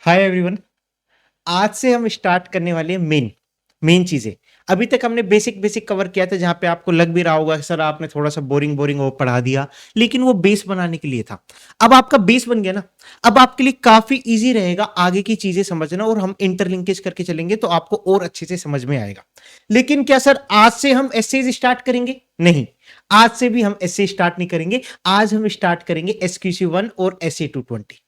Hi everyone. आज से हम स्टार्ट करने वाले हैं मेन मेन चीजें। अभी तक हमने बेसिक बेसिक कवर किया था, जहां पे आपको लग भी रहा होगा सर आपने थोड़ा सा बोरिंग बोरिंग वो पढ़ा दिया, लेकिन वो बेस बनाने के लिए था। अब आपका बेस बन गया ना। अब आपके लिए काफी इजी रहेगा आगे की चीजें समझना, और हम इंटरलिंकेज करके चलेंगे तो आपको और अच्छे से समझ में आएगा। लेकिन क्या सर आज से हम एसए स्टार्ट करेंगे? नहीं, आज से भी हम एसए स्टार्ट नहीं करेंगे। आज हम स्टार्ट करेंगे एसक्यूसी 1 और SA 220।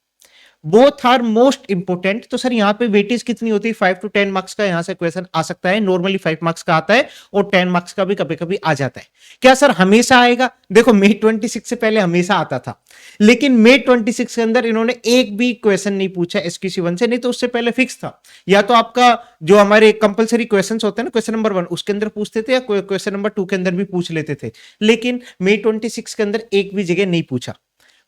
Both are most important. तो सर यहाँ पे वेटेज कितनी होती है? 5 to 10 मार्क्स का यहाँ से क्वेश्चन आ सकता है। नॉर्मली 5 मार्क्स का आता है और 10 मार्क्स का भी कभी कभी आ जाता है। क्या सर हमेशा आएगा? देखो May 26 से पहले हमेशा आता था, लेकिन May 26 के अंदर इन्होंने एक भी क्वेश्चन नहीं पूछा SQC 1 से। नहीं तो उससे पहले फिक्स था, या तो आपका जो हमारे कंपलसरी क्वेश्चन होते हैं ना, क्वेश्चन नंबर 1 उसके अंदर पूछते थे, या क्वेश्चन नंबर 2 के अंदर भी पूछ लेते थे। लेकिन May 26 के अंदर एक भी जगह नहीं पूछा।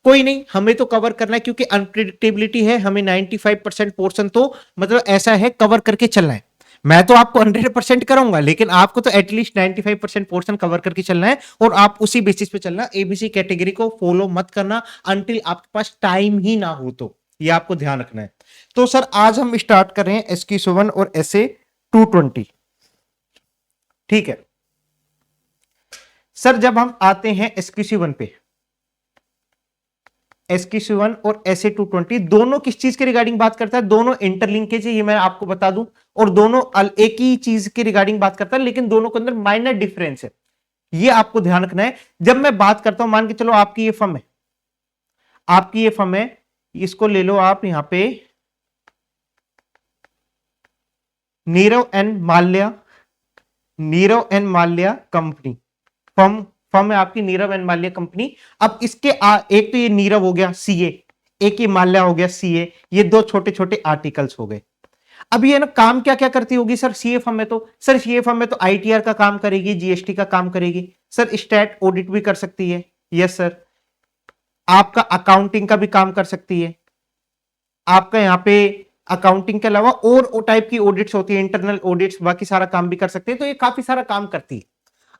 कोई नहीं, हमें तो कवर करना है, क्योंकि अनप्रिडिक्टेबिलिटी है। हमें 95% पोर्शन तो मतलब ऐसा है कवर करके चलना है। मैं तो आपको 100% कराऊंगा, लेकिन आपको तो एटलीस्ट 95% पोर्शन कवर करके चलना है, और आप उसी बेसिस पे चलना। एबीसी कैटेगरी को फॉलो मत करना अनटिल आपके पास टाइम ही ना हो, तो ये आपको ध्यान रखना है। तो सर आज हम स्टार्ट कर रहे हैं SQ1 और SA 220। ठीक है सर, जब हम आते हैं SQ1 पे, SQ1 और SA 220 दोनों किस चीज के रिगार्डिंग बात करता है? दोनों इंटरलिंकेज है, ये मैं आपको बता दूं। और दोनों एक ही चीज के रिगार्डिंग बात करता है, लेकिन दोनों के अंदर माइनर डिफरेंस है। ये आपको ध्यान रखना है। जब मैं बात करता हूं, मान के चलो आपकी ये फर्म है, आपकी ये फर्म है, इसको ले लो आप यहां पे Nirav and Mallya, Nirav and Mallya company. Firm firm है आपकी नीरव एंड माल्या कंपनी। अब इसके एक तो ये नीरव हो गया सीए, एक ये माल्या हो गया सीए। ये दो छोटे छोटे आर्टिकल्स हो गए। अब ये ना काम क्या क्या करती होगी सर सीए फर्म में? तो सर सीए फर्म में तो आईटीआर का काम करेगी, जीएसटी का काम करेगी सर, स्टैट ऑडिट भी कर सकती है, यस सर। आपका अकाउंटिंग का भी काम कर सकती है। आपका यहाँ पे अकाउंटिंग के अलावा और ओ टाइप की ऑडिट्स होती है, इंटरनल ऑडिट्स, बाकी सारा काम भी कर सकते हैं। तो ये काफी सारा काम करती है।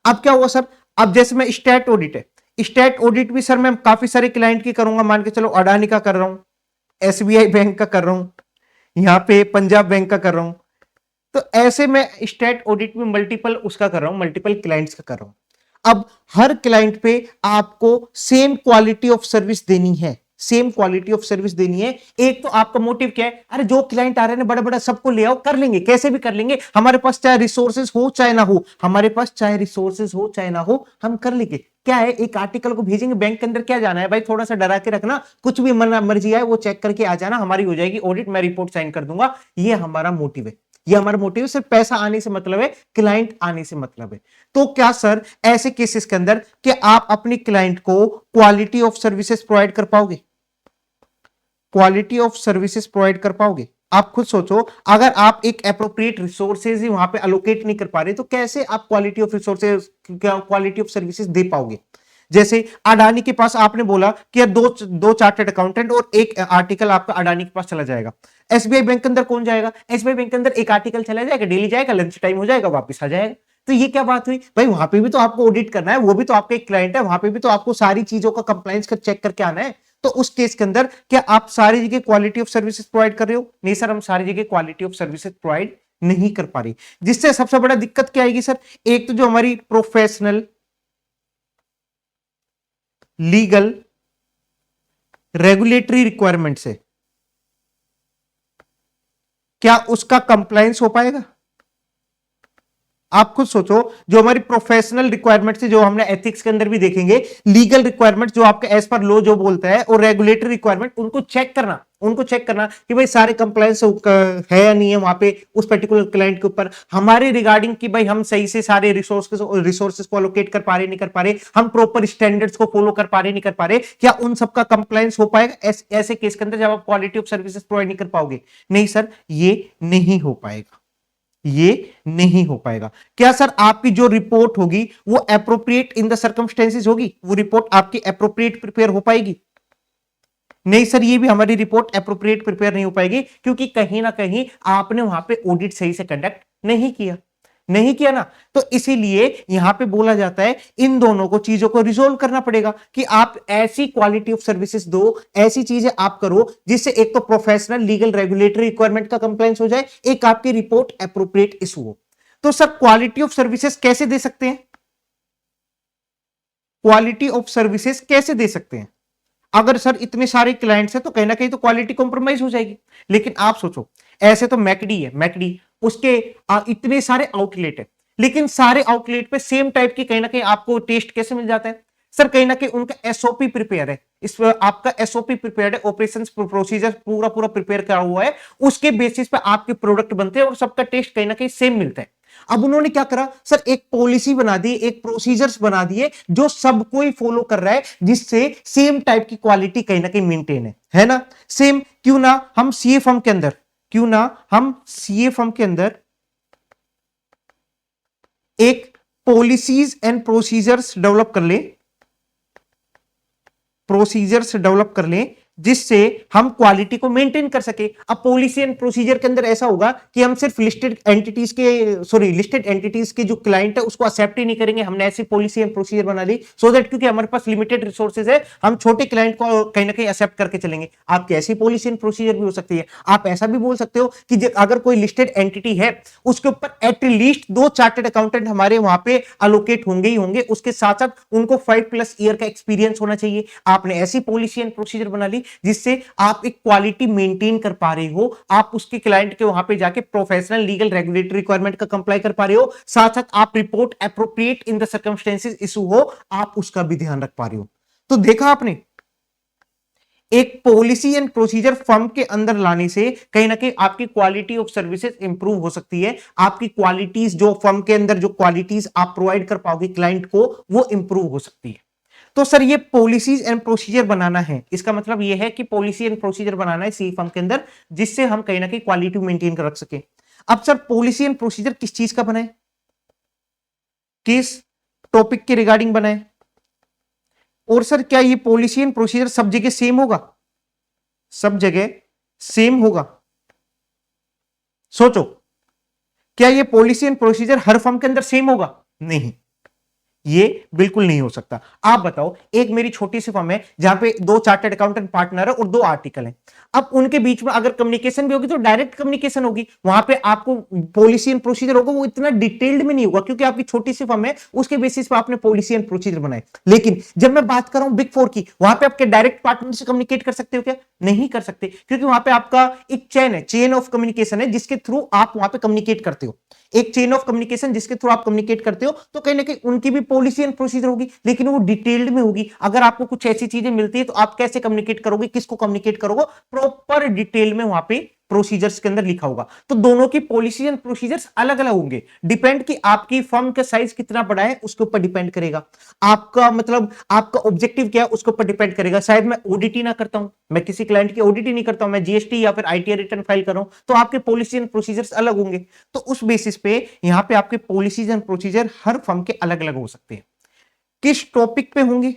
अब क्या हुआ सर, अब जैसे मैं स्टैट ऑडिट है, स्टैट ऑडिट भी सर मैं काफी सारे क्लाइंट की करूंगा। मान के चलो अडानी का कर रहा हूं, एसबीआई बैंक का कर रहा हूं, यहां पे पंजाब बैंक का कर रहा हूं। तो ऐसे में स्टैट ऑडिट में मल्टीपल उसका कर रहा हूं, मल्टीपल क्लाइंट्स का कर रहा हूं। अब हर क्लाइंट पे आपको सेम क्वालिटी ऑफ सर्विस देनी है, सेम क्वालिटी ऑफ सर्विस देनी है। एक तो आपका मोटिव क्या है? अरे जो क्लाइंट आ रहे हैं बड़ा बड़ा, सबको ले आओ, कर लेंगे, कैसे भी कर लेंगे। हमारे पास चाहे रिसोर्सेज हो चाहे ना हो, हमारे पास चाहे रिसोर्सेज हो चाहे ना हो, हम कर लेंगे। क्या है, एक आर्टिकल को भेजेंगे बैंक के अंदर, क्या जाना है भाई, थोड़ा सा डरा के रखना, कुछ भी मन मर्जी आए वो चेक करके आ जाना, हमारी हो जाएगी ऑडिट, मैं रिपोर्ट साइन कर दूंगा। ये हमारा मोटिव है। ये हमारा मोटिव सिर्फ पैसा आने से मतलब है, क्लाइंट आने से मतलब है। तो क्या सर ऐसे केसेस के अंदर कि आप अपनी क्लाइंट को क्वालिटी ऑफ सर्विसेज प्रोवाइड कर पाओगे? क्वालिटी ऑफ सर्विसेज प्रोवाइड कर पाओगे? आप खुद सोचो, अगर आप एक एप्रोप्रिएट रिसोर्सेज ही वहां पे अलोकेट नहीं कर पा रहे, तो कैसे आप quality of resources, quality of services दे पाओगे? जैसे अडानी के पास आपने बोला कि यार दो दो चार्टर्ड अकाउंटेंट और एक आर्टिकल आपका अडानी के पास चला जाएगा। एसबीआई बैंक के अंदर कौन जाएगा? एसबीआई बैंक के अंदर एक आर्टिकल चला जाएगा, डेली जाएगा, लंच टाइम हो जाएगा, वापस आ जाएगा। तो ये क्या बात हुई भाई? वहां पे भी तो आपको ऑडिट करना है, वो भी तो आपका एक क्लाइंट है, वहां पे भी तो आपको सारी चीजों का कंप्लायंस का चेक करके आना है। तो उस केस के अंदर क्या आप सारी जगह क्वालिटी ऑफ सर्विसेज प्रोवाइड कर रहे हो? नहीं सर, हम सारी जगह क्वालिटी ऑफ सर्विसेज प्रोवाइड नहीं कर पा रही। जिससे सबसे बड़ा दिक्कत क्या आएगी सर? एक तो जो हमारी प्रोफेशनल, लीगल, रेगुलेटरी रिक्वायरमेंट्स है, क्या उसका कंप्लायंस हो पाएगा? आप खुद सोचो, जो हमारी प्रोफेशनल रिक्वायरमेंट्स है, जो हमने एथिक्स के अंदर भी देखेंगे, लीगल रिक्वायरमेंट्स जो आपके एज पर लॉ जो बोलता है, और रेगुलेटरी रिक्वायरमेंट, उनको चेक करना, उनको चेक करना कि भाई सारे कंप्लायंस है या नहीं है वहां पे उस पर्टिकुलर क्लाइंट के ऊपर, हमारे रिगार्डिंग कि भाई हम सही से सारे रिसोर्सेज को अलोकेट कर पा रहे नहीं कर पा रहे, हम प्रॉपर स्टैंडर्ड्स को फॉलो कर पा रहे नहीं कर पा रहे, क्या उन सबका कंप्लायंस हो पाएगा? ऐसे केस के अंदर जब आप क्वालिटी ऑफ सर्विसेज प्रोवाइड नहीं कर पाओगे, नहीं सर ये नहीं हो पाएगा, ये नहीं हो पाएगा। क्या सर आपकी जो रिपोर्ट होगी वो एप्रोप्रिएट इन द सर्कमस्टेंसेस होगी? वो रिपोर्ट आपकी एप्रोप्रिएट प्रिपेयर हो पाएगी? नहीं सर, ये भी हमारी रिपोर्ट एप्रोप्रिएट प्रिपेयर नहीं हो पाएगी, क्योंकि कहीं ना कहीं आपने वहां पे ऑडिट सही से कंडक्ट नहीं किया। नहीं किया ना। तो इसीलिए यहां पे बोला जाता है इन दोनों को चीजों को रिजोल्व करना पड़ेगा कि आप ऐसी क्वालिटी ऑफ सर्विसेज दो, ऐसी चीजें आप करो जिससे एक तो प्रोफेशनल लीगल रेगुलेटरी रिक्वायरमेंट का कंप्लायंस हो जाए, एक आपकी रिपोर्ट एप्रोप्रिएट इशू हो। तो सर क्वालिटी ऑफ सर्विसेज कैसे दे सकते हैं? क्वालिटी ऑफ सर्विसेज कैसे दे सकते हैं? अगर सर इतने सारे क्लाइंट्स हैं तो कहीं ना कहीं तो क्वालिटी कॉम्प्रोमाइज हो जाएगी। लेकिन आप सोचो, ऐसे तो मैकडी है, मैकडी उसके इतने सारे आउटलेट है, लेकिन सारे आउटलेट पे सेम टाइप की कहीं ना कहीं आपको टेस्ट कैसे मिल जाता है? सर कहीं ना कहीं उनका एसओपी प्रिपेयर है, इस आपका एसओपी प्रिपेयर है, ऑपरेशंस प्रोसीजर पूरा पूरा प्रिपेयर करा हुआ है, उसके बेसिस पे आपके प्रोडक्ट बनते हैं और सबका टेस्ट कहीं ना कहीं सेम मिलता है। अब उन्होंने क्या करा सर, एक पॉलिसी बना दी, एक प्रोसीजर्स बना दिए जो सब कोई फॉलो कर रहा है, जिससे सेम टाइप की क्वालिटी कहीं ना कहीं मेंटेन है ना? सेम क्यों ना हम सीए फर्म के अंदर, क्यों ना हम सीए फर्म के अंदर एक पॉलिसीज एंड प्रोसीजर्स डेवलप कर ले, प्रोसीजर्स डेवलप कर ले जिससे हम क्वालिटी को मेंटेन कर सके। अब पॉलिसी एंड प्रोसीजर के अंदर ऐसा होगा कि हम सिर्फ लिस्टेड एंटिटीज के जो क्लाइंट है उसको एक्सेप्ट ही नहीं करेंगे, हमने ऐसी पॉलिसी एंड प्रोसीजर बना ली सो दैट क्योंकि हमारे पास लिमिटेड रिसोर्सेज है, हम छोटे क्लाइंट को कहीं ना कहीं एक्सेप्ट करके चलेंगे। आपकी ऐसी पॉलिसी एंड प्रोसीजर भी हो सकती है। आप ऐसा भी बोल सकते हो कि अगर कोई लिस्टेड एंटिटी है उसके ऊपर एटलीस्ट 2 चार्टर्ड अकाउंटेंट हमारे वहां पे अलोकेट होंगे ही होंगे, उसके साथ साथ उनको 5+ ईयर का एक्सपीरियंस होना चाहिए। आपने ऐसी पॉलिसी एंड प्रोसीजर बना ली जिससे आप एक क्वालिटी मेंटेन कर पा रहे हो, आप उसके क्लाइंट के वहां पे जाके प्रोफेशनल लीगल रेगुलेटरी रिक्वायरमेंट का कंप्लाई कर पा रहे हो, साथ साथ आप report appropriate in the circumstances issue हो, आप उसका भी ध्यान रख पा रहे हो। तो देखा आपने, एक पॉलिसी एंड प्रोसीजर फर्म के अंदर लाने से कहीं ना कहीं आपकी क्वालिटी ऑफ सर्विसेज इंप्रूव हो सकती है, आपकी क्वालिटीज जो फर्म के अंदर जो क्वालिटीज आप प्रोवाइड कर पाओगे क्लाइंट को वो इंप्रूव हो सकती है। तो सर ये पॉलिसीज एंड प्रोसीजर बनाना है, इसका मतलब ये है कि पॉलिसी एंड प्रोसीजर बनाना है सी फर्म के अंदर जिससे हम कहीं ना कहीं क्वालिटी मेंटेन कर रख सके। अब सर पॉलिसी एंड प्रोसीजर किस चीज का बनाए, किस टॉपिक के रिगार्डिंग बनाए? और सर क्या ये पॉलिसी एंड प्रोसीजर सब जगह सेम होगा? सब जगह सेम होगा? सोचो, क्या ये policy and procedure her firm के अंदर सेम होगा? नहीं, ये बिल्कुल नहीं हो सकता। आप बताओ, एक मेरी छोटी सी फर्म है जहां पे 2 चार्टर्ड अकाउंटेंट पार्टनर है और 2 आर्टिकल हैं। अब उनके बीच में अगर कम्युनिकेशन भी होगी तो डायरेक्ट कम्युनिकेशन होगी, वहां पे आपको पॉलिसी एंड प्रोसीजर होगा, वो इतना डिटेल्ड में नहीं होगा क्योंकि आपकी छोटी सी फर्म है, उसके बेसिस पे आपने पॉलिसी एंड प्रोसीजर बनाए। लेकिन जब मैं बात कर रहा हूं बिग 4 की, वहां पे आपके डायरेक्ट पार्टनर से कम्युनिकेट कर सकते हो क्या? नहीं कर सकते, क्योंकि वहां पे आपका एक चेन है, चेन ऑफ कम्युनिकेशन है जिसके थ्रू आप वहां पे कम्युनिकेट करते हो, एक चेन ऑफ कम्युनिकेशन जिसके थ्रू आप कम्युनिकेट करते हो। तो कहीं ना कहीं उनकी भी पॉलिसी एंड प्रोसीजर होगी, लेकिन वो डिटेल्ड में होगी। अगर आपको कुछ ऐसी चीजें मिलती है तो आप कैसे कम्युनिकेट करोगे, किसको कम्युनिकेट करोगे, प्रॉपर डिटेल में वहां पे प्रोसीजर्स के अंदर लिखा होगा। तो दोनों की पॉलिसी एंड प्रोसीजर्स अलग अलग होंगे, डिपेंड कि आपकी फर्म का साइज कितना बड़ा है उसके ऊपर डिपेंड करेगा, आपका मतलब आपका ऑब्जेक्टिव क्या है उसके ऊपर डिपेंड करेगा। शायद मैं ऑडिट ही ना करता हूं, मैं किसी क्लाइंट की ऑडिट ही नहीं करता हूं, मैं जीएसटी या फिर आईटीआर रिटर्न फाइल कर रहा हूं, तो आपके पॉलिसी एंड प्रोसीजर्स अलग होंगे। तो उस बेसिस पे यहां पे आपके policies and procedure her firm के अलग अलग हो सकते हैं। किस टॉपिक पे होंगे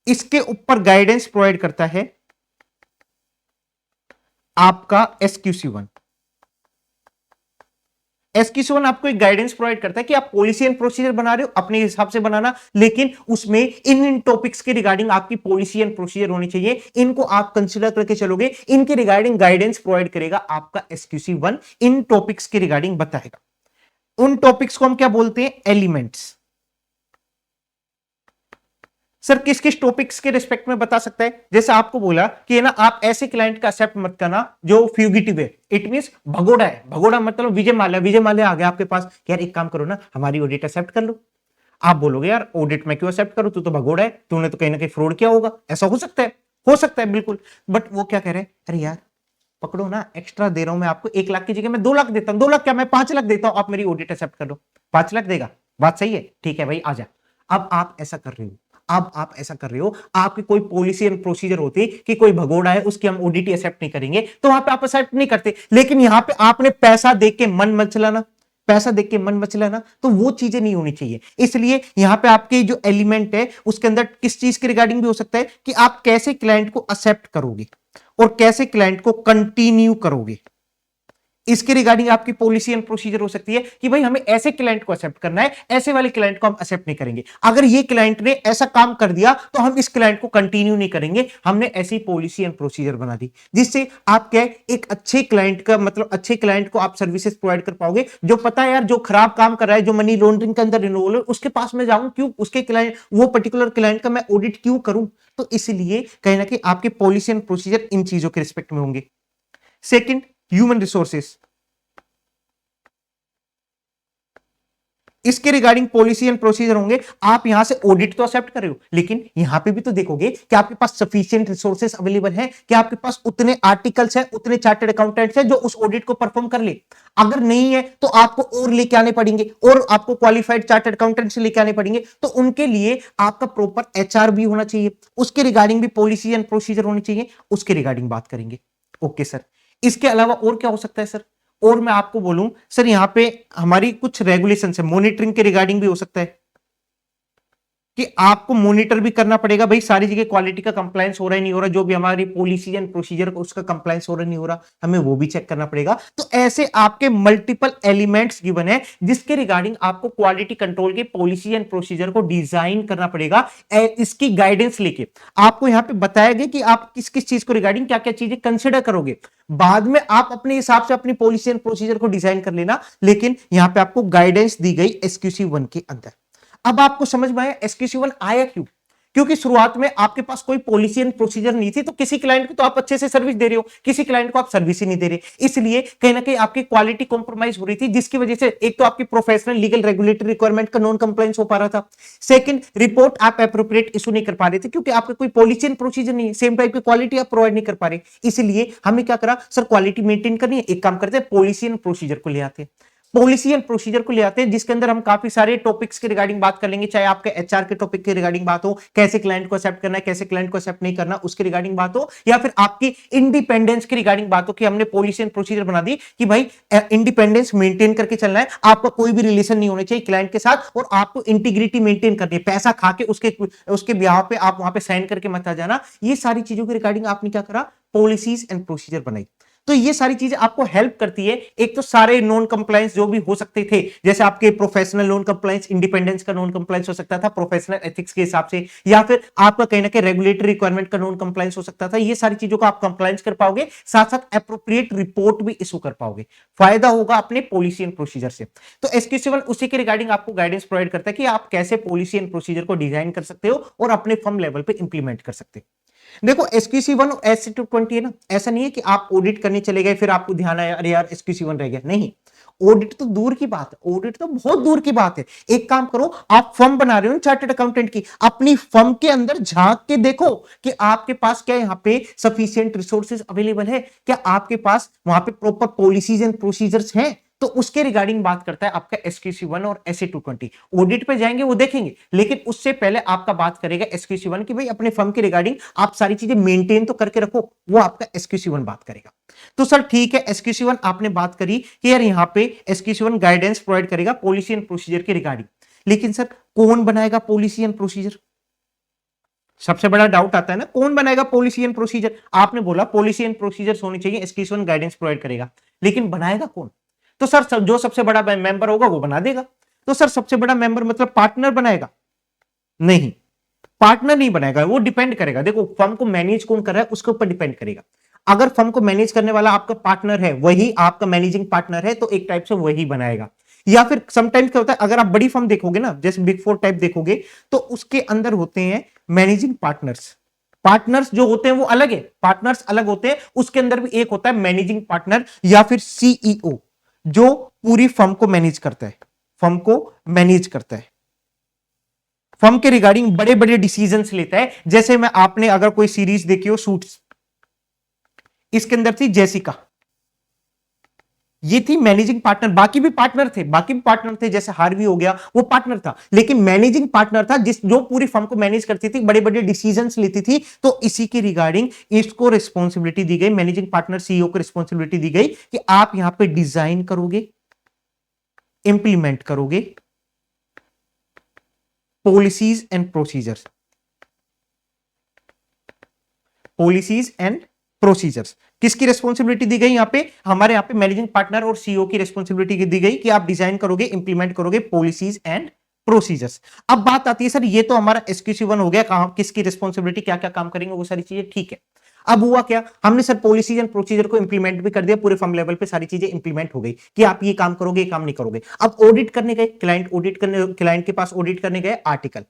इसके ऊपर गाइडेंस प्रोवाइड करता है आपका SQC1। SQC1 आपको एक गाइडेंस प्रोवाइड करता है कि आप पॉलिसी एंड प्रोसीजर बना रहे हो अपने हिसाब से बनाना, लेकिन उसमें इन टॉपिक्स के रिगार्डिंग आपकी पॉलिसी एंड प्रोसीजर होनी चाहिए, इनको आप कंसीडर करके चलोगे, इनके रिगार्डिंग गाइडेंस प्रोवाइड करेगा आपका SQC1, इन टॉपिक्स के रिगार्डिंग बताएगा। उन टॉपिक्स को हम क्या बोलते हैं? एलिमेंट्स। सर किस किस टॉपिक्स के रिस्पेक्ट में बता सकता है? जैसे आपको बोला कि ना आप ऐसे क्लाइंट का एक्सेप्ट मत करना जो फ्यूगिटिव है, इट मींस भगोड़ा है, भगोड़ा मतलब विजय माल्या, विजय माल्या आ गया आपके पास, यार एक काम करो ना हमारी ऑडिट एक्सेप्ट कर लो। आप बोलोगे यार ऑडिट में क्यों एक्सेप्ट करो, तू तो भगोड़ा है, तूने तो कहीं ना कहीं फ्रॉड किया होगा। ऐसा हो सकता है, हो सकता है बिल्कुल, बट वो क्या कह रहे हैं, अरे यार पकड़ो ना, एक्स्ट्रा दे रहा हूं मैं आपको, 1 लाख की जगह मैं 2 लाख देता हूं, 2 लाख क्या मैं 5 लाख देता हूं, आप मेरी ऑडिट एक्सेप्ट कर लो। 5 लाख देगा, बात सही है, ठीक है भाई आजा। अब आप ऐसा कर रहे हो, अब आप ऐसा कर रहे हो, आपकी कोई पॉलिसी एंड प्रोसीजर होती कि कोई भगोड़ा है उसकी हम ऑडिट एक्सेप्ट नहीं करेंगे, तो वहां पे आप एक्सेप्ट नहीं करते। लेकिन यहां पे आपने पैसा देख के मन मत चलाना, पैसा देख के मन मत चलाना, तो वो चीजें नहीं होनी चाहिए। इसलिए यहां पे आपके जो एलिमेंट है उसके अंदर किस चीज के रिगार्डिंग भी हो सकता है कि आप कैसे क्लाइंट को एक्सेप्ट करोगे और कैसे क्लाइंट को कंटिन्यू करोगे, इसके रिगार्डिंग आपकी पॉलिसी एंड प्रोसीजर हो सकती है कि भाई हमें ऐसे क्लाइंट को एक्सेप्ट करना है, ऐसे वाले क्लाइंट को हम एक्सेप्ट नहीं करेंगे। अगर ये क्लाइंट ने ऐसा काम कर दिया तो हम इस क्लाइंट को कंटिन्यू नहीं करेंगे। हमने ऐसी पॉलिसी एंड प्रोसीजर बना दी जिससे आप क्या एक अच्छे क्लाइंट का मतलब अच्छे क्लाइंट को आप सर्विसेज प्रोवाइड कर पाओगे। जो पता है यार जो खराब काम कर रहा है, जो मनी लॉन्ड्रिंग के अंदर इन्वॉल्व है, उसके पास में जाऊं क्यों, उसके क्लाइंट वो पर्टिकुलर क्लाइंट का मैं ऑडिट क्यों करूं। तो इसलिए कहीं ना कहीं आपके पॉलिसी एंड प्रोसीजर इन चीजों के रिस्पेक्ट में होंगे। Second, human resources. इसके रिगार्डिंग पॉलिसी एंड प्रोसीजर होंगे। आप यहां से ऑडिट तो एक्सेप्ट कर रहे हो, लेकिन यहां पे भी तो देखोगे कि आपके पास सफिशिएंट रिसोर्सेस अवेलेबल है, कि आपके पास उतने आर्टिकल्स हैं, उतने चार्टर्ड अकाउंटेंट्स हैं जो उस ऑडिट को परफॉर्म कर ले। अगर नहीं है तो आपको और लेके आने पड़ेंगे, और आपको क्वालिफाइड चार्टर्ड अकाउंटेंट से लेके आने पड़ेंगे। तो उनके लिए आपका प्रॉपर एचआर भी होना चाहिए, उसके रिगार्डिंग भी पॉलिसी एंड प्रोसीजर होनी चाहिए, उसके रिगार्डिंग बात करेंगे। ओके सर, इसके अलावा और क्या हो सकता है सर? और मैं आपको बोलूं सर, यहां पे हमारी कुछ रेगुलेशन है, मॉनिटरिंग के रिगार्डिंग भी हो सकता है कि आपको मॉनिटर भी करना पड़ेगा भाई सारी जगह क्वालिटी का कंप्लायंस हो रहा है नहीं हो रहा, जो भी हमारी पॉलिसी एंड प्रोसीजर उसका कंप्लायंस हो रहा है नहीं हो रहा, हमें वो भी चेक करना पड़ेगा। तो ऐसे आपके मल्टीपल एलिमेंट्स गिवन है जिसके रिगार्डिंग आपको क्वालिटी कंट्रोल के पॉलिसी एंड प्रोसीजर को डिजाइन करना पड़ेगा। इसकी गाइडेंस लेके आपको यहां पे बताया गया कि आप किस किस चीज को रिगार्डिंग क्या क्या चीजें कंसिडर करोगे। बाद में आप अपने हिसाब से अपनी पॉलिसी एंड प्रोसीजर को डिजाइन कर लेना, लेकिन यहां पे आपको गाइडेंस दी गई एसक्यूसी 1 के अंदर। अब आपको समझ में आया एसक्यूसी 1 आया क्यों? क्योंकि शुरुआत में आपके पास कोई पॉलिसी एंड प्रोसीजर नहीं थी, तो किसी क्लाइंट को तो आप अच्छे से सर्विस दे रहे हो, किसी क्लाइंट को आप सर्विस ही नहीं दे रहे, इसलिए कहीं ना कहीं आपकी क्वालिटी कॉम्प्रोमाइज हो रही थी, जिसकी वजह से एक तो आपकी प्रोफेशनल लीगल रेगुलेटरी रिक्वायरमेंट का नॉन कंप्लायंस हो पा रहा था। सेकंड, रिपोर्ट आप एप्रोप्रिएट इशू नहीं कर पा रहे थे क्योंकि आपका कोई पॉलिसी एंड प्रोसीजर नहीं है, सेम टाइप की क्वालिटी आप प्रोवाइड नहीं कर पा रहे। इसलिए हमने क्या करा सर, क्वालिटी मेंटेन करनी है, एक काम करते हैं पॉलिसी एंड प्रोसीजर को ले आते हैं। पॉलिसी एंड प्रोसीजर को ले आते हैं जिसके अंदर हम काफी सारे टॉपिक्स के रिगार्डिंग बात कर लेंगे, चाहे आपके एचआर के टॉपिक के रिगार्डिंग बात हो, कैसे क्लाइंट को एक्सेप्ट करना है, कैसे क्लाइंट को एक्सेप्ट नहीं करना उसके रिगार्डिंग बात हो, या फिर आपकी इंडिपेंडेंस की रिगार्डिंग बात हो कि हमने पॉलिसी एंड प्रोसीजर बना दी कि भाई इंडिपेंडेंस मेंटेन करके चलना है, आपका कोई भी रिलेशन नहीं होना चाहिए क्लाइंट के साथ, और आपको इंटीग्रिटी मेंटेन करनी है, पैसा खा के उसके ब्याह पे आप वहां पे साइन करके मत आ जाना। ये सारी चीजों के रिगार्डिंग आपने क्या करा, पॉलिसीज एंड प्रोसीजर बनाई। तो ये सारी चीजें आपको हेल्प करती है। एक तो सारे नॉन कंप्लायंस जो भी हो सकते थे, जैसे आपके प्रोफेशनल नॉन कंप्लायंस, इंडिपेंडेंस का नॉन कंप्लायंस हो सकता था प्रोफेशनल एथिक्स के हिसाब से, या फिर आपका कहीं ना कहीं रेगुलेटरी रिक्वायरमेंट का नॉन कंप्लायंस हो सकता था। ये सारी चीजों का आप कंप्लायंस कर पाओगे, साथ साथ एप्रोप्रिएट रिपोर्ट भी इशू कर पाओगे, फायदा होगा अपने पॉलिसी एंड प्रोसीजर से। तो एसक्यूसी 1 उसी के रिगार्डिंग आपको गाइडेंस प्रोवाइड करता है कि आप कैसे पॉलिसी एंड प्रोसीजर को डिजाइन कर सकते हो और अपने फर्म लेवल पे इंप्लीमेंट कर सकते हो। देखो एसक्यूसी 1 और एससी 220 है ना, ऐसा नहीं है कि आप ऑडिट करने चले गए फिर आपको ध्यान आया अरे यार एसक्यूसी 1 रह गया, नहीं। ऑडिट तो दूर की बात है, ऑडिट तो बहुत दूर की बात है। एक काम करो, आप फर्म बना रहे हो चार्टर्ड अकाउंटेंट की, अपनी फर्म के अंदर झांक के देखो कि आपके पास क्या यहां पे सफिशिएंट रिसोर्सेज अवेलेबल है, क्या आपके पास वहां पे प्रॉपर पॉलिसीज एंड प्रोसीजर्स हैं। तो उसके रिगार्डिंग बात करता है आपका एसक्यूसी 1 और एसए 220। ऑडिट पे जाएंगे वो देखेंगे, लेकिन उससे पहले आपका बात करेगा एसक्यूसी 1 की भाई अपने फर्म के रिगार्डिंग आप सारी चीजें मेंटेन तो करके रखो, वो आपका एसक्यूसी 1 बात करेगा। तो सर ठीक है, एसक्यूसी 1 आपने बात करी कि यार यहां पे एसक्यूसी 1 गाइडेंस प्रोवाइड करेगा पॉलिसी एंड प्रोसीजर के रिगार्डिंग, लेकिन सर कौन बनाएगा पॉलिसी एंड प्रोसीजर? सबसे बड़ा डाउट आता है ना, कौन बनाएगा पॉलिसी एंड प्रोसीजर? आपने बोला पॉलिसी एंड प्रोसीजर होनी चाहिए, एसक्यूसी 1 गाइडेंस प्रोवाइड करेगा, लेकिन बनाएगा कौन? तो सर जो सबसे बड़ा मेंबर होगा वो बना देगा। तो सर सबसे बड़ा मेंबर मतलब पार्टनर बनाएगा? नहीं, पार्टनर नहीं बनाएगा, वो डिपेंड करेगा। देखो फर्म को मैनेज कौन कर रहा है उसके ऊपर डिपेंड करेगा। अगर फर्म को मैनेज करने वाला आपका पार्टनर है, वही आपका मैनेजिंग पार्टनर है, तो एक टाइप से वही बनाएगा। या फिर समटाइम्स क्या होता है, अगर आप बड़ी फर्म देखोगे ना, जैसे बिग फोर टाइप देखोगे, तो उसके अंदर होते हैं मैनेजिंग पार्टनर्स। पार्टनर्स जो होते हैं वो अलग है, पार्टनर्स अलग होते हैं, उसके अंदर भी एक होता है मैनेजिंग पार्टनर या फिर सीईओ, जो पूरी फर्म को मैनेज करता है, फर्म को मैनेज करता है, फर्म के रिगार्डिंग बड़े बड़े डिसीजंस लेता है। जैसे मैं आपने अगर कोई सीरीज देखी हो सूट्स, इसके अंदर थी जेसिका, ये थी मैनेजिंग पार्टनर, बाकी भी पार्टनर थे जैसे हार्वी हो गया, वो पार्टनर था, लेकिन मैनेजिंग पार्टनर था जिस जो पूरी फर्म को मैनेज करती थी, बड़े बड़े डिसीजंस लेती थी। तो इसी के रिगार्डिंग इसको रिस्पॉन्सिबिलिटी दी गई, मैनेजिंग पार्टनर सीईओ को रिस्पॉन्सिबिलिटी दी गई कि आप यहां पे डिजाइन करोगे, इंप्लीमेंट करोगे policies and procedures, policies and procedures. किसकी रिस्पॉन्सिबिलिटी दी गई यहाँ पे? हमारे यहाँ पे मैनेजिंग पार्टनर और सीईओ की रिस्पॉन्सिबिलिटी दी गई कि आप डिजाइन करोगे, इंप्लीमेंट करोगे पॉलिसीज एंड प्रोसीजर्स। अब बात आती है सर ये तो हमारा SQC1 हो गया, कहाँ किसकी रिस्पॉन्सिबिलिटी, क्या क्या काम करेंगे वो सारी चीजें, ठीक है। अब हुआ क्या, हमने सर पॉलिसीज एंड प्रोसीजर को इंप्लीमेंट भी कर दिया, पूरे फर्म लेवल पे सारी चीजें इंप्लीमेंट हो गई कि आप ये काम करोगे, ये काम नहीं करोगे। अब ऑडिट करने गए, क्लाइंट ऑडिट करने, क्लाइंट के पास ऑडिट करने गए, आर्टिकल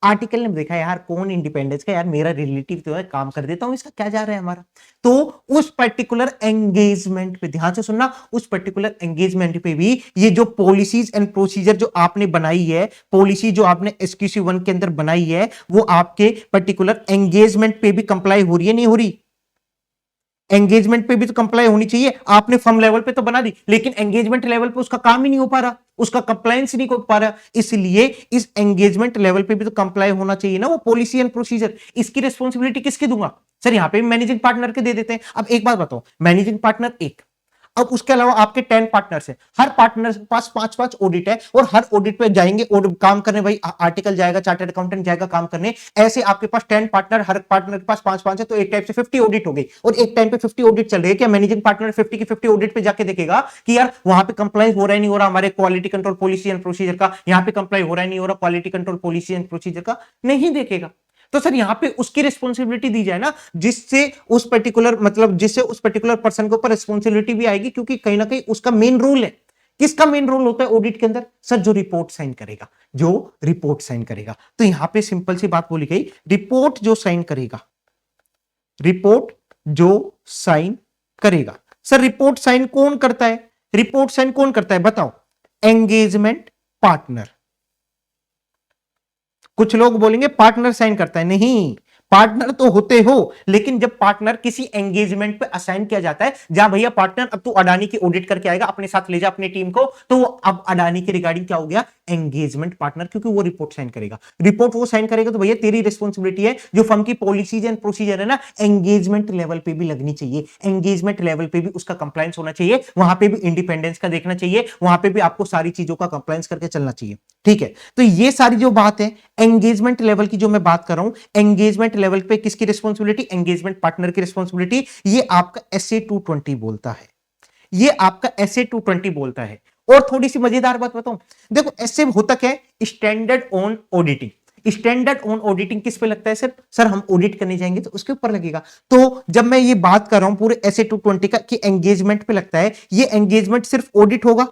आर्टिकल ने देखा यार कौन इंडिपेंडेंस का, यार मेरा रिलेटिव तो है, काम कर देता हूं, इसका क्या जा रहा है हमारा। तो उस पर्टिकुलर एंगेजमेंट पे ध्यान से सुनना, उस पर्टिकुलर एंगेजमेंट पे भी ये जो पॉलिसीज एंड प्रोसीजर जो आपने बनाई है, पॉलिसी जो आपने SQC1 के अंदर बनाई है, वो आपके पर्टिकुलर एंगेजमेंट पे भी कंप्लाई हो रही है, नहीं हो रही? एंगेजमेंट पे भी तो कंप्लाई होनी चाहिए। आपने फर्म लेवल पे तो बना दी, लेकिन एंगेजमेंट लेवल पे उसका काम ही नहीं हो पा रहा, उसका कंप्लायंस नहीं हो पा रहा, इसलिए इस एंगेजमेंट लेवल पे भी तो कंप्लाई होना चाहिए ना वो पॉलिसी एंड प्रोसीजर। इसकी रिस्पॉन्सिबिलिटी किसकी दूंगा सर? यहां पे मैनेजिंग पार्टनर के दे देते हैं। अब एक बात बताओ, मैनेजिंग पार्टनर एक, अब उसके अलावा आपके 10 पार्टनर्स हैं, हर पार्टनर के पास 5-5 ऑडिट है, और हर ऑडिट पे जाएंगे और काम करने, भाई आर्टिकल जाएगा, चार्टर्ड अकाउंटेंट जाएगा काम करने, ऐसे आपके पास 10 पार्टनर, हर पार्टनर के पास 5-5 है, तो एक टाइप से 50 ऑडिट हो गई, और एक टाइम पे 50 ऑडिट चल रही है। क्या मैनेजिंग पार्टनर 50 की 50 ऑडिट पे जाके देखेगा कि यार वहां पे कंप्लायंस हो रहा है नहीं हो रहा हमारे quality control policy and procedure का, यहाँ पे कंप्लाई हो रहा है नहीं हो रहा quality control policy and procedure का? नहीं देखेगा। तो सर यहां पे उसकी रिस्पॉन्सिबिलिटी दी जाए ना, जिससे उस पर्टिकुलर, मतलब जिससे उस पर्टिकुलर पर्सन के ऊपर रिस्पॉन्सिबिलिटी भी आएगी, क्योंकि कहीं ना कहीं उसका मेन रोल है। किसका मेन रोल होता है ऑडिट के अंदर? सर जो रिपोर्ट साइन करेगा, जो रिपोर्ट साइन करेगा। तो यहां पे सिंपल सी बात बोली गई, रिपोर्ट जो साइन करेगा, रिपोर्ट जो साइन करेगा। सर रिपोर्ट साइन कौन करता है? रिपोर्ट साइन कौन करता है बताओ? Engagement partner. कुछ लोग बोलेंगे पार्टनर साइन करता है, नहीं, पार्टनर तो होते हो, लेकिन जब पार्टनर किसी एंगेजमेंट पे असाइन किया जाता है, जहां भैया पार्टनर अब तू अडानी की ऑडिट करके आएगा, अपने साथ ले जा अपनी टीम को, तो वो अब अडानी के रिगार्डिंग क्या हो गया? एंगेजमेंट पार्टनर, क्योंकि वो रिपोर्ट साइन करेगा। रिपोर्ट वो साइन करेगा तो भैया तेरी रिस्पॉन्सिबिलिटी है, जो फर्म की पॉलिसीज एंड प्रोसीजर है ना, एंगेजमेंट लेवल पे भी लगनी चाहिए, एंगेजमेंट लेवल पे भी उसका कंप्लायंस होना चाहिए, वहां पे भी इंडिपेंडेंस का देखना चाहिए, वहां पे भी आपको सारी चीजों का कंप्लायंस करके चलना चाहिए, ठीक है। तो ये सारी जो बात है एंगेजमेंट लेवल की, जो मैं बात कर रहा हूं, एंगेजमेंट लेवल पे किसकी रिस्पॉन्सिबिलिटी? एंगेजमेंट पार्टनर की रिस्पॉन्सिबिलिटी। ये आपका SA-220 बोलता है, ये आपका SA-220 बोलता है। और थोड़ी सी मजेदार बात बताऊं, देखो ऐसे होता क्या है, standard on auditing. Standard on auditing किस पे लगता है सर? सर हम ऑडिट करने जाएंगे तो उसके ऊपर लगेगा। तो जब मैं ये बात कर रहा हूं पूरे SA-220 का कि एंगेजमेंट पे लगता है, ये एंगेजमेंट सिर्फ ऑडिट होगा?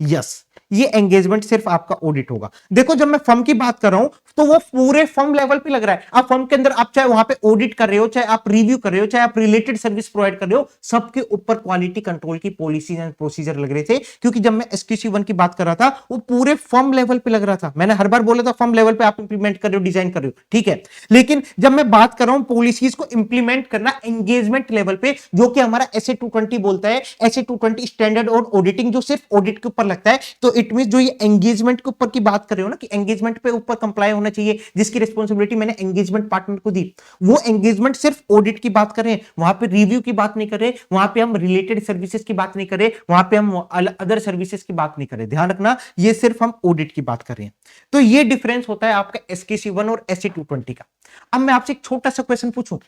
यस, ये एंगेजमेंट सिर्फ आपका ऑडिट होगा। देखो जब मैं फर्म की बात कर रहा हूं, तो वो पूरे फर्म लेवल पे लग रहा है। आप फर्म के अंदर आप चाहे वहां पे ऑडिट कर रहे हो, चाहे आप रिव्यू कर रहे हो, चाहे आप रिलेटेड सर्विस प्रोवाइड कर रहे हो, सबके ऊपर क्वालिटी कंट्रोल की पॉलिसी एंड प्रोसीजर लग रहे थे। क्योंकि जब मैं SQC1 की बात कर रहा था, वो पूरे फर्म लेवल पे लग रहा था। मैंने हर बार बोला था फर्म लेवल पे आप इंप्लीमेंट कर रहे हो, डिजाइन कर रहे हो, ठीक है। लेकिन जब मैं बात कर रहा हूं पॉलिसीज को इंप्लीमेंट करना एंगेजमेंट लेवल पे, जो कि हमारा SA-220 बोलता है, SA-220 स्टैंडर्ड और ऑडिटिंग, जो सिर्फ ऑडिट के ऊपर लगता है, तो इट मीन जो ये एंगेजमेंट के ऊपर की बात कर रहे हो ना, कि एंगेजमेंट पे ऊपर कंप्लाई होना चाहिए, जिसकी रिस्पॉन्सिबिलिटी मैंने एंगेजमेंट पार्टनर को दी, वो एंगेजमेंट सिर्फ ऑडिट की बात कर रहे हैं, वहां पे रिव्यू की बात नहीं कर रहे, वहां पे हम रिलेटेड सर्विसेज की बात नहीं कर रहे, वहां पे हम अदर सर्विसेज की बात नहीं कर रहे। ध्यान रखना, ये सिर्फ हम ऑडिट की बात कर रहे हैं। तो ये डिफरेंस होता है आपका SQC1 और SA-220 का। अब मैं आपसे एक छोटा सा क्वेश्चन पूछूं,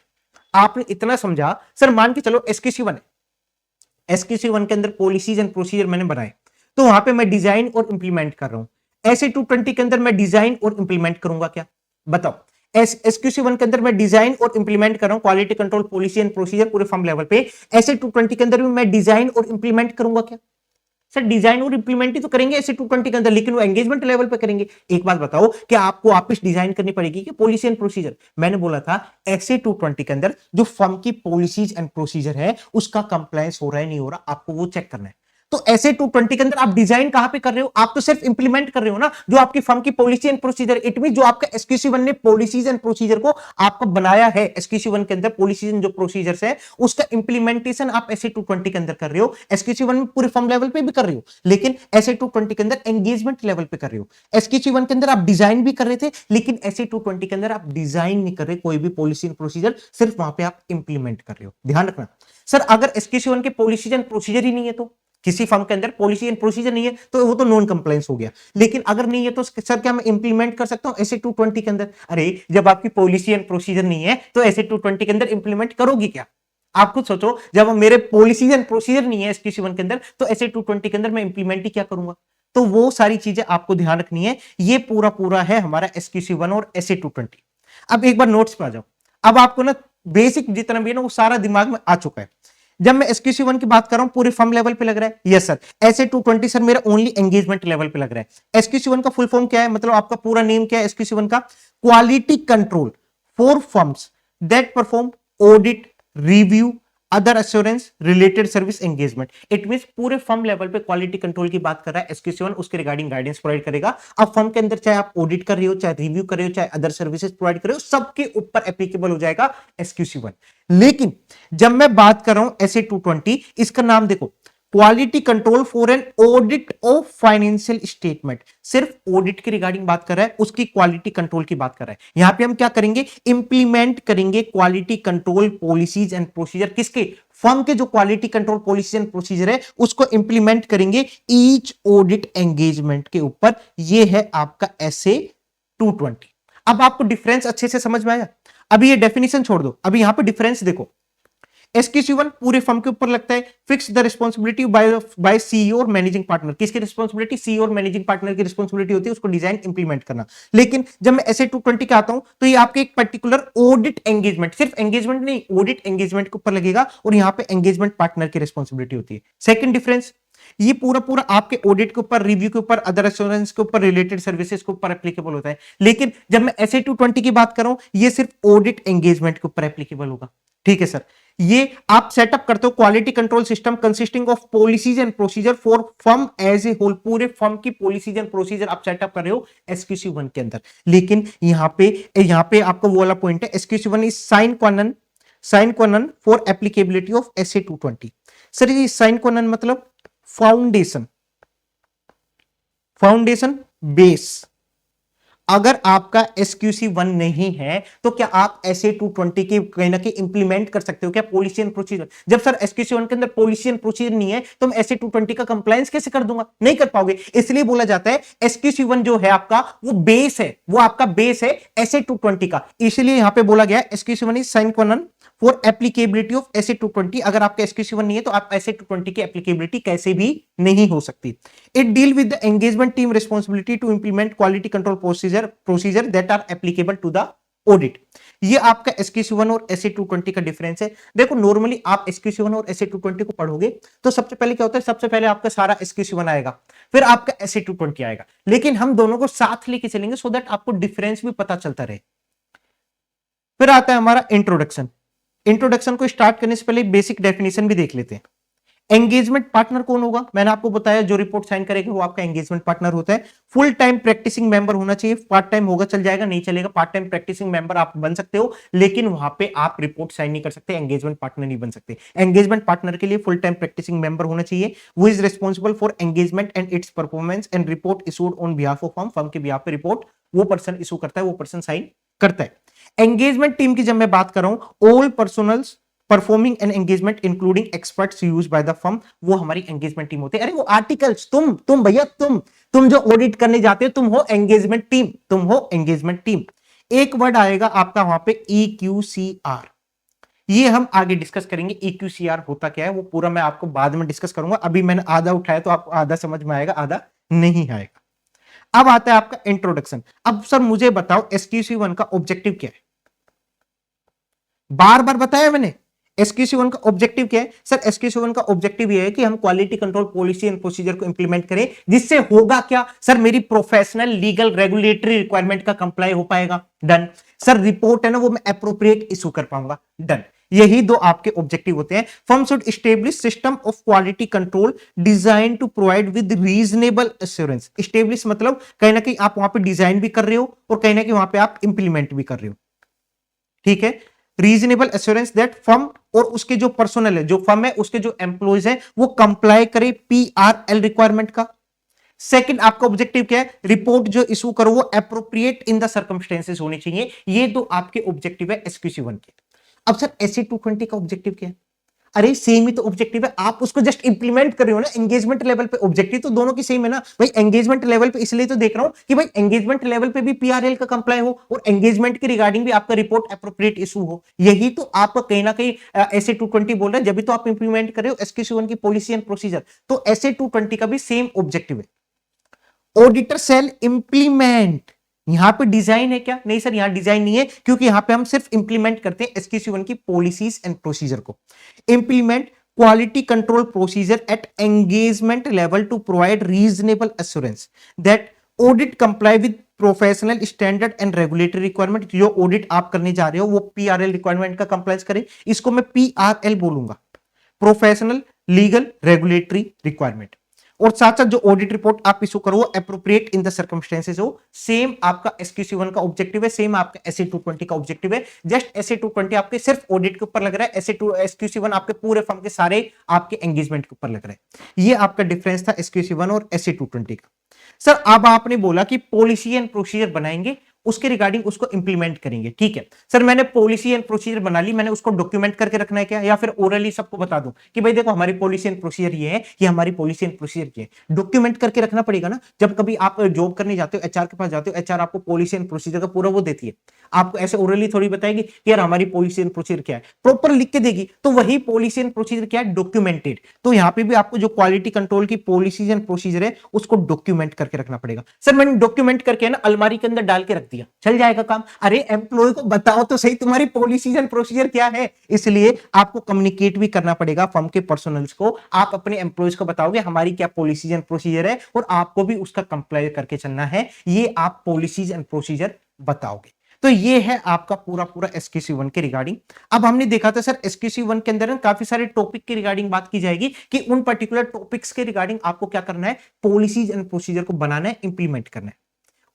आपने इतना समझा, सर मान के चलो SQC1 है, SQC1 के अंदर पॉलिसीज एंड प्रोसीजर मैंने बनाए, तो वहां पे मैं डिजाइन और इंप्लीमेंट कर रहा हूं। SA-220 के अंदर मैं डिजाइन और इंप्लीमेंट करूंगा क्या? बताओ। SQC1 के अंदर मैं डिजाइन और इंप्लीमेंट कर रहा हूं quality control policy and procedure पूरे फर्म लेवल पे, SA-220 के अंदर भी मैं डिजाइन और इंप्लीमेंट करूंगा क्या? सर डिजाइन और इंप्लीमेंट ही तो करेंगे SA-220 के अंदर, लेकिन वो एंगेजमेंट लेवल पे करेंगे। एक बात बताओ, कि आपको वापस डिजाइन करनी पड़ेगी कि पॉलिसी एंड प्रोसीजर? मैंने बोला था SA-220 के अंदर जो फर्म की पॉलिसीज एंड प्रोसीजर है, उसका कंप्लायंस हो रहा है नहीं हो रहा, आपको वो चेक करना है। तो SA-220 के अंदर आप डिजाइन कहां पे कर रहे हो? आप तो सिर्फ इंप्लीमेंट कर रहे हो ना, जो आपकी फर्म की policy and procedure. It mean जो आपका SQC1 ने पॉलिसीज एंड प्रोसीजर को आपको बनाया है, SQC1 के अंदर पॉलिसीज एंड जो प्रोसीजर्स है, उसका इंप्लीमेंटेशन आप SA-220 के अंदर कर रहे हो। SQC1 में पूरे फर्म लेवल पे भी कर रहे हो, लेकिन SA-220 के अंदर एंगेजमेंट लेवल पे कर रहे हो। SQC1 के अंदर आप डिजाइन भी कर रहे थे, लेकिन SA-220 के अंदर आप डिजाइन नहीं कर रहे कोई भी पॉलिसी एंड प्रोसीजर, सिर्फ वहां पे आप इंप्लीमेंट कर रहे हो। ध्यान रखना सर, अगर SQC1 के पॉलिसीज एंड प्रोसीजर ही नहीं है, तो किसी फर्म के अंदर पॉलिसी एंड प्रोसीजर नहीं है, तो वो तो नॉन कंप्लायंस हो गया। लेकिन अगर नहीं है तो सर क्या मैं इंप्लीमेंट कर सकता हूं SA-220 के अंदर? अरे जब आपकी पॉलिसी एंड प्रोसीजर नहीं है, तो SA-220 के अंदर इंप्लीमेंट करोगी क्या? आप खुद सोचो, जब मेरे पॉलिसीज एंड प्रोसीजर नहीं है एसक्यूसी वन के अंदर, तो एसए 220 के अंदर मैं इंप्लीमेंट ही क्या करूंगा? तो वो सारी चीजें आपको ध्यान रखनी है। ये पूरा पूरा है हमारा एसक्यूसी वन और एसए 220। अब एक बार नोट्स पे आ जाओ। अब आपको ना बेसिक जितना भी है ना वो सारा दिमाग में आ चुका है। जब मैं एसक्यूसी वन की बात कर रहा हूं पूरे फर्म लेवल पे लग रहा है, यस सर। एसए 220 सर मेरा ओनली एंगेजमेंट लेवल पे लग रहा है। एसक्यूसी वन का फुल फॉर्म क्या है, मतलब आपका पूरा नेम क्या है एसक्यूसी वन का? Quality control for firms that perform audit, review, other assurance related service engagement. It means पूरे फर्म लेवल पे क्वालिटी कंट्रोल की बात कर रहा है एसक्यूसी वन, उसके रिगार्डिंग गाइडेंस प्रोवाइड करेगा। अब फर्म के अंदर चाहे आप ऑडिट कर रहे हो, चाहे रिव्यू कर रहे हो, चाहे अदर सर्विसेज प्रोवाइड कर रहे हो, सबके ऊपर एप्लीकेबल हो जाएगा एसक्यूसी वन। लेकिन जब मैं बात कर रहा हूं एसए 220, इसका नाम देखो, quality control for an audit of financial statement. सिर्फ ऑडिट के रिगार्डिंग बात कर रहा है, उसकी क्वालिटी कंट्रोल की बात कर रहा है। यहां पे हम क्या करेंगे, इंप्लीमेंट करेंगे quality control policies and procedure. किसके? फर्म के जो quality control policy and procedure है उसको इंप्लीमेंट करेंगे ईच ऑडिट एंगेजमेंट के ऊपर। ये है आपका एसए 220। अब आपको डिफरेंस अच्छे से समझ में आया? अभी ये डेफिनेशन छोड़ दो, अभी यहां पे डिफरेंस देखो। एसक्यूसी वन पूरे फर्म के ऊपर लगता है, fix the responsibility by CEO और मैनेजिंग पार्टनर। किसकी रिस्पांसिबिलिटी? सीईओ और मैनेजिंग पार्टनर की रिस्पांसिबिलिटी होती है उसको डिजाइन इंप्लीमेंट करना। लेकिन जब मैं एसए 220 के आता हूं तो ये आपके एक पर्टिकुलर ऑडिट एंगेजमेंट, सिर्फ एंगेजमेंट नहीं, ऑडिट एंगेजमेंट के ऊपर लगेगा और यहां पे एंगेजमेंट पार्टनर की रिस्पांसिबिलिटी होती है। सेकंड डिफरेंस, ये पूरा पूरा आपके ऑडिट के ऊपर, रिव्यू के ऊपर, अदर एश्योरेंस के ऊपर, रिलेटेड सर्विसेज के ऊपर एप्लीकेबल होता है। लेकिन जब मैं एसए 220 की बात कर रहा हूं, ये सिर्फ ऑडिट एंगेजमेंट के ऊपर एप्लीकेबल होगा। ठीक है सर। ये आप सेटअप करते हो quality control system consisting of policies and procedure for firm as a whole. पूरे फर्म की पॉलिसीज एंड प्रोसीजर आप सेटअप कर रहे हो एसक्यूसी वन के अंदर। लेकिन यहां पे आपका वो वाला पॉइंट है, SQC one is sine qua non for applicability of SA 220। Sir ये साइन क्वानन मतलब फाउंडेशन बेस। अगर आपका एसक्यूसी वन नहीं है तो क्या आप एसए 220 की कहीं ना कहीं इंप्लीमेंट कर सकते हो क्या पॉलिसी एंड प्रोसीजर? जब सर एसक्यूसी वन के अंदर पॉलिसी एंड प्रोसीजर नहीं है तो मैं एसए 220 का कंप्लायंस कैसे कर दूंगा? नहीं कर पाओगे। इसलिए बोला जाता है एसक्यूसी वन जो है आपका वो बेस है, वो आपका बेस है एसए 220 का। इसलिए यहां पे बोला गया SQC one is sine qua non for applicability of SA 220। अगर आपका एसक्यूसी वन नहीं है तो आप एसए 220 की एप्लीकेबिलिटी कैसे भी नहीं हो सकती। It deal with the engagement team responsibility to implement quality control procedure that are applicable to the audit. ये आपका एसक्यूसी वन और एसए 220 का डिफरेंस है। देखो नॉर्मली आप एसक्यूसी वन और एसए 220 को पढ़ोगे तो सबसे पहले क्या होता है, सबसे पहले आपका सारा एसक्यूसी वन आएगा, फिर आपका एसए 220 आएगा। लेकिन हम दोनों को साथ लेके चलेंगे सो दैट आपको डिफरेंस भी पता चलता रहे। फिर आता है हमारा इंट्रोडक्शन। इंट्रोडक्शन को स्टार्ट करने से पहले बेसिक डेफिनेशन भी देख लेते हैं। एंगेजमेंट पार्टनर कौन होगा? मैंने आपको बताया जो रिपोर्ट साइन करेगा वो आपका एंगेजमेंट पार्टनर होता है। फुल टाइम प्रैक्टिसिंग मेंबर होना चाहिए। पार्ट टाइम होगा चल जाएगा, नहीं चलेगा। पार्ट टाइम प्रैक्टिसिंग मेंबर आप बन सकते हो लेकिन वहां पे आप रिपोर्ट साइन नहीं कर सकते, एंगेजमेंट पार्टनर नहीं बन सकते। एंगेजमेंट पार्टनर के लिए फुल टाइम प्रैक्टिसिंग मेंबर होना चाहिए। वो is responsible for engagement and it's performance and report issued on behalf of firm. Firm के बिहाफ पे रिपोर्ट वो पर्सन इशू करता है, वो पर्सन साइन करता है। एंगेजमेंट टीम की जब मैं बात कर रहा हूं, all personnels performing an engagement including experts used by the firm, वो हमारी एंगेजमेंट टीम होती है। अरे वो आर्टिकल्स, तुम भैया तुम जो ऑडिट करने जाते हो तुम हो एंगेजमेंट टीम, तुम हो एंगेजमेंट टीम। एक वर्ड आएगा आपका वहां पे EQCR, ये हम आगे डिस्कस करेंगे। EQCR होता क्या है वो पूरा मैं आपको बाद में डिस्कस करूंगा। अभी मैंने आधा उठाया तो आपको आधा समझ में आएगा, आधा नहीं आएगा। अब आता है आपका इंट्रोडक्शन। अब सर मुझे बताओ एसक्यूसी वन का ऑब्जेक्टिव क्या है? बार बार बताया मैंने एसक्यूसी वन का ऑब्जेक्टिव क्या है। सर एसक्यूसी वन का ऑब्जेक्टिव ये है कि हम quality control policy and procedure को इंप्लीमेंट करें, जिससे होगा क्या सर, मेरी प्रोफेशनल लीगल रेगुलेटरी रिक्वायरमेंट का कंप्लाई हो पाएगा। डन। सर रिपोर्ट है ना वो मैं एप्रोप्रिएट इशू कर पाऊंगा। डन। यही दो आपके ऑब्जेक्टिव होते हैं। Firm should establish system of quality control design to provide with reasonable assurance. Establish मतलब कहीं ना कहीं आप वहां पे डिजाइन भी कर रहे हो और कहीं ना कहीं वहां पे आप इंप्लीमेंट भी कर रहे हो। ठीक है। रीजनेबल एश्योरेंस दैट फर्म और उसके जो पर्सनल है, जो फर्म है उसके जो एम्प्लॉयज है वो कंप्लाई करे PRL रिक्वायरमेंट का। सेकंड आपका ऑब्जेक्टिव क्या है? रिपोर्ट जो इशू करो वो एप्रोप्रिएट इन द सर्कमस्टेंसेस होनी चाहिए। ये दो आपके ऑब्जेक्टिव है एसक्यूसी वन के। अब सर एसए 220 का ऑब्जेक्टिव क्या है? अरे सेम ही तो ऑब्जेक्टिव है, आप उसको जस्ट इंप्लीमेंट कर रहे हो ना। एंगेजमेंट लेवल पे ऑब्जेक्टिव तो दोनों की सेम है ना भाई। एंगेजमेंट लेवल पे इसलिए तो देख रहा हूं कि भाई एंगेजमेंट लेवल पे भी पीआरएल का कंप्लाई हो और एंगेजमेंट के रिगार्डिंग भी आपका रिपोर्ट एप्रोप्रिएट इशू हो। यही तो आपका कहीं ना कहीं एसए 220 बोल रहा है, जब भी तो आप इंप्लीमेंट कर रहे हो एसक्यूसी 1 की पॉलिसी एंड प्रोसीजर। तो एसए 220 का भी सेम ऑब्जेक्टिव है। ऑडिटर सेल इंप्लीमेंट, यहां पे डिजाइन है क्या? नहीं सर, यहां डिजाइन नहीं है, क्योंकि यहां पे हम सिर्फ इंप्लीमेंट करते हैं एसक्यूसी 1 की पॉलिसीज एंड प्रोसीजर को। Implement quality control procedure at engagement level to provide reasonable assurance that audit comply with professional standard and regulatory requirement. जो ऑडिट आप करने जा रहे हो वो पीआरएल रिक्वायरमेंट का कंप्लाइंस करे, इसको मैं पीआरएल बोलूंगा, प्रोफेशनल लीगल रेगुलेटरी रिक्वायरमेंट। और साथ साथ जो ऑडिट रिपोर्ट आप इशू करो एप्रोप्रिएट इन द सर्कमस्टेंसेस हो। सेम आपका एसक्यूसी 1 का ऑब्जेक्टिव है, सेम आपका एसए 220 का ऑब्जेक्टिव है। जस्ट एसए 220 आपके सिर्फ ऑडिट के ऊपर लग रहा है, एसक्यूसी 1 आपके पूरे फर्म के सारे आपके एंगेजमेंट के ऊपर लग रहा है। ये आपका डिफरेंस था एसक्यूसी 1 और एसए 220 का। सर अब आपने बोला कि पॉलिसी एंड प्रोसीजर बनाएंगे, उसके रिगार्डिंग उसको इंप्लीमेंट करेंगे। ठीक है सर, मैंने पॉलिसी एंड प्रोसीजर बना ली, मैंने उसको डॉक्यूमेंट करके रखना है क्या, या फिर ओरली सबको बता दूं कि भाई देखो हमारी पॉलिसी एंड प्रोसीजर ये है, ये हमारी पॉलिसी एंड प्रोसीजर ये है। डॉक्यूमेंट करके रखना पड़ेगा ना। जब कभी आप जॉब करने जाते हो, एचआर के पास जाते हो, एचआर आपको पॉलिसी एंड प्रोसीजर का पूरा वो देती है, आपको ऐसे ओरली थोड़ी बताएगी कि यार हमारी पॉलिसी एंड प्रोसीजर क्या है, प्रॉपर लिख के देगी। तो वही पॉलिसी एंड प्रोसीजर क्या है, डॉक्यूमेंटेड। तो यहां पे भी आपको जो क्वालिटी कंट्रोल की पॉलिसीज एंड प्रोसीजर है उसको डॉक्यूमेंट करके रखना पड़ेगा। सर मैंने डॉक्यूमेंट करके ना अलमारी के अंदर डाल के रख दिया, चल जाएगा काम? अरे एम्प्लॉय को बताओ तो सही तुम्हारी पॉलिसीज एंड प्रोसीजर क्या है। इसलिए आपको कम्युनिकेट भी करना पड़ेगा फर्म के पर्सनल्स को। आप अपने एम्प्लॉयज को बताओगे हमारी क्या पॉलिसीज एंड प्रोसीजर है, और आपको भी उसका कंप्लाई करके चलना है। ये आप पॉलिसीज एंड प्रोसीजर बताओगे। तो ये है आपका पूरा पूरा एसक्यूसी 1 के रिगार्डिंग। अब हमने देखा था सर एसक्यूसी 1 के अंदर काफी सारे टॉपिक के रिगार्डिंग बात की जाएगी कि उन पर्टिकुलर टॉपिक्स के रिगार्डिंग आपको क्या करना है, पॉलिसीज एंड प्रोसीजर को बनाना है, इंप्लीमेंट करना है।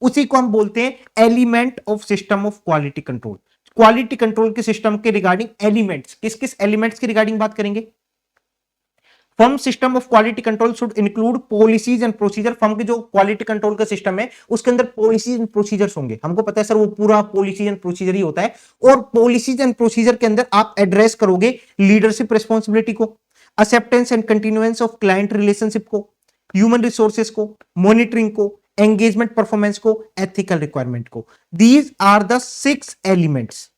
उसी को हम बोलते हैं element of system of quality control. Quality control के सिस्टम के रिगार्डिंग एलिमेंट्स, किस किस एलिमेंट्स की रिगार्डिंग बात करेंगे? Firm system of quality control should include policies and procedure. Firm के जो क्वालिटी कंट्रोल का सिस्टम है उसके अंदर पॉलिसीज एंड प्रोसीजर्स होंगे। हमको पता है सर वो पूरा पॉलिसीज एंड प्रोसीजर ही होता है। और पॉलिसीज एंड प्रोसीजर के अंदर आप एड्रेस करोगे लीडरशिप रिस्पॉन्सिबिलिटी को, acceptance and continuance of client relationship को, ह्यूमन रिसोर्सेज को, मॉनिटरिंग को, एंगेजमेंट परफॉर्मेंस को, एथिकल रिक्वायरमेंट को। These are the 6 elements,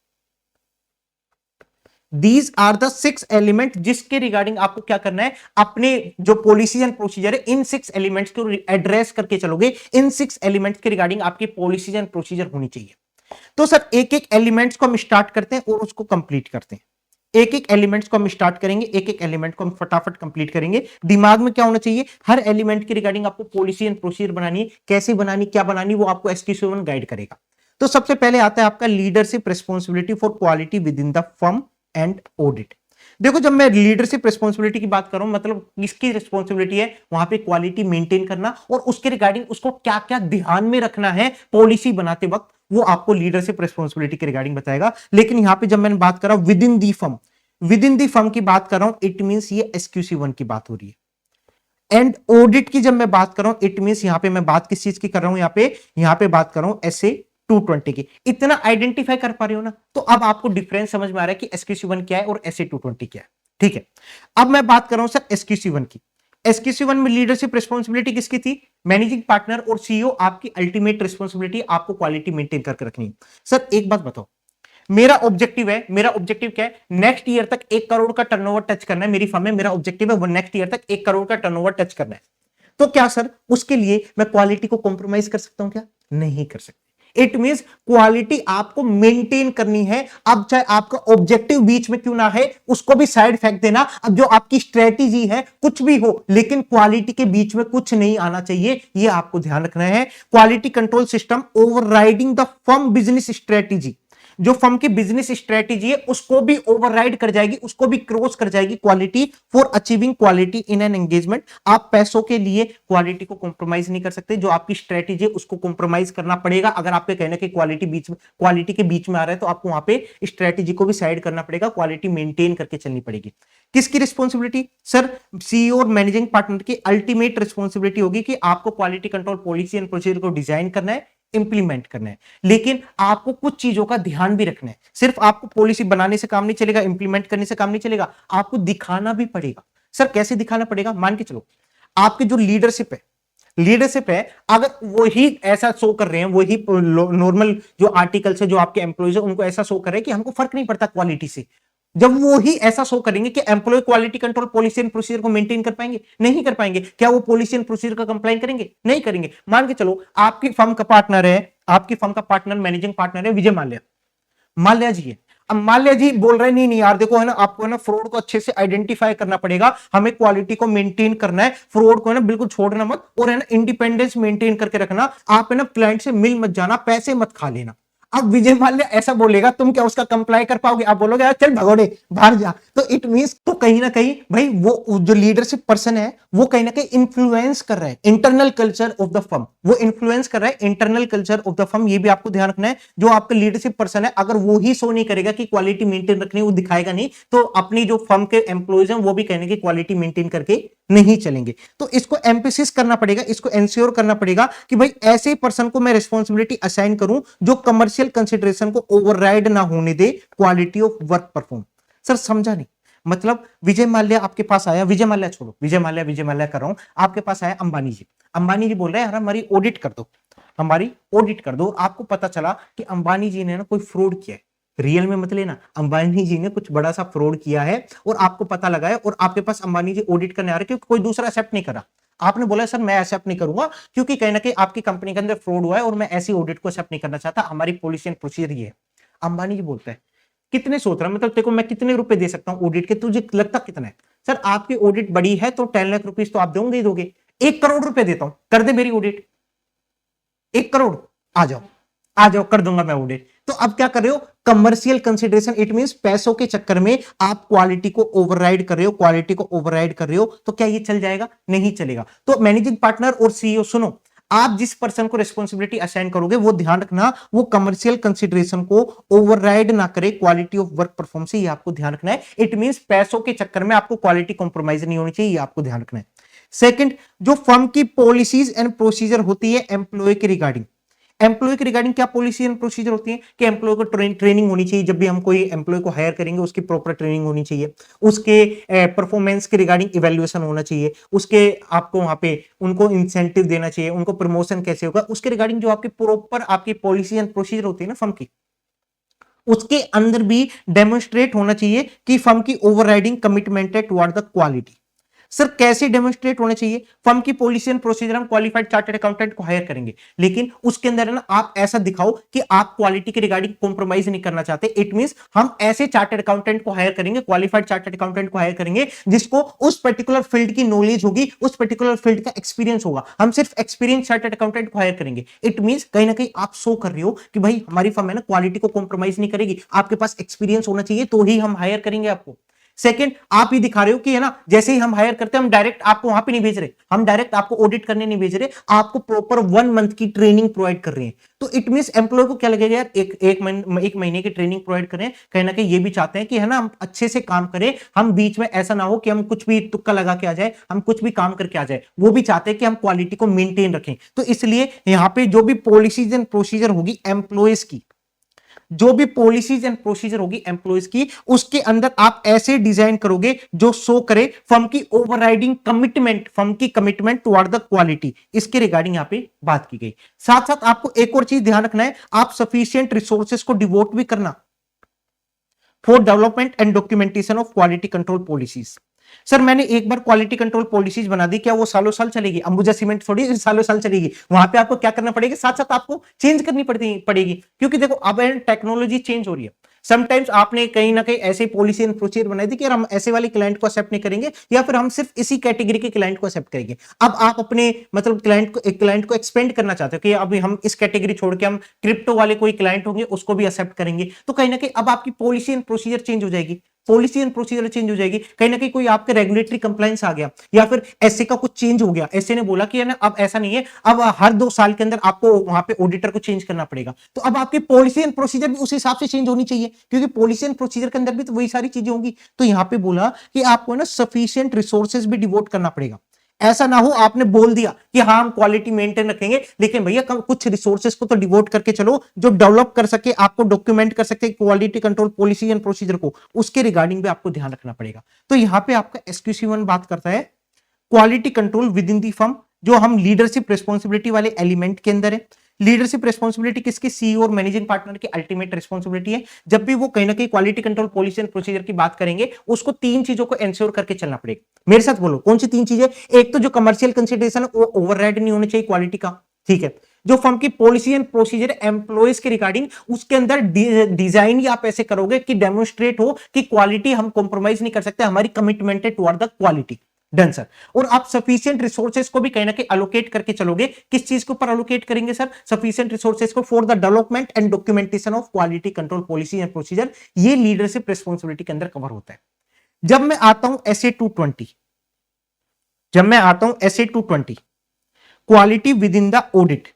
these are the 6 element जिसके रिगार्डिंग आपको क्या करना है, अपने जो पॉलिसी एंड प्रोसीजर है इन 6 एलिमेंट्स को एड्रेस करके चलोगे। इन 6 एलिमेंट्स के रिगार्डिंग आपकी पॉलिसीज एंड प्रोसीजर होनी चाहिए। तो सर एक एक एलिमेंट्स को हम स्टार्ट करते हैं और उसको कंप्लीट करते हैं। एक एक एलिमेंट्स को हम स्टार्ट करेंगे, एक एक एलिमेंट को हम फटाफट कंप्लीट करेंगे। दिमाग में क्या होना चाहिए, हर एलिमेंट के रिगार्डिंग आपको पॉलिसी एंड प्रोसीजर बनानी है। कैसे बनानी, क्या बनानी, वो आपको एसक्यूसी 1 गाइड करेगा। तो सबसे पहले आता है आपका leadership responsibility for quality with in the firm and audit. देखो जब मैं लीडरशिप रिस्पॉन्सिबिलिटी की बात कर रहा हूं, मतलब किसकी रिस्पॉन्सिबिलिटी है, वहां पे क्वालिटी मेंटेन करना और उसके रिगार्डिंग उसको क्या क्या ध्यान में रखना है पॉलिसी बनाते वक्त, वो आपको लीडरशिप रिस्पॉन्सिबिलिटी के रिगार्डिंग बताएगा। लेकिन यहां पे जब मैंने बात कर रहा हूं with in the firm, with in the firm की बात कर रहा हूं, इट मींस ये एसक्यूसी 1 की बात हो रही है। एंड ऑडिट की जब मैं बात कर रहा हूं, इट मींस यहां पे मैं बात किस चीज की कर रहा हूं, यहां पे बात कर रहा हूं एसए 220 की। इतना आइडेंटिफाई कर पा रहे हो ना, तो अब आपको डिफरेंस समझ में आ रहा है कि एसक्यूसी 1 क्या है और एसए 220 क्या है। ठीक है, अब मैं बात कर रहा हूं सर एसक्यूसी 1 की। एसक्यूसी 1 में लीडरशिप रिस्पॉन्सिबिलिटी किसकी थी, मैनेजिंग पार्टनर और सीईओ। आपकी अल्टीमेट रिस्पॉन्सिबिलिटी आपको क्वालिटी मेंटेन करके रखनी है। सर एक बात बताओ, मेरा ऑब्जेक्टिव है, मेरा ऑब्जेक्टिव क्या है, नेक्स्ट ईयर तक 1 करोड़ का टर्नओवर टच करना है। मेरी फर्म में मेरा ऑब्जेक्टिव है वो नेक्स्ट ईयर तक 1 करोड़ का टर्नओवर टच करना है। तो क्या सर उसके लिए मैं क्वालिटी को कॉम्प्रोमाइज कर सकता हूं क्या? नहीं कर सकते। इट मींस क्वालिटी आपको मेंटेन करनी है। अब चाहे आपका ऑब्जेक्टिव बीच में क्यों ना है, उसको भी साइड फेंक देना। अब जो आपकी स्ट्रेटेजी है कुछ भी हो, लेकिन क्वालिटी के बीच में कुछ नहीं आना चाहिए, ये आपको ध्यान रखना है। Quality control system overriding the firm business strategy. जो फर्म की बिजनेस स्ट्रेटेजी है उसको भी ओवरराइड कर जाएगी, उसको भी क्रॉस कर जाएगी quality for achieving quality in an engagement. आप पैसों के लिए क्वालिटी को कॉम्प्रोमाइज नहीं कर सकते। जो आपकी स्ट्रेटेजी है उसको कॉम्प्रोमाइज करना पड़ेगा। अगर आपके कहने की क्वालिटी के बीच में आ रहा है तो आपको वहां पे स्ट्रेटेजी को भी साइड करना पड़ेगा, क्वालिटी मेंटेन करके चलनी पड़ेगी। किसकी रिस्पॉन्सिबिलिटी? सर सीईओ और मैनेजिंग पार्टनर की अल्टीमेट रिस्पॉन्सिबिलिटी होगी कि आपको quality control policy and procedure को डिजाइन करना है, इंप्लीमेंट करना है। लेकिन आपको कुछ चीजों का ध्यान भी रखना है। सिर्फ आपको पॉलिसी बनाने से काम नहीं चलेगा, इंप्लीमेंट करने से काम नहीं चलेगा, आपको दिखाना भी पड़ेगा। सर कैसे दिखाना पड़ेगा? मान के चलो आपके जो लीडरशिप है, अगर वही ऐसा शो कर रहे हैं, वही नॉर्मल जो आर्टिकल्स है, जो आपके एम्प्लॉइज है, उनको ऐसा शो कर रहे हैं कि हमको फर्क नहीं पड़ता क्वालिटी से, जब वो ही ऐसा शो करेंगे कि employ quality control policy and procedure को मेंटेन कर पाएंगे? नहीं कर पाएंगे। क्या वो पॉलिसी एंड प्रोसीजर का कंप्लाइन करेंगे? नहीं करेंगे। मान के चलो आपकी फर्म का पार्टनर मैनेजिंग पार्टनर है विजय माल्या जी है। अब माल्या जी बोल रहे हैं नहीं नहीं यार देखो है ना, आपको है ना फ्रॉड को अच्छे से आइडेंटिफाई करना पड़ेगा, हमें क्वालिटी को मेंटेन करना है, फ्रॉड को है ना बिल्कुल छोड़ना मत, और है ना इंडिपेंडेंस मेंटेन करके रखना, आप है ना क्लाइंट से मिल मत जाना, पैसे मत खा लेना। अब विजय माल्या ऐसा बोलेगा, तुम क्या उसका कंप्लाई कर पाओगे? आप बोलोगे यार चल भगोड़े बाहर जा। तो इट मींस तो कहीं ना कहीं भाई वो जो लीडरशिप पर्सन है वो कहीं ना कहीं इंफ्लुएंस कर रहा है internal culture of the firm, वो इंफ्लुएंस कर रहा है internal culture of the firm. ये भी आपको ध्यान रखना है। जो आपका लीडरशिप पर्सन है अगर वो ही शो नहीं करेगा कि क्वालिटी मेंटेन रखनी, वो दिखाएगा नहीं, तो अपनी जो फर्म के एम्प्लॉइज हैं वो भी कहने की क्वालिटी मेंटेन करके नहीं चलेंगे। तो इसको एम्फेसिस करना पड़ेगा, इसको एंश्योर करना पड़ेगा कि भाई ऐसे पर्सन को मैं रिस्पॉन्सिबिलिटी असाइन करूं जो कमर्शियल कंसिडरेशन को ओवरराइड ना होने दे quality of work perform. Sir समझा नहीं? मतलब विजय माल्या आपके पास आया, विजय माल्या छोड़ो, विजय माल्या कर रहा हूं, आपके पास आया अंबानी जी बोल रहे हैं यार हमारी ऑडिट कर दो, हमारी ऑडिट कर दो। आपको पता चला कि अंबानी जी ने ना कोई फ्रॉड किया है, रियल में मत लेना, अंबानी जी ने कुछ बड़ा सा फ्रॉड किया है और आपको पता लगा है, और आपके पास अंबानी जी ऑडिट करने आ रहे क्योंकि कोई दूसरा एक्सेप्ट नहीं करा। आपने बोला सर मैं एक्सेप्ट नहीं करूंगा क्योंकि कहीं ना कहीं आपकी कंपनी के अंदर फ्रॉड हुआ है और मैं ऐसी ऑडिट को एक्सेप्ट नहीं करना चाहता, हमारी पॉलिसी एंड प्रोसीजर ये है। अंबानी जी बोलता है कितने सोच रहा, मतलब देखो मैं कितने रुपए दे सकता हूं ऑडिट के, तुझे लगता कितना है? सर आपकी ऑडिट बड़ी है तो 10 लाख रुपीज तो आप दोगे ही दोगे, 1 करोड़ रुपए देता हूं, कर दे मेरी ऑडिट। 1 करोड़, आ जाओ कर दूंगा मैं ऑडिट। तो अब क्या कर रहे हो? कमर्शियल कंसिडरेशन, इट मींस पैसों के चक्कर में आप क्वालिटी को ओवरराइड कर रहे हो, क्वालिटी को ओवरराइड कर रहे हो, तो क्या ये चल जाएगा? नहीं चलेगा। तो मैनेजिंग पार्टनर और सीईओ सुनो, आप जिस पर्सन को रिस्पॉन्सिबिलिटी असाइन करोगे वो ध्यान रखना वो कमर्शियल कंसिडरेशन को ओवरराइड ना करे क्वालिटी ऑफ वर्क परफॉर्म से, ये आपको ध्यान रखना है। इट मींस पैसों के चक्कर में आपको क्वालिटी कॉम्प्रोमाइज नहीं होनी चाहिए, ये आपको ध्यान रखना है। सेकंड, जो फर्म की पॉलिसीज एंड प्रोसीजर होती है एम्प्लॉय के रिगार्डिंग, एम्प्लॉय के रिगार्डिंग क्या पॉलिसी एंड प्रोसीजर होती है कि एम्प्लॉय को ट्रेनिंग होनी चाहिए, जब भी हम कोई एम्प्लॉय को हायर करेंगे उसकी प्रॉपर ट्रेनिंग होनी चाहिए, उसके परफॉर्मेंस के रिगार्डिंग इवैल्यूएशन होना चाहिए, उसके आपको वहां पे उनको इंसेंटिव देना चाहिए, उनको प्रमोशन कैसे होगा, उसके रिगार्डिंग जो आपकी प्रॉपर आपकी पॉलिसी एंड प्रोसीजर होती है ना फर्म की, उसके अंदर भी डेमोन्स्ट्रेट होना चाहिए कि फर्म की ओवरराइडिंग कमिटमेंट है टुवर्ड द क्वालिटी। सर कैसे डेमोन्स्ट्रेट होने चाहिए? फर्म की पॉलिसी एंड प्रोसीजर, हम क्वालिफाइड चार्टर्ड अकाउंटेंट को हायर करेंगे, लेकिन उसके अंदर है ना आप ऐसा दिखाओ कि आप क्वालिटी के रिगार्डिंग कॉम्प्रोमाइज नहीं करना चाहते। इट मींस हम ऐसे चार्टर्ड अकाउंटेंट को हायर करेंगे, क्वालिफाइड चार्टर्ड अकाउंटेंट को हायर करेंगे जिसको उस पर्टिकुलर फील्ड की नॉलेज होगी, उस पर्टिकुलर फील्ड का एक्सपीरियंस होगा। हम सिर्फ एक्सपीरियंस चार्टर्ड अकाउंटेंट को हायर करेंगे। इट मींस कहीं ना कहीं आप शो कर रहे हो कि भाई हमारी फर्म है ना क्वालिटी को कॉम्प्रोमाइज नहीं करेगी, आपके पास एक्सपीरियंस होना चाहिए तो ही हम हायर करेंगे आपको। सेकंड, आप ही दिखा रहे हो कि है ना जैसे ही हम हायर करते हैं हम डायरेक्ट आपको वहां पे नहीं भेज रहे, हम डायरेक्ट आपको ऑडिट करने नहीं भेज रहे, आपको प्रॉपर 1 मंथ की ट्रेनिंग प्रोवाइड कर रहे हैं। तो इट मींस एम्प्लॉय को क्या लगेगा यार एक महीने की ट्रेनिंग प्रोवाइड करें, कहीं ना कहीं ये भी चाहते हैं कि है ना हम अच्छे से काम करें, हम बीच में ऐसा ना हो कि हम कुछ भी तुक्का लगा के आ जाए, हम कुछ भी काम करके आ जाए। वो भी चाहते हैं कि हम क्वालिटी को मेंटेन रखें। तो इसलिए यहां पे जो भी पॉलिसीज एंड प्रोसीजर होगी एम्प्लॉयज की, जो भी पॉलिसीज एंड प्रोसीजर होगी एम्प्लॉयज की, उसके अंदर आप ऐसे डिजाइन करोगे जो शो करे फर्म की ओवरराइडिंग कमिटमेंट, फर्म की कमिटमेंट टुवर्ड द क्वालिटी, इसके रिगार्डिंग यहां पे बात की गई। साथ साथ आपको एक और चीज ध्यान रखना है, आप सफिशिएंट रिसोर्सेज को डिवोट भी करना for development and documentation of quality control policies. Sir मैंने एक बार क्वालिटी कंट्रोल पॉलिसीज बना दी, क्या वो सालों साल चलेगी? अंबुजा सीमेंट थोड़ी सालों साल चलेगी, वहां पे आपको क्या करना पड़ेगा, साथ साथ आपको चेंज करनी पड़ेगी, क्योंकि देखो अब टेक्नोलॉजी चेंज हो रही है। समटाइम्स आपने कहीं ना कहीं ऐसे पॉलिसी एंड प्रोसीजर बनाई थी कि हम ऐसे वाले क्लाइंट को एक्सेप्ट नहीं करेंगे, या फिर हम सिर्फ इसी कैटेगरी के क्लाइंट को एक्सेप्ट करेंगे। अब आप अपने मतलब क्लाइंट को एक्सपेंड करना चाहते हो कि अभी हम इस कैटेगरी छोड़ के हम क्रिप्टो वाले कोई क्लाइंट होंगे उसको भी एक्सेप्ट करेंगे। तो कहीं ना कहीं अब आपकी पॉलिसी एंड प्रोसीजर चेंज हो जाएगी, पॉलिसी एंड प्रोसीजर चेंज हो जाएगी। कहीं ना कहीं कोई आपके रेगुलेटरी कंप्लायंस आ गया, या फिर एसए का कुछ चेंज हो गया, एसए ने बोला कि है ना अब ऐसा नहीं है, अब हर 2 साल के अंदर आपको वहां पे ऑडिटर को चेंज करना पड़ेगा। तो अब आपकी पॉलिसी एंड प्रोसीजर भी उस हिसाब से चेंज होनी चाहिए, क्योंकि पॉलिसी एंड प्रोसीजर के अंदर भी तो वही सारी चीजें होंगी। तो यहां पे बोला कि आपको ना सफिशिएंट रिसोर्सेज भी डिवोट करना पड़ेगा। ऐसा ना हो आपने बोल दिया कि हाँ हम क्वालिटी मेंटेन रखेंगे, लेकिन भैया कुछ रिसोर्सेज को तो डिवोट करके चलो जो डेवलप कर सके, आपको डॉक्यूमेंट कर सके quality control policy and procedure को, उसके रिगार्डिंग भी आपको ध्यान रखना पड़ेगा। तो यहां पे आपका SQC1 बात करता है quality control with in the firm, जो हम लीडरशिप रिस्पॉन्सिबिलिटी वाले एलिमेंट के अंदर है। लीडरशिप रिस्पॉन्सिबिलिटी किसकी? सीईओ और मैनेजिंग पार्टनर की अल्टीमेट रिस्पॉन्सिबिलिटी है। जब भी वो कहीं ना कहीं quality control policy and procedure की बात करेंगे, उसको तीन चीजों को एंश्योर करके चलना पड़ेगा। मेरे साथ बोलो कौन सी तीन चीजें? एक तो जो कमर्शियल कंसिडरेशन है वो ओवरराइड नहीं होनी चाहिए क्वालिटी का, ठीक है। जो फर्म की पॉलिसी एंड प्रोसीजर एम्प्लॉयज के रिगार्डिंग, उसके अंदर डिजाइन ही आप ऐसे करोगे कि डेमोन्स्ट्रेट हो कि क्वालिटी हम कॉम्प्रोमाइज नहीं कर सकते, हमारी कमिटमेंट है toward the quality. Done sir. और आप सफिशिएंट रिसोर्सेज को भी कहीं ना कहीं अलोकेट करके चलोगे। किस चीज के ऊपर अलोकेट करेंगे सर? सफिशिएंट रिसोर्सेज को for the development and documentation of quality control policy and procedure. ये लीडरशिप रिस्पॉन्सिबिलिटी के अंदर कवर होता है। जब मैं आता हूं SA-220, quality with in the audit,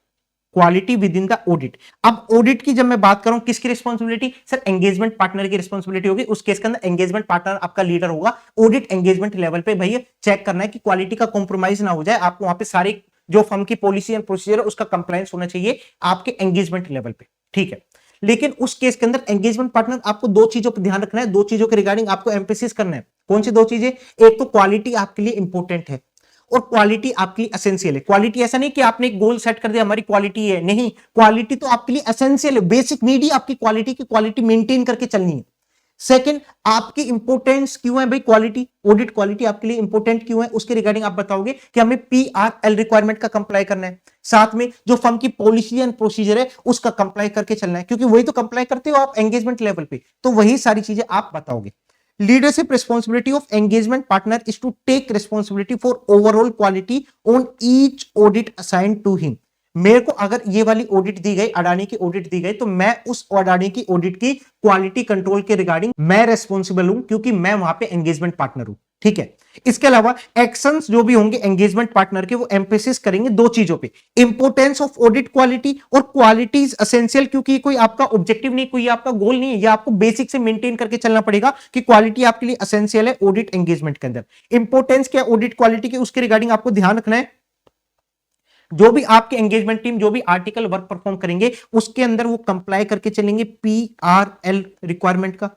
quality with in the audit. अब ऑडिट की जब मैं बात करूं, किसकी रिस्पॉन्सिबिलिटी? सर एंगेजमेंट पार्टनर की रिस्पॉन्सिबिलिटी होगी। उस केस के अंदर एंगेजमेंट पार्टनर आपका लीडर होगा। ऑडिट एंगेजमेंट लेवल पे भैया चेक करना है कि क्वालिटी का कॉम्प्रोमाइज ना हो जाए। आपको वहां पे सारी जो फर्म की पॉलिसी एंड प्रोसीजर है उसका कंप्लायंस होना चाहिए आपके एंगेजमेंट लेवल पे, ठीक है। लेकिन उस केस के अंदर एंगेजमेंट पार्टनर आपको दो चीजों पर ध्यान रखना है, दो चीजों के रिगार्डिंग आपको एम्फेसिस करना है। कौन सी दो चीजें? एक तो क्वालिटी आपके लिए इंपॉर्टेंट है और क्वालिटी आपकी एसेंशियल है। क्वालिटी ऐसा नहीं कि आपने एक गोल सेट कर दिया हमारी क्वालिटी है, नहीं, क्वालिटी तो आपके लिए एसेंशियल है, बेसिक नीड ही आपकी क्वालिटी की क्वालिटी मेंटेन करके चलनी है। सेकंड, आपकी इंपोर्टेंस क्यों है भाई क्वालिटी, ऑडिट क्वालिटी आपके लिए इंपोर्टेंट क्यों है, उसके रिगार्डिंग आप बताओगे कि हमें PRL रिक्वायरमेंट का कंप्लाई करना है, साथ में जो फर्म की पॉलिसी एंड प्रोसीजर है उसका कंप्लाई करके चलना है, क्योंकि वही तो कंप्लाई करते हो आप एंगेजमेंट लेवल पे, तो वही सारी चीजें आप बताओगे। Leadership responsibility of engagement partner is to take responsibility for overall quality on each audit assigned to him। मेरे को अगर ये वाली ऑडिट दी गई, अडानी की ऑडिट दी गई, तो मैं उस अडानी की ऑडिट की क्वालिटी कंट्रोल के रिगार्डिंग मैं रेस्पॉन्सिबल हूं, क्योंकि मैं वहां पे एंगेजमेंट पार्टनर हूं, ठीक है। इसके अलावा एक्शंस जो भी होंगे एंगेजमेंट पार्टनर के, वो एम्फेसिस करेंगे दो चीजों पे, इंपोर्टेंस ऑफ ऑडिट क्वालिटी और क्वालिटी इज एसेंशियल, क्योंकि कोई आपका ऑब्जेक्टिव नहीं, कोई आपका गोल नहीं है, ये आपको बेसिक से मेंटेन करके चलना पड़ेगा कि क्वालिटी आपके लिए एसेंशियल है ऑडिट एंगेजमेंट के अंदर। इंपोर्टेंस क्या ऑडिट क्वालिटी की, उसके रिगार्डिंग आपको ध्यान रखना है। जो भी आपके एंगेजमेंट टीम जो भी आर्टिकल वर्क परफॉर्म करेंगे उसके अंदर वो कंप्लाई करके चलेंगे PRL रिक्वायरमेंट का।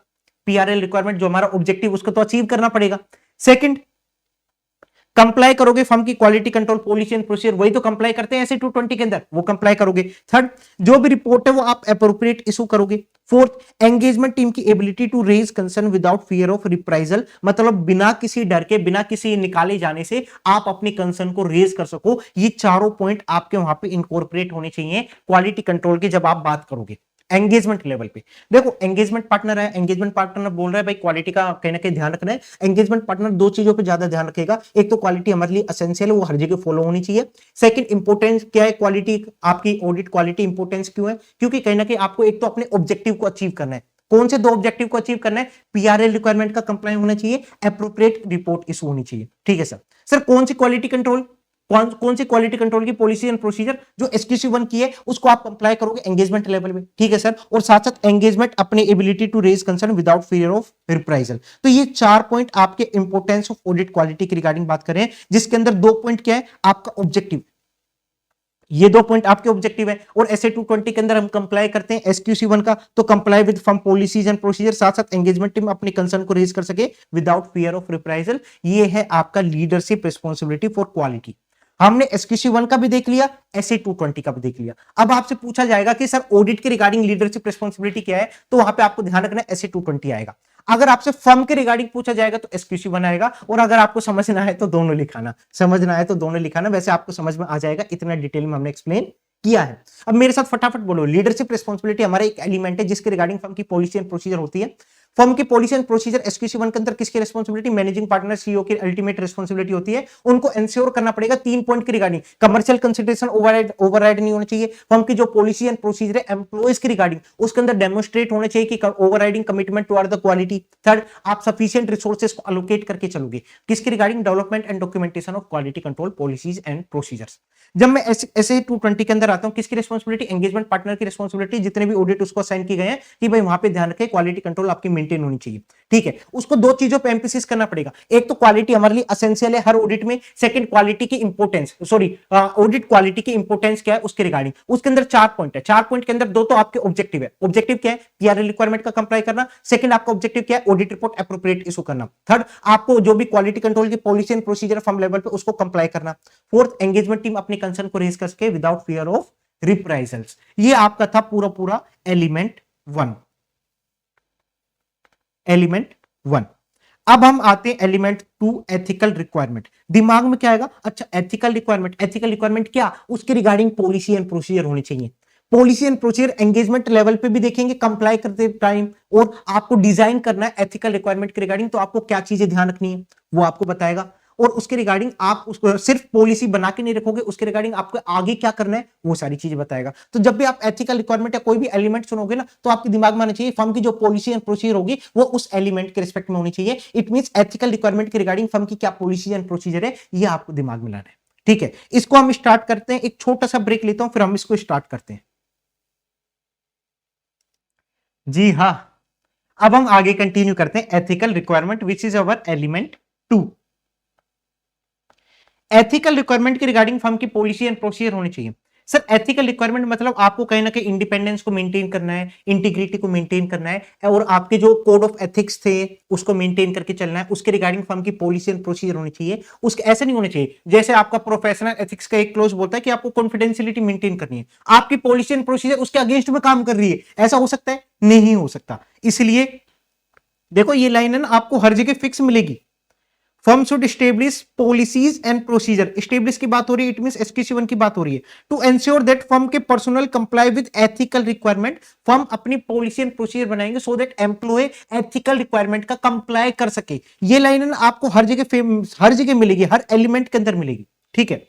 PRL रिक्वायरमेंट जो हमारा ऑब्जेक्टिव उसको तो अचीव करना पड़ेगा। सेकंड, कंप्लाई करोगे फर्म की quality control policy and procedure, वही तो कंप्लाई करते हैं SA-220 के अंदर, वो कंप्लाई करोगे। थर्ड, जो भी रिपोर्ट है वो आप एप्रोप्रिएट इशू करोगे। फोर्थ, एंगेजमेंट टीम की ability to raise concern without fear of reprisal, मतलब बिना किसी डर के, बिना किसी निकाले जाने से आप अपनी कंसर्न को रेज कर सको। ये चारों पॉइंट आपके वहां पे इनकॉर्पोरेट होने चाहिए क्वालिटी कंट्रोल की जब आप बात करोगे एंगेजमेंट लेवल पे। देखो एंगेजमेंट पार्टनर है, एंगेजमेंट पार्टनर बोल रहा है भाई क्वालिटी का कहीं ना कहीं ध्यान रखना है। एंगेजमेंट पार्टनर दो चीजों पे ज्यादा ध्यान रखेगा, एक तो क्वालिटी हमारे लिए एसेंशियल है, वो हर जगह फॉलो होनी चाहिए। सेकंड, इंपोर्टेंस क्या है क्वालिटी, आपकी ऑडिट क्वालिटी इंपोर्टेंस क्यों है, क्योंकि कहीं ना कहीं आपको एक तो अपने ऑब्जेक्टिव को अचीव करना है। कौन से दो ऑब्जेक्टिव को अचीव करना है? PRL रिक्वायरमेंट का कंप्लाई होना चाहिए, एप्रोप्रिएट रिपोर्ट इशू होनी चाहिए, ठीक है सर। सर कौन सी क्वालिटी कंट्रोल, कौन सी क्वालिटी कंट्रोल की पॉलिसी एंड प्रोसीजर? जो SQC1 की है उसको आप कंप्लाई करोगे एंगेजमेंट लेवल पे, ठीक है सर। और साथ साथ एंगेजमेंट अपने ability to raise concern without fear of reprisal. तो ये चार पॉइंट आपके इंपोर्टेंस ऑफ ऑडिट क्वालिटी की रिगार्डिंग बात करें, जिसके अंदर दो पॉइंट क्या है, आपका ऑब्जेक्टिव, ये दो पॉइंट आपके ऑब्जेक्टिव है। और SA-220 के अंदर हम कंप्लाई करते हैं SQC1 का, तो comply with firm policies and procedure, साथ साथ एंगेजमेंट टीम अपने कंसर्न को रेज कर सके विदाउट फियर ऑफ रिप्राइजल। ये है आपका लीडरशिप रिस्पॉन्सिबिलिटी फॉर क्वालिटी। हमने SQC1 का भी देख लिया, SA-220 का भी देख लिया। अब आपसे पूछा जाएगा कि सर ऑडिट के रिगार्डिंग लीडरशिप रिस्पॉन्सिबिलिटी क्या है, तो वहां पे आपको ध्यान रखना है SA-220 आएगा। अगर आपसे फर्म के रिगार्डिंग पूछा जाएगा तो SQC1 आएगा। और अगर आपको समझना है तो दोनों लिखाना, समझना है तो दोनों लिखाना, वैसे आपको समझ में आ जाएगा, इतना डिटेल में हमने एक्सप्लेन किया है। अब मेरे साथ फटाफट बोलो, लीडरशिप रिस्पॉन्सिबिलिटी हमारा एक एलिमेंट है जिसके रिगार्डिंग फर्म की पॉलिसी एंड प्रोसीजर होती है। फर्म की पॉलिसी एंड प्रोसीजर SQC1 के अंदर किसकी रिस्पॉन्सिबिलिटी? मैनेजिंग पार्टनर CEO की अल्टीमेट रिस्पॉन्सिबिलिटी होती है। उनको इंश्योर करना पड़ेगा तीन पॉइंट की रिगार्डिंग, कमर्शियल कंसिडरेशन ओवरराइड नहीं होना चाहिए। फर्म की जो पॉलिसी एंड प्रोसीजर है एम्प्लॉयज की रिगार्डिंग, उसके अंदर डेमोन्स्ट्रेट होने चाहिए कि overriding commitment toward the quality. Third, आप सफिशिएंट रिसोर्सेज को अलोकेट करके चलोगे किसकी regarding? Development and documentation of quality control policies and procedures. जब मैं SA-220 के अंदर आता हूं, किसकी रिस्पॉन्सिबिलिटी? एंगेजमेंट पार्टनर की रिस्पॉन्सिबिलिटी, जितने भी ऑडिट उसको असाइन की गए हैं कि भाई वहां पे ध्यान रखें क्वालिटी कंट्रोल आपकी मेंटेन होनी चाहिए। ठीक है, उसको दो चीजों पे एम्फेसिस करना पड़ेगा, एक तो क्वालिटी हमारे लिए एसेंशियल है हर ऑडिट में, सेकंड क्वालिटी की इंपोर्टेंस, सॉरी ऑडिट क्वालिटी की इंपोर्टेंस क्या है उसके रिगार्डिंग। उसके अंदर 4 पॉइंट है, 4 पॉइंट के अंदर दो तो आपके ऑब्जेक्टिव है। ऑब्जेक्टिव क्या है? पीआरएल रिक्वायरमेंट का कंप्लाई करना। सेकंड आपका ऑब्जेक्टिव क्या है? ऑडिट रिपोर्ट एप्रोप्रिएट इशू करना। थर्ड आपको जो भी क्वालिटी कंट्रोल की policy and procedure firm level पे उसको कंप्लाई करना। फोर्थ एंगेजमेंट टीम अपनी कंसर्न को रेज कर सके विदाउट फियर ऑफ रिप्राइजल्स। ये आपका था पूरा पूरा एलिमेंट 1। एलिमेंट 1। अब हम आते हैं एलिमेंट 2 एथिकल रिक्वायरमेंट। दिमाग में क्या आएगा? अच्छा एथिकल रिक्वायरमेंट, एथिकल रिक्वायरमेंट क्या? उसके रिगार्डिंग पॉलिसी एंड प्रोसीजर होनी चाहिए। Policy and procedure engagement level पे भी देखेंगे कंप्लाई करते टाइम, और आपको डिजाइन करना है एथिकल रिक्वायरमेंट के रिगार्डिंग, तो आपको क्या चीजें ध्यान रखनी है वो आपको बताएगा। और उसके रिगार्डिंग आप उसको सिर्फ पॉलिसी बना के नहीं रखोगे, उसके रिगार्डिंग आपको आगे क्या करना है वो सारी चीजें बताएगा। तो जब भी आप एथिकल रिक्वायरमेंट या कोई भी एलिमेंट सुनोगे ना, तो आपके दिमाग में आना चाहिए फर्म की जो पॉलिसी एंड प्रोसीजर होगी वो उस एलिमेंट के रिस्पेक्ट में होनी चाहिए। इट मींस एथिकल रिक्वायरमेंट के रिगार्डिंग फर्म की क्या पॉलिसी एंड प्रोसीजर है, ये आपको दिमाग में लाना है। ठीक है, इसको हम स्टार्ट करते हैं। एक छोटा सा ब्रेक लेता हूं, फिर हम इसको स्टार्ट करते हैं। जी हाँ, अब हम आगे कंटिन्यू करते हैं ethical requirement which is our element 2। Ethical requirement के रिगार्डिंग फर्म की पॉलिसी एंड प्रोसीजर होनी चाहिए। सर एथिकल रिक्वायरमेंट मतलब आपको कहीं ना कहीं इंडिपेंडेंस को मेंटेन करना है, इंटीग्रिटी को मेंटेन करना है, और आपके जो कोड ऑफ एथिक्स थे उसको मेंटेन करके चलना है। उसके रिगार्डिंग फर्म की पॉलिसी एंड प्रोसीजर होनी चाहिए। उसके ऐसे नहीं होने चाहिए जैसे आपका प्रोफेशनल एथिक्स का एक क्लोज बोलता है कि आपको कॉन्फिडेंशियलिटी मेंटेन करनी है, आपकी पॉलिसी एंड प्रोसीजर उसके अगेंस्ट में काम कर रही है। ऐसा हो सकता है? नहीं हो सकता। इसलिए देखो ये लाइन है ना, आपको हर जगह फिक्स मिलेगी। Firm should establish policies and procedure. Establish की बात हो रही है, इट मींस एसक्यू 1 की बात हो रही है। टू एंश्योर दैट फर्म के personnel comply with ethical requirement. Firm अपनी पॉलिसी एंड प्रोसीजर बनाएंगे so that employ ethical requirement का कंप्लाई कर सके। ये लाइन है ना आपको हर जगह मिलेगी, हर एलिमेंट के अंदर मिलेगी। ठीक है,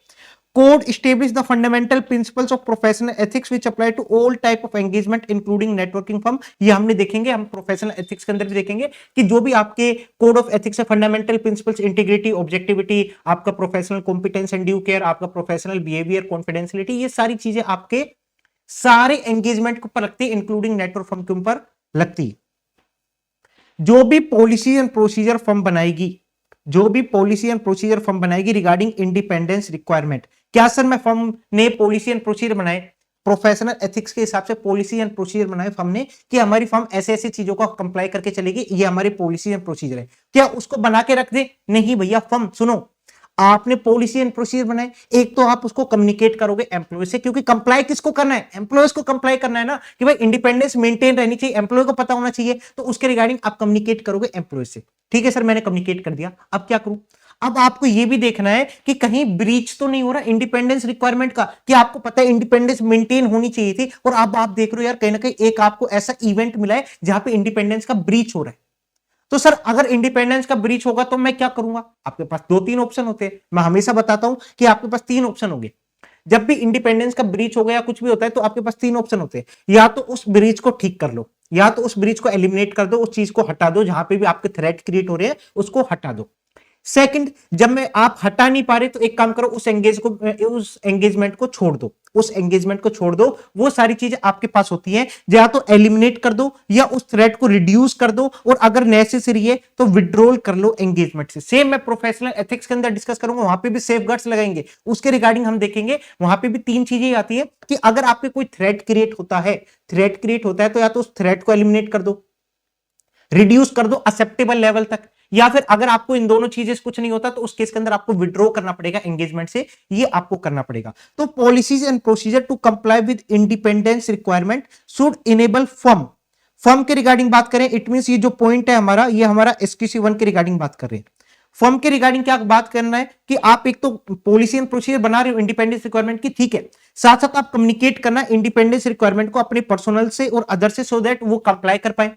code establish the fundamental principles of professional ethics which apply to all type of engagement including networking firm। ये हमने देखेंगे, हम प्रोफेशनल एथिक्स के अंदर भी देखेंगे कि जो भी आपके कोड ऑफ एथिक्स है, फंडामेंटल प्रिंसिपल्स, इंटीग्रिटी, ऑब्जेक्टिविटी, आपका professional competence and due care, आपका प्रोफेशनल बिहेवियर, कॉन्फिडेंशियलिटी, ये सारी चीजें आपके सारे एंगेजमेंट के ऊपर लगती है, इंक्लूडिंग नेटवर्क फर्म के ऊपर लगती है। जो भी पॉलिसी एंड प्रोसीजर फर्म बनाएगी, जो भी पॉलिसी एंड प्रोसीजर फर्म बनाएगी रिगार्डिंग इंडिपेंडेंस रिक्वायरमेंट। क्या सर मैं फर्म ने पॉलिसी एंड प्रोसीजर बनाए, प्रोफेशनल एथिक्स के हिसाब से पॉलिसी एंड प्रोसीजर बनाए फर्म ने कि हमारी फर्म ऐसे ऐसे चीजों का कंप्लाई करके चलेगी, ये हमारी पॉलिसी एंड प्रोसीजर है, क्या उसको बना के रख दे? नहीं भैया, फर्म सुनो, आपने पॉलिसी एंड प्रोसीजर बनाए, एक तो आप उसको कम्युनिकेट करोगे एम्प्लॉय से, क्योंकि कंप्लाई किसको करना है? एम्प्लॉयज को कंप्लाई करना है ना, कि भाई इंडिपेंडेंस मेंटेन रहनी चाहिए, एम्प्लॉय को पता होना चाहिए, तो उसके रिगार्डिंग आप कम्युनिकेट करोगे एम्प्लॉय से। ठीक है सर, मैंने कम्युनिकेट कर दिया, अब क्या करूं? अब आपको यह भी देखना है कि कहीं ब्रीच तो नहीं हो रहा इंडिपेंडेंस रिक्वायरमेंट का, कि आपको पता है इंडिपेंडेंस मेंटेन होनी चाहिए थी, और अब आप देख रहे हो यार कहीं ना कहीं एक आपको ऐसा इवेंट मिला है जहां पे इंडिपेंडेंस का ब्रीच हो रहा है। तो सर अगर इंडिपेंडेंस का ब्रीच होगा तो मैं क्या करूंगा? आपके पास 2-3 ऑप्शन होते हैं। मैं हमेशा बताता हूं कि आपके पास 3 ऑप्शन होंगे। जब भी इंडिपेंडेंस का ब्रीच हो गया, कुछ भी होता है, तो आपके पास 3 ऑप्शन होते हैं। या तो उस ब्रीच को ठीक कर लो, या तो उस ब्रीच को एलिमिनेट कर दो, उस चीज को हटा दो, जहां पे भी आपके थ्रेट क्रिएट हो रहे हैं उसको हटा दो। सेकंड, जब में आप हटा नहीं पा रहे तो एक काम करो, उस एंगेजमेंट को छोड़ दो, उस एंगेजमेंट को छोड़ दो। वो सारी चीजें आपके पास होती हैं, या तो एलिमिनेट कर दो या उस थ्रेट को रिड्यूस कर दो, और अगर नेसेसरी है तो विड्रॉल कर लो एंगेजमेंट से। सेम मैं प्रोफेशनल एथिक्स के अंदर डिस्कस करूंगा, वहां पे भी सेफगार्ड्स लगाएंगे, उसके रिगार्डिंग हम देखेंगे। वहां पे भी 3 चीजें आती है कि अगर आपके कोई थ्रेट क्रिएट होता है, तो या तो उस थ्रेट को एलिमिनेट कर दो, रिड्यूस कर दो एक्सेप्टेबल लेवल तक, या फिर अगर आपको इन दोनों चीजें कुछ नहीं होता तो उस केस के अंदर आपको विड्रॉ करना पड़ेगा एंगेजमेंट से, ये आपको करना पड़ेगा। तो policies and procedure to comply with independence requirement should enable firm के रिगार्डिंग बात करें, इट मींस ये जो पॉइंट है हमारा, ये हमारा एसक्यूसी 1 के रिगार्डिंग बात कर रहे हैं। फर्म के रिगार्डिंग क्या बात करना है कि आप एक तो पॉलिसी एंड प्रोसीजर बना रहे हो इंडिपेंडेंस रिक्वायरमेंट की, ठीक है, साथ साथ आप कम्युनिकेट करना इंडिपेंडेंस रिक्वायरमेंट को अपने पर्सनल से और अदर से, सो दैट वो कंप्लाई कर पाए।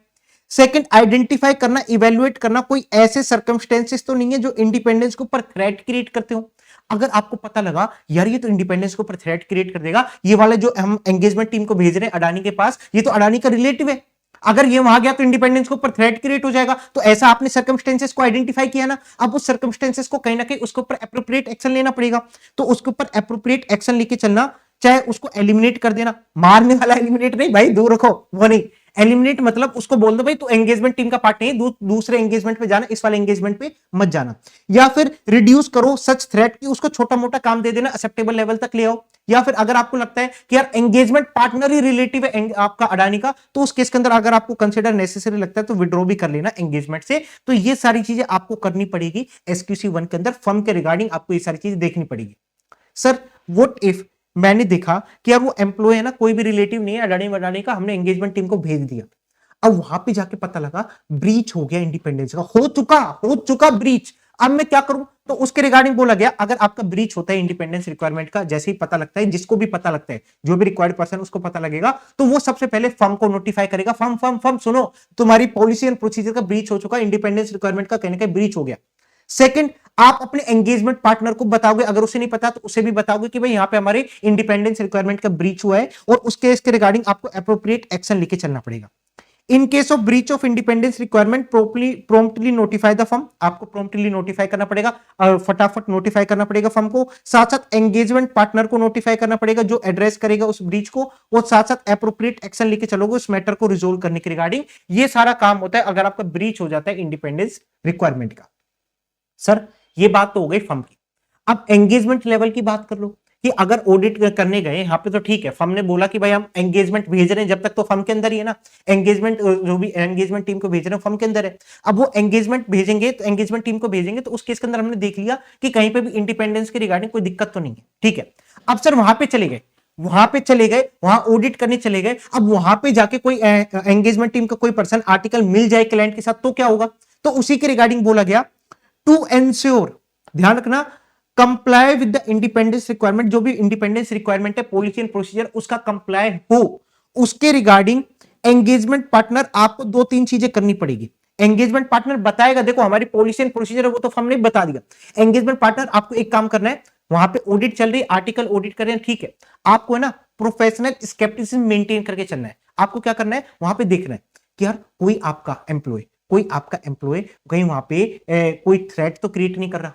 सेकंड, आइडेंटिफाई करना, इवेल्युएट करना कोई ऐसे सर्कमस्टेंसेस तो नहीं है जो इंडिपेंडेंस के ऊपर थ्रेट क्रिएट करते हो। अगर आपको पता लगा यार ये तो इंडिपेंडेंस के ऊपर थ्रेट क्रिएट कर देगा, ये वाला जो हम एंगेजमेंट टीम को भेज रहे हैं अडानी के पास, ये तो अडानी का रिलेटिव है, अगर ये वहां गया तो इंडिपेंडेंस के ऊपर थ्रेट क्रिएट हो जाएगा, तो ऐसा आपने सर्कमस्टेंसेस को आइडेंटिफाई किया ना, अब उस सर्कमस्टेंसेस को कहीं ना कहीं उसके ऊपर एप्रोप्रिएट एक्शन लेना पड़ेगा। तो उसके ऊपर एप्रोप्रिएट एक्शन लेके चलना, चाहे उसको एलिमिनेट कर देना, मारने वाला एलिमिनेट नहीं भाई, दूर रखो वो नहीं, एलिमिनेट मतलब उसको बोल दो भाई तू एंगेजमेंट टीम का पार्ट नहीं, दूसरे एंगेजमेंट पे जाना, इस वाले एंगेजमेंट पे मत जाना। या फिर रिड्यूस करो सच थ्रेट की उसको छोटा मोटा काम दे देना, एक्सेप्टेबल लेवल तक ले आओ। या फिर अगर आपको लगता है कि यार एंगेजमेंट पार्टनर ही रिलेटिव है आपका अडानी का, तो उस केस के अंदर अगर आपको कंसिडर नेसेसरी लगता है तो विड्रॉ भी कर लेना एंगेजमेंट से। तो ये सारी चीजें आपको करनी पड़ेगी एसक्यूसी 1 के अंदर, फर्म के रिगार्डिंग आपको ये सारी चीजें देखनी पड़ेगी। सर व्हाट इफ मैंने देखा कि यार वो एम्प्लॉय है ना, कोई भी रिलेटिव नहीं है अडानी वडानी का, हमने एंगेजमेंट टीम को भेज दिया, अब वहां पे जाके पता लगा ब्रीच हो गया इंडिपेंडेंस का, हो चुका ब्रीच, अब मैं क्या करूं? तो उसके रिगार्डिंग बोला गया अगर आपका ब्रीच होता है इंडिपेंडेंस रिक्वायरमेंट का, जैसे ही पता लगता है, जिसको भी पता लगता है, जो भी रिक्वायर्ड पर्सन उसको पता लगेगा, तो वो सबसे पहले फर्म को नोटिफाई करेगा, फर्म फर्म फर्म सुनो, तुम्हारी पॉलिसी एंड प्रोसीजर का ब्रीच हो चुका, इंडिपेंडेंस रिक्वायरमेंट का कहने का ब्रीच हो गया। सेकंड, आप अपने एंगेजमेंट पार्टनर को बताओगे, अगर उसे नहीं पता तो उसे भी बताओगे कि भाई यहां पे हमारे इंडिपेंडेंस रिक्वायरमेंट का ब्रीच हुआ है, और उसके इसके रिगार्डिंग आपको एप्रोप्रिएट एक्शन लेके चलना पड़ेगा। In case of breach of independence requirement promptly notify the firm, आपको प्रॉम्प्टली नोटिफाई करना पड़ेगा, फटाफट नोटिफाई करना पड़ेगा फर्म को, साथ साथ एंगेजमेंट पार्टनर को नोटिफाई करना पड़ेगा जो एड्रेस करेगा उस ब्रीच को, और साथ साथ एप्रोप्रिएट एक्शन लेके चलोगे उस मैटर को रिजोल्व करने के रिगार्डिंग। ये सारा काम होता है अगर आपका ब्रीच हो जाता है इंडिपेंडेंस रिक्वायरमेंट का। सर ये बात तो हो गई फर्म की। अब एंगेजमेंट लेवल की बात कर लो कि अगर ऑडिट करने गए यहां पे तो ठीक है, फर्म ने बोला कि भाई हम एंगेजमेंट भेज रहे हैं, जब तक तो फर्म के अंदर ही है ना, एंगेजमेंट जो भी एंगेजमेंट टीम को भेज रहे हैं फर्म के अंदर है। अब वो एंगेजमेंट भेजेंगे तो एंगेजमेंट टीम को भेजेंगे तो उस केस के अंदर हमने देख लिया कि कहीं पे भी इंडिपेंडेंस के रिगार्डिंग कोई दिक्कत तो नहीं है, ठीक है। अब सर वहां पे चले गए, वहां ऑडिट करने चले गए, अब वहां पे जाके कोई एंगेजमेंट टीम का कोई पर्सन आर्टिकल मिल जाए क्लाइंट के साथ तो क्या होगा? तो उसी के रिगार्डिंग बोला गया टू एंश्योर, ध्यान रखना, comply with the independence requirement, जो भी इंडिपेंडेंस रिक्वायरमेंट है पॉलिसी एंड प्रोसीजर उसका कंप्लाई हो, उसके रिगार्डिंग एंगेजमेंट पार्टनर आपको दो तीन चीजें करनी पड़ेगी। एंगेजमेंट पार्टनर बताएगा, देखो हमारी पॉलिसी एंड प्रोसीजर है वो तो फर्म ने बता दिया, एंगेजमेंट पार्टनर आपको एक काम करना है, वहां पे ऑडिट चल रही, आर्टिकल ऑडिट कर रहे हैं, ठीक है, आपको है ना प्रोफेशनल स्केप्टिसिज्म मेंटेन करके चलना है। आपको क्या करना है, वहां पे देखना है कि यार कोई आपका एम्प्लॉय कहीं वहां पे कोई थ्रेट तो क्रिएट नहीं कर रहा,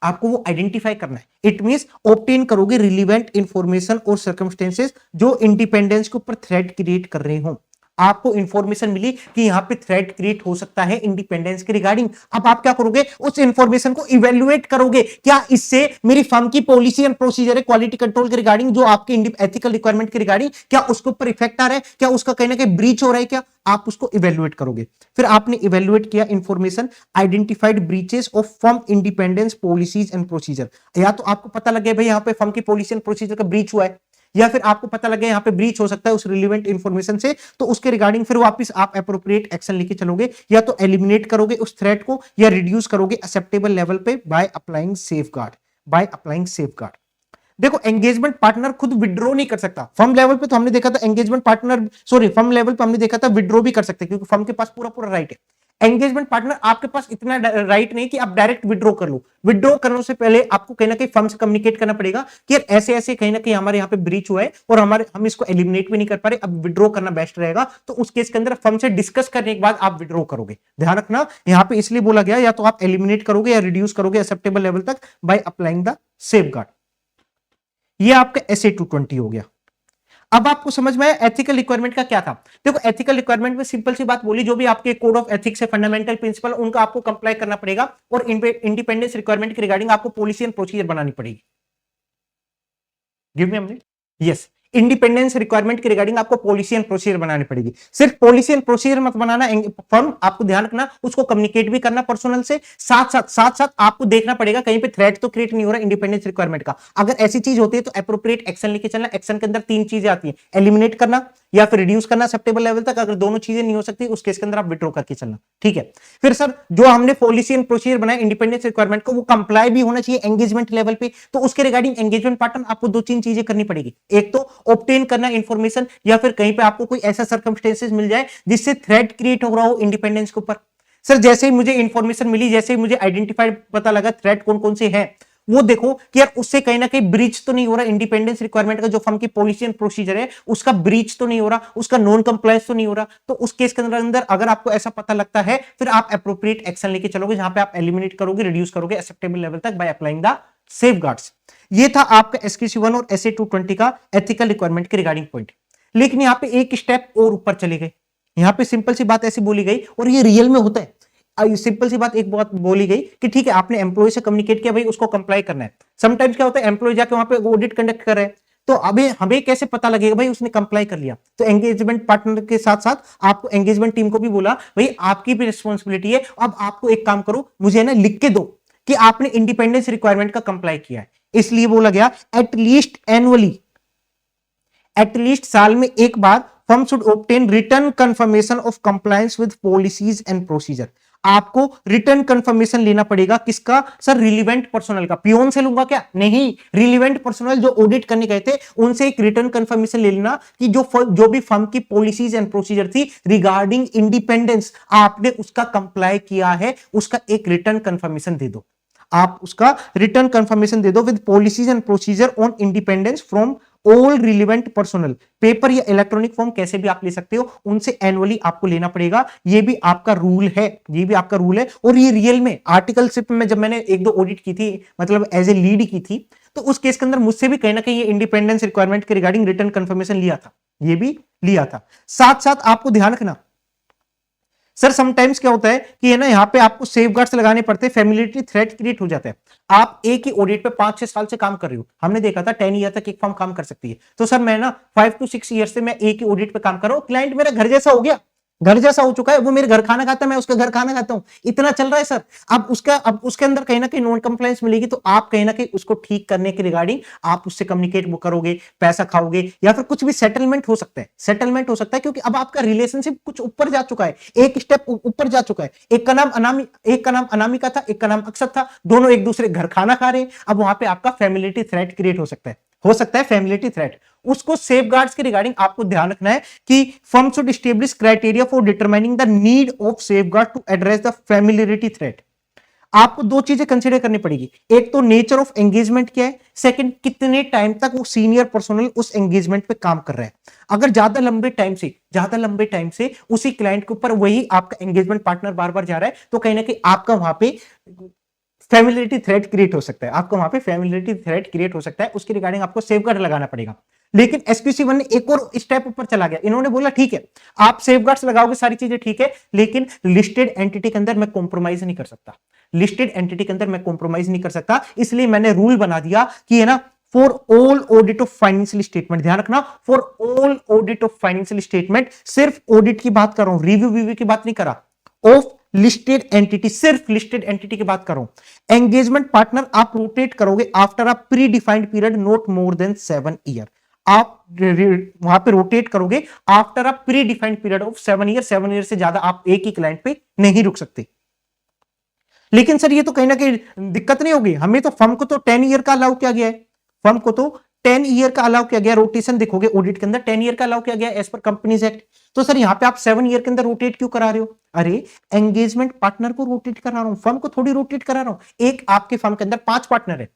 आपको वो आइडेंटिफाई करना है। इट मींस ऑब्टेन करोगे रिलीवेंट इंफॉर्मेशन और सर्कमस्टेंसेस जो इंडिपेंडेंस के ऊपर थ्रेट क्रिएट कर रहे हो। आपको इंफॉर्मेशन मिली कि यहां पे थ्रेट क्रिएट हो सकता है इंडिपेंडेंस के रिगार्डिंग, अब आप क्या करोगे, उस इंफॉर्मेशन को इवेल्युएट करोगे, क्या इससे मेरी फर्म की पॉलिसी एंड प्रोसीजर है क्वालिटी कंट्रोल के रिगार्डिंग, जो आपके एथिकल रिक्वायरमेंट के रिगार्डिंग, क्या उसके ऊपर इफेक्ट आ रहा है, क्या उसका कहीं ना कहीं ब्रीच हो रहा है, क्या आप उसको इवेल्युएट करोगे। फिर आपने इवेल्युएट किया information, identified breaches of firm independence policies and procedure, या तो आपको पता लगे भाई यहां पे फर्म की पॉलिसी एंड प्रोसीजर का ब्रीच हुआ है, या फिर आपको पता लगे यहां पे ब्रीच हो सकता है उस रिलेवेंट इंफॉर्मेशन से, तो उसके रिगार्डिंग फिर वापस आप एप्रोप्रिएट एक्शन लेके चलोगे, या तो एलिमिनेट करोगे उस थ्रेट को या रिड्यूस करोगे एक्सेप्टेबल लेवल पे बाय अप्लाइंग सेफगार्ड। देखो एंगेजमेंट पार्टनर खुद विड्रॉ नहीं कर सकता, फर्म लेवल पे तो हमने देखा था एंगेजमेंट पार्टनर, फर्म लेवल पे हमने देखा था विड्रॉ भी कर सकते क्योंकि फर्म के पास पूरा राइट है। एंगेजमेंट पार्टनर आपके पास इतना राइट नहीं कि आप डायरेक्ट विड्रॉ कर लो, विड्रॉ करने से पहले आपको कहीं ना कहीं फर्म से कम्युनिकेट करना पड़ेगा कि यार ऐसे ऐसे कहीं ना कहीं हमारे यहाँ पे ब्रीच हुआ है और हम इसको एलिमिनेट भी नहीं कर पा रहे, अब विड्रॉ करना बेस्ट रहेगा, तो उस केस के अंदर फर्म से डिस्कस करने के बाद आप विड्रॉ करोगे। ध्यान रखना यहाँ पे इसलिए बोला गया या तो आप एलिमिनेट करोगे या रिड्यूस करोगे एक्सेप्टेबल लेवल तक बाय अप्लाइंग द सेफगार्ड। ये आपका SA-220 हो गया। अब आपको समझ में आया एथिकल रिक्वायरमेंट का क्या था। देखो एथिकल रिक्वायरमेंट में सिंपल सी बात बोली, जो भी आपके कोड ऑफ एथिक्स है, फंडामेंटल प्रिंसिपल, उनका आपको कंप्लाई करना पड़ेगा, और इंडिपेंडेंस रिक्वायरमेंट के रिगार्डिंग आपको पॉलिसी एंड प्रोसीजर बनानी पड़ेगी। Give me a minute. Yes, independence requirement के रिगार्डिंग आपको पॉलिसी एंड प्रोसीजर बनानी पड़ेगी। सिर्फ पॉलिसी एंड प्रोसीजर मत बनाना, फर्म आपको ध्यान रखना उसको कम्युनिकेट भी करना पर्सनल से, साथ साथ आपको देखना पड़ेगा कहीं पे थ्रेट तो क्रिएट नहीं हो रहा इंडिपेंडेंस रिक्वायरमेंट का। अगर ऐसी चीज होती है तो एप्रोप्रिएट एक्शन लेके चलना। एक्शन के अंदर तीन चीजें आती है, एलिमिनेट करना या फिर रिड्यूस करना एक्सेप्टेबल लेवल तक। अगर दोनों चीजें नहीं हो सकती उस केस के अंदर आप विड्रॉ करके चलना, ठीक है। फिर सर जो हमने पॉलिसी एंड प्रोसीजर बनाया इंडिपेंडेंस रिक्वायरमेंट को, वो कंप्लाई भी होना चाहिए एंगेजमेंट लेवल पे, तो उसके रिगार्डिंग एंगेजमेंट पार्टनर आपको दो तीन चीजें करनी पड़ेगी। एक तो ऑब्टेन करना इंफॉर्मेशन, या फिर कहीं पे आपको कोई ऐसा सर्कमस्टेंसेस मिल जाए जिससे थ्रेट क्रिएट हो रहा हो इंडिपेंडेंस के ऊपर। सर जैसे ही मुझे इंफॉर्मेशन मिली, जैसे ही मुझे आइडेंटिफाइड पता लगा थ्रेट कौन कौन से हैं, वो देखो कि यार उससे कहीं ना कहीं ब्रीच तो नहीं हो रहा इंडिपेंडेंस रिक्वायरमेंट का, जो फर्म की पॉलिसी एंड प्रोसीजर है उसका ब्रीच तो नहीं हो रहा, उसका नॉन कंप्लायंस तो नहीं हो रहा। तो उस केस के अंदर अगर आपको ऐसा पता लगता है फिर आप एप्रोप्रिएट एक्शन लेके चलोगे, जहां पे आप एलिमिनेट करोगे, रिड्यूस करोगे एक्सेप्टेबल लेवल तक बाय अप्लाइंग द सेफगार्ड्स। ये था आपका SQC-1 और SA-220 का एथिकल रिक्वायरमेंट के रिगार्डिंग पॉइंट। लेकिन यहां पे एक स्टेप और ऊपर चले गए, यहां पे सिंपल सी बात ऐसी बोली गई और ये रियल में होता है। सिंपल सी बात एक बात बोली गई कि ठीक है आपने एम्प्लॉय से कम्युनिकेट किया, भाई उसको कंप्लाई करना है। समटाइम्स क्या होता है एम्प्लॉय जाके वहां पे ऑडिट कंडक्ट कर रहे हैं, तो अभी हमें कैसे पता लगेगा भाई उसने कंप्लाई कर लिया? तो एंगेजमेंट पार्टनर के साथ साथ आपको एंगेजमेंट टीम को भी बोला भाई आपकी भी रिस्पॉन्सिबिलिटी है, अब आपको एक काम करो, मुझे ना लिख के दो कि आपने इंडिपेंडेंस रिक्वायरमेंट का कंप्लाई किया है। इसलिए बोला गया एटलीस्ट एनुअली, एटलीस्ट साल में एक बार firm should obtain return confirmation of compliance with policies and procedure. आपको रिटर्न कंफर्मेशन लेना पड़ेगा, किसका सर? रिलीवेंट पर्सनल का। पियोन से लूंगा क्या? नहीं, रिलीवेंट पर्सनल जो ऑडिट करने गए थे उनसे एक रिटर्न कंफर्मेशन ले लेना कि जो भी फर्म की पॉलिसीज एंड प्रोसीजर थी रिगार्डिंग इंडिपेंडेंस आपने उसका कंप्लाई किया है, उसका एक रिटर्न कंफर्मेशन दे दो। आप उसका रिटर्न कंफर्मेशन दे दो with policies and procedure on independence from all relevant personal. Paper या इलेक्ट्रॉनिक फॉर्म कैसे भी आप ले सकते हो, उनसे एनुअली आपको लेना पड़ेगा। ये भी आपका रूल है, ये भी आपका रूल है। और ये रियल में आर्टिकलशिप में जब मैंने एक दो ऑडिट की थी, मतलब एज ए लीड की थी, तो उस केस के अंदर मुझसे भी कहीं ना कहीं ये इंडिपेंडेंस रिक्वायरमेंट के रिगार्डिंग रिटर्न कंफर्मेशन लिया था, ये भी लिया था। साथ साथ आपको ध्यान रखना सर, समटाइम्स क्या होता है कि है ना यहाँ पे आपको सेफगार्ड्स लगाने पड़ते हैं, फैमिलियरिटी थ्रेट क्रिएट हो जाता है। आप एक ही ऑडिट पे 5-6 साल से काम कर रहे हो, हमने देखा था 10 ईयर तक एक फर्म काम कर सकती है। तो सर मैं ना 5 to 6 ईयर से मैं एक ही ऑडिट पे काम कर रहा हूँ, क्लाइंट मेरा घर जैसा हो गया, घर जैसा हो चुका है, वो मेरे घर खाना खाता है, मैं उसका घर खाना खाता हूं, इतना चल रहा है सर। अब उसके अंदर कहीं ना कहीं नॉन कंप्लायंस मिलेगी, तो आप कहीं ना कहीं उसको ठीक करने के रिगार्डिंग आप उससे कम्युनिकेट वो करोगे, पैसा खाओगे, या फिर कुछ भी सेटलमेंट हो सकता है, सेटलमेंट हो सकता है, क्योंकि अब आपका रिलेशनशिप कुछ ऊपर जा चुका है, एक स्टेप ऊपर जा चुका है। एक का नाम अनामिका था, एक का नाम अक्षत था, दोनों एक दूसरे घर खाना खा रहे हैं। अब वहां पे आपका फैमिलिटी थ्रेट क्रिएट हो सकता है फैमिलिटी थ्रेट। उसको सेफगार्ड्स के रिगार्डिंग आपको ध्यान रखना है कि firm should establish criteria for determining the need of safeguard to address the familiarity threat. आपको दो चीजें कंसीडर करनी पड़ेगी, एक तो नेचर ऑफ एंगेजमेंट क्या है, सेकंड कितने टाइम तक वो सीनियर पर्सनल उस एंगेजमेंट पे काम कर रहा है। अगर ज्यादा लंबे टाइम से उसी क्लाइंट के ऊपर वही आपका एंगेजमेंट पार्टनर बार बार जा रहा है, तो कहीं ना कहीं आपका वहां पे फैमिलियरिटी थ्रेट क्रिएट हो सकता है, आपको वहां पे फैमिलियरिटी थ्रेट क्रिएट हो सकता है, उसके रिगार्डिंग आपको सेफगार्ड लगाना पड़ेगा। लेकिन एसक्यूसी 1 ने एक और स्टेप ऊपर चला गया, इन्होंने बोला ठीक है आप सेफगार्ड्स लगाओगे, सारी चीजें ठीक है, लेकिन लिस्टेड एंटिटी के अंदर मैं कॉम्प्रोमाइज नहीं कर सकता, लिस्टेड एंटिटी के अंदर मैं कॉम्प्रोमाइज नहीं कर सकता। इसलिए मैंने रूल बना दिया कि है ना, for all audit of financial statement, ध्यान रखना, for all audit of financial statement, सिर्फ ऑडिट की बात कर रहा हूं, रिव्यू की बात नहीं करा, ऑफ लिस्टेड एंटिटी, सिर्फ लिस्टेड एंटिटी की बात करो। एंगेजमेंट पार्टनर आप रोटेट करोगे after a pre defined period not more than 7 year. आप वहां पे रोटेट करोगे after a pre defined period of 7 year, 7 year से ज्यादा आप एक ही क्लाइंट पे नहीं रुक सकते। लेकिन सर ये तो कहीं ना कहीं दिक्कत नहीं होगी, हमें तो फर्म को तो 10 ईयर का अलाउ किया गया है, फर्म को तो 10 ईयर का अलाउ किया गया, रोटेशन देखोगे ऑडिट के अंदर 10 ईयर का अलाउ किया गया एज पर कंपनीज एक्ट। तो सर यहाँ पे आप 7 ईयर के अंदर रोटेट क्यों करा रहे हो? अरे एंगेजमेंट पार्टनर को रोटेट करा रहा हूं, फर्म को थोड़ी रोटेट करा रहा हूं। एक आपके फर्म के अंदर 5 पार्टनर है,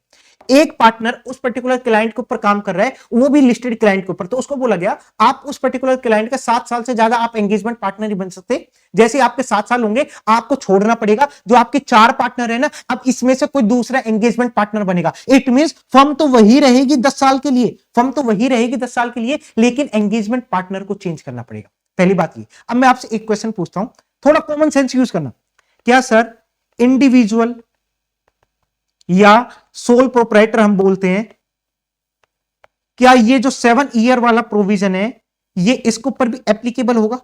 एक पार्टनर उस पर्टिकुलर क्लाइंट के ऊपर काम कर रहा है, वो भी लिस्टेड क्लाइंट के ऊपर, तो उसको बोला गया आप उस पर्टिकुलर क्लाइंट का 7 साल से ज्यादा आप एंगेजमेंट पार्टनर नहीं बन सकते। जैसे आपके 7 साल होंगे आपको छोड़ना पड़ेगा, जो आपके 4 पार्टनर है ना, अब इसमें से कोई दूसरा एंगेजमेंट पार्टनर बनेगा। इट मींस फर्म तो वही रहेगी 10 साल के लिए, फर्म तो वही रहेगी 10 साल के लिए, लेकिन एंगेजमेंट पार्टनर को चेंज करना पड़ेगा। पहली बात ये। अब मैं आपसे एक क्वेश्चन पूछता हूं, थोड़ा कॉमन सेंस यूज करना, क्या सर इंडिविजुअल या सोल प्रोप्राइटर हम बोलते हैं, क्या ये जो 7 ईयर वाला प्रोविजन है ये इसके ऊपर भी एप्लीकेबल होगा?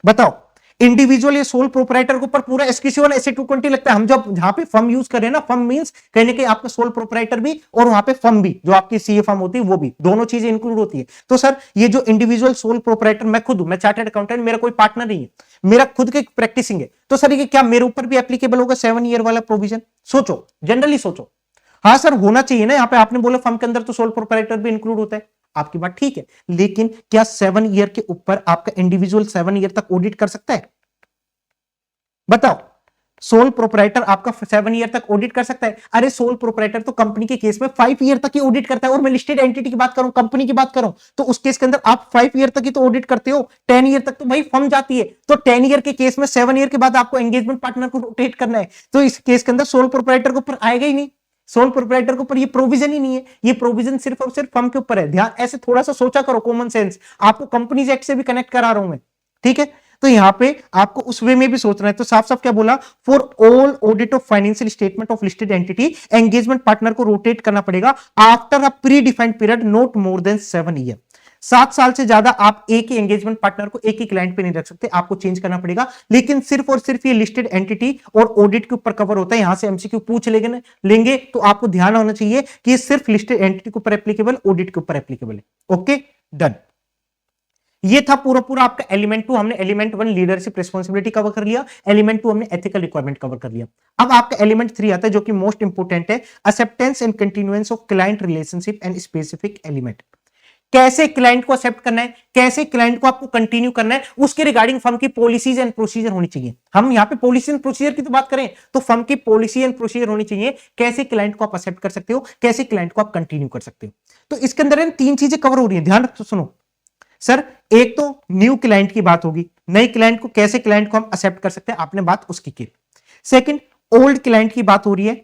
बताओ, इंडिविजुअल या सोल प्रोप्राइटर के ऊपर पूरा SQC 1 SE 220 लगता है। हम जब जहां पे फर्म यूज कर रहे हैं ना, फर्म मींस कहीं ना कहीं आपका सोल प्रोप्राइटर भी और वहां पे फर्म भी, जो आपकी सीए फर्म होती है वो भी, दोनों चीजें इंक्लूड होती है। तो सर ये जो इंडिविजुअल सोल प्रोप्राइटर, मैं खुद हूं, मैं चार्टर्ड अकाउंटेंट, मेरा कोई पार्टनर नहीं है, मेरा खुद के प्रैक्टिसिंग है, तो सर ये क्या मेरे ऊपर भी एप्लीकेबल होगा 7 ईयर वाला प्रोविजन? सोचो, जनरली सोचो। हाँ सर होना चाहिए ना, यहाँ पे आपने बोला फर्म के अंदर तो सोल प्रोप्राइटर भी इंक्लूड होता है, आपकी बात ठीक है, लेकिन क्या 7 ईयर के ऊपर आपका इंडिविजुअल 7 ईयर तक ऑडिट कर सकता है? बताओ, सोल प्रोप्राइटर आपका 7 ईयर तक ऑडिट कर सकता है? अरे सोल प्रोप्राइटर तो कंपनी के केस में 5 ईयर तक ही ऑडिट करता है, और मैं लिस्टेड एंटिटी की बात करूं, कंपनी की बात करूं, तो उस केस के अंदर आप 5 ईयर तक ही तो ऑडिट करते हो, 10 ईयर तक तो भाई फर्म जाती है, तो 10 ईयर के केस में 7 ईयर के बाद आपको एंगेजमेंट पार्टनर को रोटेट करना है, तो इस केस के अंदर सोल प्रोप्राइटर के ऊपर आएगा ही नहीं, सोल प्रोप्राइटर के ऊपर ये प्रोविजन ही नहीं है, ये प्रोविजन सिर्फ और सिर्फ फर्म के ऊपर है। ध्यान ऐसे थोड़ा सा सोचा करो, कॉमन सेंस, आपको कंपनीज एक्ट से भी कनेक्ट करा रहा हूं मैं, ठीक है। तो यहां पे आपको उस वे में भी सोचना है। तो साफ साफ क्या बोला, for all audit of financial statement of listed entity engagement partner को रोटेट करना पड़ेगा after a pre defined period not more than 7 year. 7 साल से ज्यादा आप एक ही एंगेजमेंट पार्टनर को एक ही क्लाइंट पे नहीं रख सकते, आपको चेंज करना पड़ेगा। लेकिन सिर्फ और सिर्फ ये लिस्टेड एंटिटी और ऑडिट के ऊपर कवर होता है। यहां से एमसीक्यू पूछ लेंगे तो आपको ध्यान होना चाहिए कि ये सिर्फ लिस्टेड एंटिटी के ऊपर एप्लीकेबल, ऑडिट के ऊपर एप्लीकेबल है। Okay done. ये था पूरा पूरा आपका एलिमेंट 2। हमने एलिमेंट 1 लीडरशिप रिस्पांसिबिलिटी कवर कर लिया, एलिमेंट 2 हमने एथिकल रिक्वायरमेंट कवर कर लिया। अब आपका एलिमेंट 3 आता है जो कि मोस्ट इंपोर्टेंट है, acceptance and continuance of client relationship and specific element. कैसे क्लाइंट को एक्सेप्ट करना है, कैसे क्लाइंट को आपको कंटिन्यू करना है, उसके रिगार्डिंग फर्म की पॉलिसीज एंड प्रोसीजर होनी चाहिए। हम यहां पे पॉलिसी एंड प्रोसीजर की तो बात करें तो फर्म की पॉलिसी एंड प्रोसीजर होनी चाहिए। कैसे क्लाइंट को आप एक्सेप्ट कर सकते हो, कैसे क्लाइंट को आप कंटिन्यू कर सकते हो। तो इसके अंदर 3 चीजें कवर हो रही है, ध्यान रखो, सुनो सर। एक तो न्यू क्लाइंट की बात होगी, नई क्लाइंट को कैसे क्लाइंट को हम एक्सेप्ट कर सकते हैं, आपने बात उसकी की। सेकंड, ओल्ड क्लाइंट की बात हो रही है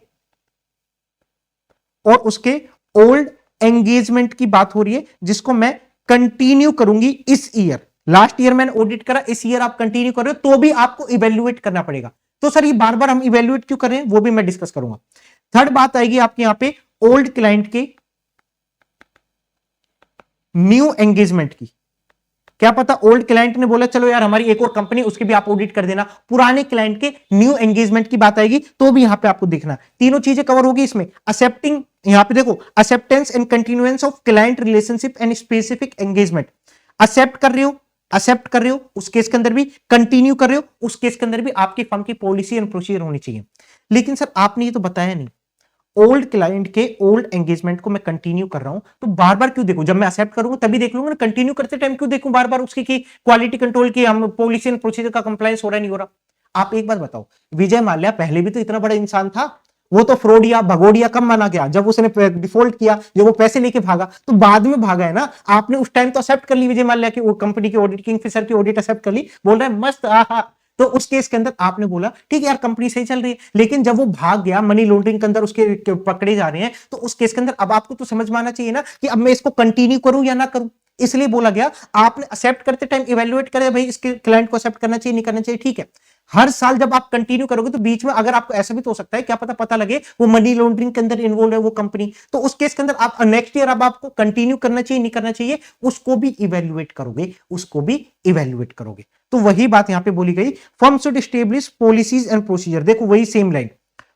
और उसके ओल्ड एंगेजमेंट की बात हो रही है, जिसको मैं कंटिन्यू करूंगी इस ईयर। लास्ट ईयर मैंने ऑडिट करा, इस ईयर आप कंटिन्यू कर रहे हो तो भी आपको इवेल्युएट करना पड़ेगा। तो सर ये बार बार हम इवेल्युएट क्यों कर रहे हैं, वो भी मैं डिस्कस करूंगा। थर्ड बात आएगी आपके यहां पे ओल्ड क्लाइंट के न्यू एंगेजमेंट की। क्या पता ओल्ड क्लाइंट ने बोला चलो यार हमारी एक और कंपनी, उसकी भी आप ऑडिट कर देना, पुराने क्लाइंट के न्यू एंगेजमेंट की बात आएगी तो भी यहां पे आपको देखना। तीनों चीजें कवर होगी इसमें। एक्सेप्टिंग, यहां पे देखो, acceptance and continuance of client relationship and specific engagement. Accept कर रहे हो, एक्सेप्ट कर रहे हो उस केस के अंदर भी, कंटिन्यू कर रहे हो उस केस के अंदर भी आपकी फर्म की पॉलिसी एंड प्रोसीजर होनी चाहिए। लेकिन सर आपने ये तो बताया नहीं, ओल्ड क्लाइंट के ओल्ड एंगेजमेंट को मैं कंटिन्यू कर रहा हूं तो बार बार क्यों देखूं, जब मैं एक्सेप्ट करूंगा तभी देख लूंगा ना, कंटिन्यू करते टाइम क्यों देखूं बार बार उसकी क्वालिटी कंट्रोल की, हम पॉलिसी एंड प्रोसीजर का कंप्लायंस हो रहा है नहीं हो रहा। आप एक बात बताओ, विजय माल्या पहले भी तो इतना बड़ा इंसान था, वो तो फ्रॉडिया भगोड़िया कब माना गया, जब उसने डिफॉल्ट किया, जब वो पैसे लेके भागा, तो बाद में भागा है ना। आपने उस टाइम तो एक्सेप्ट कर ली विजय माल्या की, वो कंपनी की ऑडिट, किंगफिशर की ऑडिट एक्सेप्ट कर ली, बोल रहा है मस्त आहा। तो उस केस के अंदर आपने बोला ठीक है यार कंपनी सही चल रही है, लेकिन जब वो भाग गया, मनी लॉन्ड्रिंग के अंदर उसके पकड़े जा रहे हैं, तो उस केस के अंदर अब आपको तो समझ में आना चाहिए ना कि अब मैं इसको कंटिन्यू करूं या ना करूं। इसलिए बोला गया आपने एक्सेप्ट करते टाइम इवेल्युएट करे भाई इसके क्लाइंट को एक्सेप्ट करना चाहिए नहीं करना चाहिए, ठीक है। हर साल जब आप कंटिन्यू करोगे तो बीच में अगर आपको ऐसा भी तो हो सकता है, क्या पता लगे वो मनी लॉन्ड्रिंग के अंदर इन्वॉल्व है वो कंपनी, तो उस केस के अंदर आप नेक्स्ट ईयर अब आपको कंटिन्यू करना चाहिए नहीं करना चाहिए, उसको भी इवेल्युएट करोगे, उसको भी इवेल्युएट करोगे। तो वही बात यहां पे बोली गई, firm should establish policies and procedure. देखो वही same line,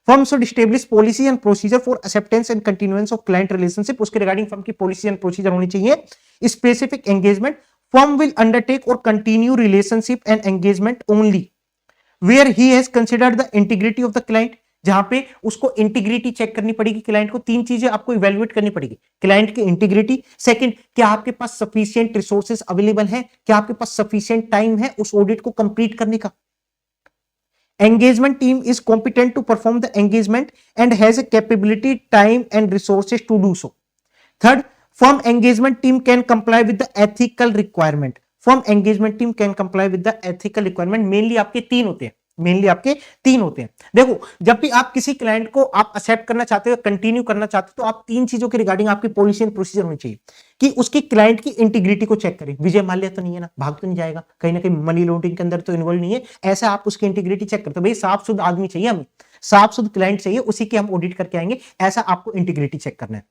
firm should establish policy and procedure for acceptance and continuance of client relationship. उसके रिगार्डिंग फर्म की पॉलिसी एंड प्रोसीजर होनी चाहिए। Specific engagement, firm will undertake और continue relationship and engagement only where he has considered the integrity of the client. जहां पे उसको integrity check करनी पड़ेगी क्लाइंट को, 3 चीजें आपको इवेल्युएट करनी पड़ेगी, क्लाइंट की इंटीग्रिटी, सेकंड क्या आपके पास सफिशिएंट रिसोर्सेज अवेलेबल है, क्या आपके पास सफिशिएंट टाइम है उस ऑडिट को कंप्लीट करने का, engagement team is competent to perform the engagement and has a capability, time and resources to do so. Third, firm engagement team can comply with the ethical requirement. Firm engagement team can comply with the ethical requirement. Mainly आपके 3 होते हैं, mainly आपके 3 होते हैं। देखो जब भी आप किसी क्लाइंट को आप एक्सेप्ट करना चाहते हो, कंटिन्यू करना चाहते हो, तो आप 3 चीजों के रिगार्डिंग आपकी पॉलिसी एंड प्रोसीजर होनी चाहिए कि उसकी क्लाइंट की इंटीग्रिटी को चेक करें। विजय माल्या तो नहीं है ना, भाग तो नहीं जाएगा, कहीं ना कहीं मनी लॉन्ड्रिंग के अंदर तो इन्वॉल्व नहीं है, ऐसा आप उसकी इंटीग्रिटी चेक करते हो। भाई साफ शुद्ध आदमी चाहिए, हमें साफ शुद्ध क्लाइंट चाहिए, उसी की हम ऑडिट करके आएंगे, ऐसा आपको इंटीग्रिटी चेक करना है।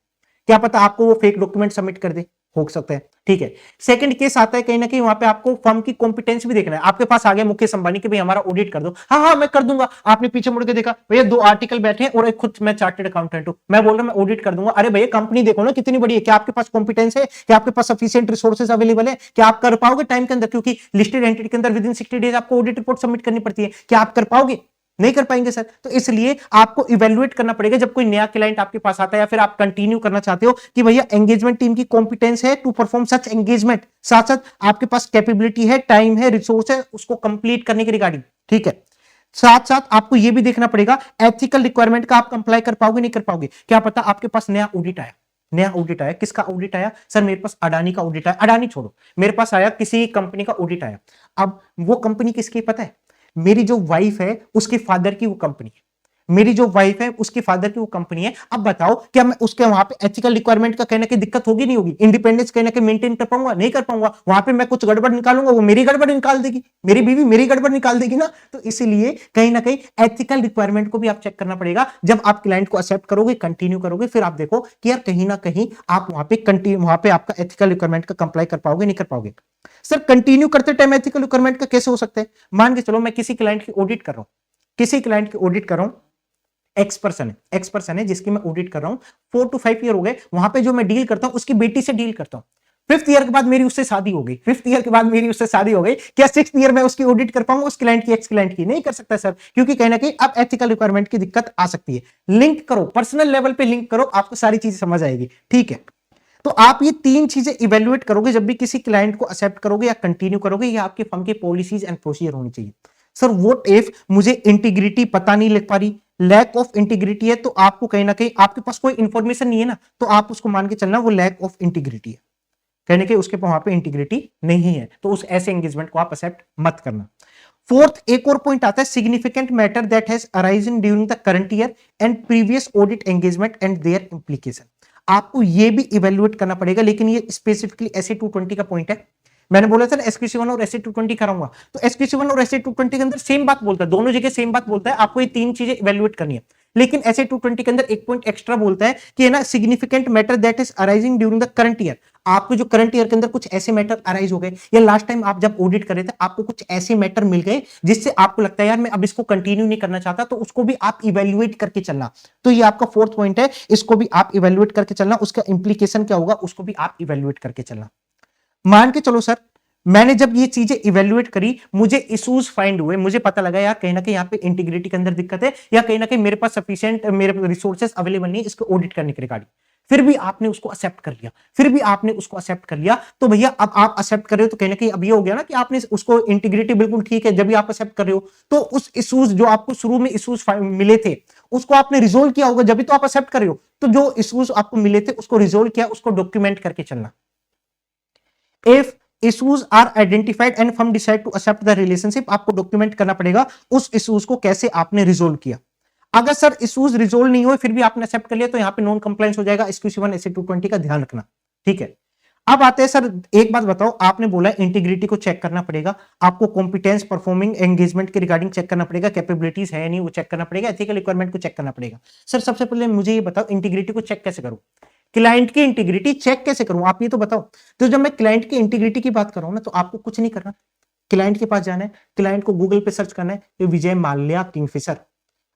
क्या पता आपको वो फेक डॉक्यूमेंट सबमिट कर दे, हो सकता है, ठीक है। सेकंड केस आता है कहीं ना कहीं वहां पे आपको फर्म की कॉम्पिटेंस भी देखना है। आपके पास आ गया मुकेश अंबानी कि भाई हमारा ऑडिट कर दो, हाँ हाँ मैं कर दूंगा, आपने पीछे मुड़ के देखा भैया 2 आर्टिकल बैठे हैं और एक खुद मैं चार्टर्ड अकाउंटेंट हूं, मैं बोल रहा हूं मैं ऑडिट कर दूंगा। अरे भैया कंपनी देखो ना कितनी बड़ी है, क्या आपके पास कॉम्पिटेंस है, क्या आपके पास सफिशिएंट रिसोर्सेज अवेलेबल है, क्या आप कर पाओगे टाइम के अंदर, क्योंकि लिस्टेड एंटिटी के अंदर विद इन 60 डेज आपको ऑडिट रिपोर्ट सबमिट करनी पड़ती है, क्या आप कर पाओगे, नहीं कर पाएंगे सर। तो इसलिए आपको इवेल्युएट करना पड़ेगा जब कोई नया क्लाइंट आपके पास आता है या फिर आप कंटिन्यू करना चाहते हो कि भैया एंगेजमेंट टीम की कॉम्पिटेंस है टू परफॉर्म सच एंगेजमेंट, साथ साथ आपके पास कैपेबिलिटी है, टाइम है, रिसोर्स है उसको कंप्लीट करने के रिगार्डिंग, ठीक है। साथ साथ आपको यह भी देखना पड़ेगा एथिकल रिक्वायरमेंट का आप कंप्लाई कर पाओगे नहीं कर पाओगे। क्या पता आपके पास नया ऑडिट आया, नया ऑडिट आया, किसका ऑडिट आया सर, मेरे पास अडानी का ऑडिट आया, अडानी छोड़ो मेरे पास आया किसी कंपनी का ऑडिट आया। अब वो कंपनी किसकी पता है, मेरी जो वाइफ है उसके फादर की वो कंपनी है, मेरी जो वाइफ है उसके फादर की वो कंपनी है। अब बताओ क्या मैं उसके वहां पे एथिकल रिक्वायरमेंट का कहने की दिक्कत होगी नहीं होगी? इंडिपेंडेंस कहने के मेंटेन कर पाऊंगा? नहीं कर पाऊंगा। वहां पे मैं कुछ गड़बड़ निकालूंगा, वो मेरी गड़बड़ निकाल देगी, मेरी बीवी मेरी गड़बड़ निकाल देगी ना। तो इसीलिए कहीं ना कहीं एथिकल रिक्वायरमेंट को भी आप चेक करना पड़ेगा। जब आप क्लाइंट को एक्सेप्ट करोगे, कंटिन्यू करोगे, फिर आप देखो कि यार कहीं ना कहीं आप वहां पे आपका एथिकल रिक्वायरमेंट का कंप्लाई कर पाओगे, नहीं कर पाओगे। सर कंटिन्यू करते टाइम एथिकल रिक्वायरमेंट का कैसे हो सकता है? मान के चलो मैं किसी क्लाइंट की ऑडिट कर रहा हूं, किसी क्लाइंट की ऑडिट कर रहा हूं, एक्स पर्सन है जिसकी मैं ऑडिट कर रहा हूं, 4 to 5 ईयर हो गए, वहां पे जो मैं डील करता हूं उसकी बेटी से डील करता हूं। 5th ईयर के बाद मेरी उससे शादी हो गई, 5th ईयर के बाद मेरी उससे शादी हो गई, क्या 6th ईयर में उसकी ऑडिट कर पाऊंगा उस क्लाइंट की, एक्स क्लाइंट की? नहीं कर सकता सर, क्योंकि कहीं ना कहीं अब एथिकल रिक्वायरमेंट की दिक्कत आ सकती है। लिंक करो, पर्सनल लेवल पे लिंक करो, आपको सारी चीजें समझ आएगी। ठीक है, तो आप ये 3 चीजें इवेल्युएट करोगे जब भी किसी क्लाइंट को एक्सेप्ट करोगे या कंटिन्यू करोगे, या आपके फर्म की पॉलिसीज एंड प्रोसीजर होनी चाहिए। सर व्हाट इफ मुझे इंटीग्रिटी पता नहीं लग पा रही, लैक ऑफ इंटीग्रिटी है, तो आपको कहीं ना कहीं आपके पास कोई इंफॉर्मेशन नहीं है ना, तो आप उसको मान के चलना वो लैक ऑफ इंटीग्रिटी है, कहने के उसके वहां पे इंटीग्रिटी नहीं है, तो उस ऐसे एंगेजमेंट को आप एक्सेप्ट मत करना। फोर्थ एक और पॉइंट आता है, significant matter that has arisen during the current year and previous audit engagement and their implication. आपको ये भी इवेल्युएट करना पड़ेगा, लेकिन ये स्पेसिफिकली एसए 220 का पॉइंट है। मैंने बोला था ना एसक्यूसी 1 और एसए 220 कराऊंगा, तो एसक्यूसी 1 और एसए 220 के अंदर सेम बात बोलता है, दोनों जगह सेम बात बोलता है, आपको ये 3 चीजें इवेल्युएट करनी है। लेकिन एसए 220 के अंदर एक पॉइंट एक्स्ट्रा बोलता है कि है ना, significant matter that is arising during the current year. आपको जो करंट ईयर के अंदर कुछ ऐसे मैटर अराइज हो गए, या लास्ट टाइम आप जब ऑडिट कर रहे थे आपको कुछ ऐसे मैटर मिल गए जिससे आपको लगता है यार मैं अब इसको कंटिन्यू नहीं करना चाहता, तो उसको भी आप इवेल्युएट करके चलना। तो ये आपका फोर्थ पॉइंट है, इसको भी आप इवेल्युएट करके चलना, उसका इंप्लीकेशन क्या होगा उसको भी आप इवेल्युएट करके चलना। मान के चलो सर मैंने जब ये चीजें इवेल्युएट करी, मुझे इश्यूज फाइंड हुए, मुझे पता लगा यार कहीं ना कहीं यहाँ पे इंटीग्रिटी के अंदर दिक्कत है, या कहीं ना कहीं मेरे पास सफिशिएंट मेरे रिसोर्सेज अवेलेबल नहीं है इसको ऑडिट करने के रिगार्डिंग। फिर भी आपने उसको एक्सेप्ट कर लिया, फिर भी आपने उसको एक्सेप्ट कर लिया, तो भैया अब आप एक्सेप्ट कर रहे हो तो कहीं ना कहीं अब ये हो गया ना कि आपने उसको इंटीग्रिटी बिल्कुल ठीक है, जब भी आप एक्सेप्ट कर रहे हो तो उस इश्यूज जो आपको शुरू में इश्यूज मिले थे उसको आपने रिजोल्व किया होगा, जब भी तो आप एक्सेप्ट कर रहे हो। तो जो इश्यूज आपको मिले थे उसको रिजोल्व किया, उसको डॉक्यूमेंट करके चलना। If issues are identified and firm decide to accept the relationship, आपको डॉक्यूमेंट करना पड़ेगा उस इश्यूज को कैसे आपने रिजोल्व किया। अगर सर इश्यूज रिजोल्व नहीं हुए फिर भी आपने एक्सेप्ट कर लिया, तो यहां पे नॉन कंप्लायंस हो जाएगा, एसक्यूसी 1 एसए 220 का ध्यान रखना। ठीक है, अब आते हैं सर, एक बात बताओ, आपने बोला इंटीग्रिटी को चेक करना पड़ेगा, आपको कॉम्पिटेंस परफॉर्मिंग एंगेजमेंट के रिगार्डिंग चेक करना पड़ेगा, कैपेबिलिटीज है नहीं वो चेक करना पड़ेगा, एथिकल रिक्वायरमेंट को चेक करना पड़ेगा। सर सबसे पहले मुझे ये बताओ इंटीग्रिटी को चेक कैसे करूं, क्लाइंट की इंटीग्रिटी चेक कैसे करूं, आप ये तो बताओ। तो जब मैं क्लाइंट की इंटीग्रिटी की बात कर रहा हूं ना, तो आपको कुछ नहीं करना, क्लाइंट के पास जाना है, क्लाइंट को गूगल पे सर्च करना है कि विजय माल्या किंगफिशर।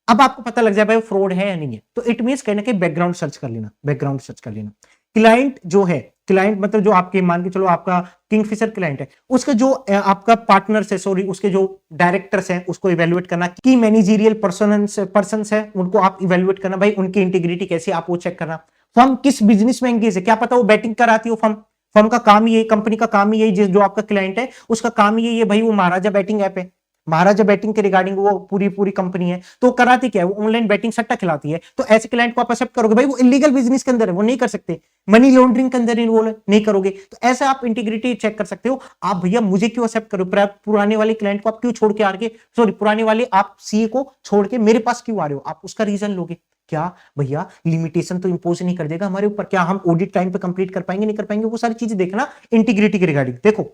अब आपको पता लग जाए भाई फ्रॉड है या नहीं है, तो इट मींस कहने के बैकग्राउंड सर्च कर लेना, बैकग्राउंड सर्च कर लेना। क्लाइंट जो है, क्लाइंट मतलब जो आपके मान के चलो आपका किंगफिशर क्लाइंट है, उसका जो आपका पार्टनर्स है, सॉरी उसके जो डायरेक्टर्स हैं उसको इवेल्युएट करना, की मैनेजरियल पर्सन्स है उनको आप इवेल्युएट करना, भाई उनकी इंटीग्रिटी कैसी आप वो चेक करना। फर्म किस बिजनेस में एंगेज है, क्या पता वो बैटिंग कराती हो, फर्म फर्म का काम ही है, कंपनी का काम ही है, जो आपका क्लाइंट है उसका काम ही है भाई वो महाराजा बैटिंग ऐप है, महाराजा बैटिंग के रिगार्डिंग वो पूरी कंपनी है, तो कराती क्या है वो ऑनलाइन बैटिंग सट्टा खिलाती है। तो ऐसे क्लाइंट को आप एक्सेप्ट करोगे, भाई वो इलीगल बिजनेस के अंदर है वो नहीं कर सकते, मनी लॉन्ड्रिंग के अंदर इन्वॉल्व नहीं करोगे, तो ऐसे आप इंटीग्रिटी चेक कर सकते हो। आप भैया मुझे क्यों एक्सेप्ट करो, पुराने वाले क्लाइंट को आप क्यों छोड़ के आ रहे, सॉरी पुराने वाले आप सीए को छोड़ के मेरे पास क्यों आ रहे हो, आप उसका रीजन लोगे। क्या भैया लिमिटेशन तो इंपोज नहीं कर देगा हमारे ऊपर, क्या हम ऑडिट टाइम पे कंप्लीट कर पाएंगे नहीं कर पाएंगे, वो सारी चीजें देखना इंटीग्रिटी के रिगार्डिंग। देखो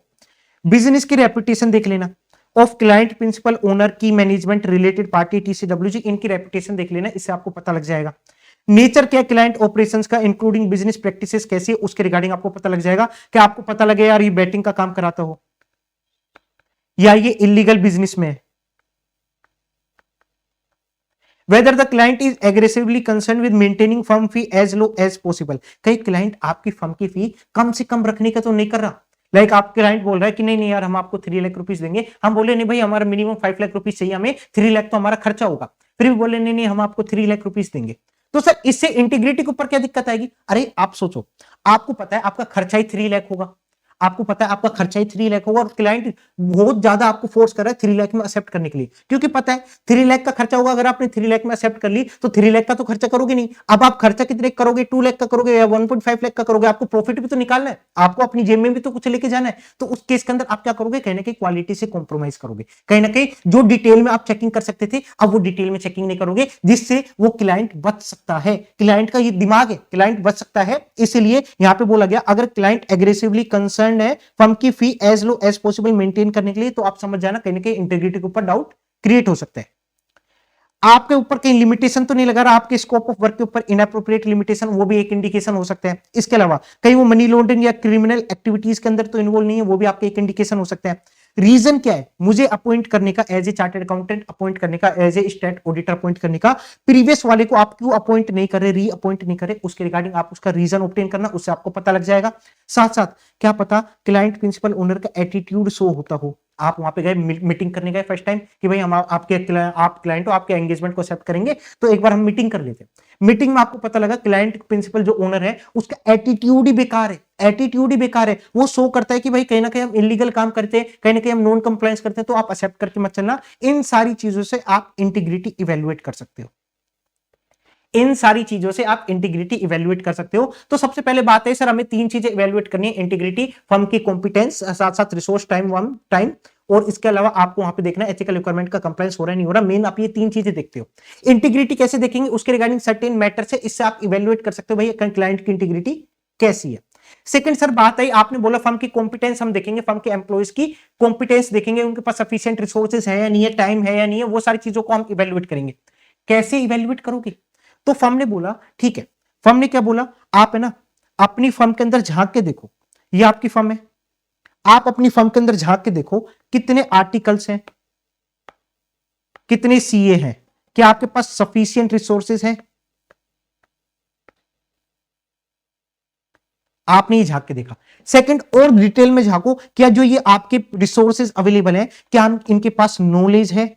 बिजनेस की रेपुटेशन देख लेना, ऑफ क्लाइंट प्रिंसिपल ओनर की मैनेजमेंट रिलेटेड पार्टी टीसीडब्ल्यूजी, इनकी रेपुटेशन देख लेना, इससे आपको पता लग जाएगा। नेचर क्या क्लाइंट ऑपरेशंस का इंक्लूडिंग बिजनेस प्रैक्टिसेस कैसी, उसके रिगार्डिंग आपको पता लग जाएगा। क्या आपको पता लगे यार ये बैटिंग का काम कराता हो या ये इलीगल बिजनेस में है। Whether the client is aggressively concern with maintaining firm fee as low as possible, कहीं क्लाइंट आपकी फर्म की फी कम से कम रखने का तो नहीं कर रहा। लाइक आप क्लाइंट बोल रहा है कि नहीं नहीं यार हम आपको 3 लाख रुपीस देंगे, हम बोले नहीं भाई हमारा मिनिमम 5 लाख रुपीस चाहिए, हमें 3 लाख तो हमारा खर्चा होगा, फिर भी बोले नहीं नहीं हम आपको 3 लाख रुपीस देंगे। तो सर इससे इंटीग्रिटी के ऊपर क्या दिक्कत आएगी। अरे आप सोचो, आपको पता है आपका खर्चा ही 3 लाख होगा, आपको पता है आपका खर्चा ही 3 लाख होगा और क्लाइंट बहुत ज्यादा आपको फोर्स कर रहा है 3 लाख में एक्सेप्ट करने के लिए, क्योंकि पता है 3 लाख का खर्चा होगा। अगर आपने 3 लाख में एक्सेप्ट कर ली तो 3 लाख का तो खर्चा करोगे नहीं। अब आप खर्चा कितने करोगे, 2 लाख का करोगे या 1.5 लाख का करोगे, आपको प्रॉफिट भी तो निकालना है, आपको अपनी जेब में भी तो कुछ लेके जाना है। तो उस केस के अंदर आप क्या करोगे, कहीं ना कहीं क्वालिटी से कॉम्प्रोमाइज करोगे, कहीं ना कहीं जो डिटेल में आप चेकिंग कर सकते थे अब वो डिटेल में चेकिंग नहीं करोगे, जिससे वो क्लाइंट बच सकता है। क्लाइंट का ये दिमाग है, क्लाइंट बच सकता है, इसलिए यहां पे बोला गया अगर क्लाइंट एग्रेसिवली कंसर्न है फर्म की fee as low as possible maintain करने के लिए, तो आप समझ जाना कहीं ना कहीं इंटीग्रिटी के ऊपर डाउट क्रिएट हो सकता है। आपके ऊपर कहीं लिमिटेशन तो नहीं लगा रहा, आपके स्कोप ऑफ वर्क के ऊपर इनएप्रोप्रिएट लिमिटेशन, वो भी एक इंडिकेशन हो सकता है। इसके अलावा कहीं वो मनी लॉन्ड्रिंग या क्रिमिनल एक्टिविटीज के अंदर तो इन्वॉल्व नहीं है, वो भी आपके एक इंडिकेशन हो सकता है। रीजन क्या है, मुझे अपॉइंट करने का as a chartered accountant appoint करने का, as a state auditor appoint करने का, प्रीवियस वाले को आप क्यों अपॉइंट नहीं कर रहे, री अपॉइंट नहीं करे, उसके रिगार्डिंग आप उसका रीजन ऑब्टेन करना, उससे आपको पता लग जाएगा। साथ साथ क्या पता क्लाइंट प्रिंसिपल ओनर का एटीट्यूड शो होता हो, आप वहां पे गए मीटिंग करने गए फर्स्ट टाइम कि भाई हम आपके आप क्लाइंट हो, आपके एंगेजमेंट को एक्सेप्ट करेंगे, तो एक बार हम मीटिंग कर लेते हैं। मीटिंग में आपको पता लगा क्लाइंट प्रिंसिपल जो ओनर है उसका एटीट्यूड ही बेकार है, एटीट्यूड ही बेकार है, वो शो करता है कि भाई कहीं ना कहीं हम इलीगल काम करते हैं, कहीं ना कहीं हम नॉन कंप्लायंस करते हैं, तो आप एक्सेप्ट करके मत चलना। इन सारी चीजों से आप इंटीग्रिटी इवेल्युएट कर सकते हो, इन सारी चीजों से आप इंटीग्रिटी इवेल्युएट कर सकते हो। तो सबसे पहले बात है सर हमें 3 चीजें इवेल्युएट करनी है, इंटीग्रिटी, फर्म की कॉम्पिटेंस, साथ साथ रिसोर्स टाइम, और इसके अलावा आपको वहां पे देखना है एथिकल रिक्वायरमेंट का कंप्लायंस हो रहा है नहीं हो रहा। मेन आप ये 3 चीजें देखते हो। इंटीग्रिटी कैसे देखेंगे, उसके रिगार्डिंग सर्टेन मैटर से, इससे आप इवेल्युएट कर सकते हो भाई क्लाइंट की इंटीग्रिटी कैसी है। सेकंड सर बात आई, आपने बोला फर्म की कॉम्पिटेंस हम देखेंगे, फर्म के एम्प्लॉइज की कॉम्पिटेंस देखेंगे, उनके पास सफिशिएंट रिसोर्सेज है या नहीं है, टाइम है या नहीं है, वो सारी चीजों को हम इवेल्युएट करेंगे। कैसे इवेल्युएट करोगे, तो फर्म ने बोला ठीक है, फर्म ने क्या बोला, आप है ना अपनी फर्म के अंदर झांक के देखो, ये आपकी फर्म है, आप अपनी फर्म के अंदर झांक के देखो कितने आर्टिकल्स हैं, कितने सीए हैं, क्या आपके पास सफिशिएंट रिसोर्सेज हैं। आपने ये झांक के देखा। सेकंड, और डिटेल में झांको, क्या जो ये आपके रिसोर्सेज अवेलेबल हैं, क्या इनके पास नॉलेज है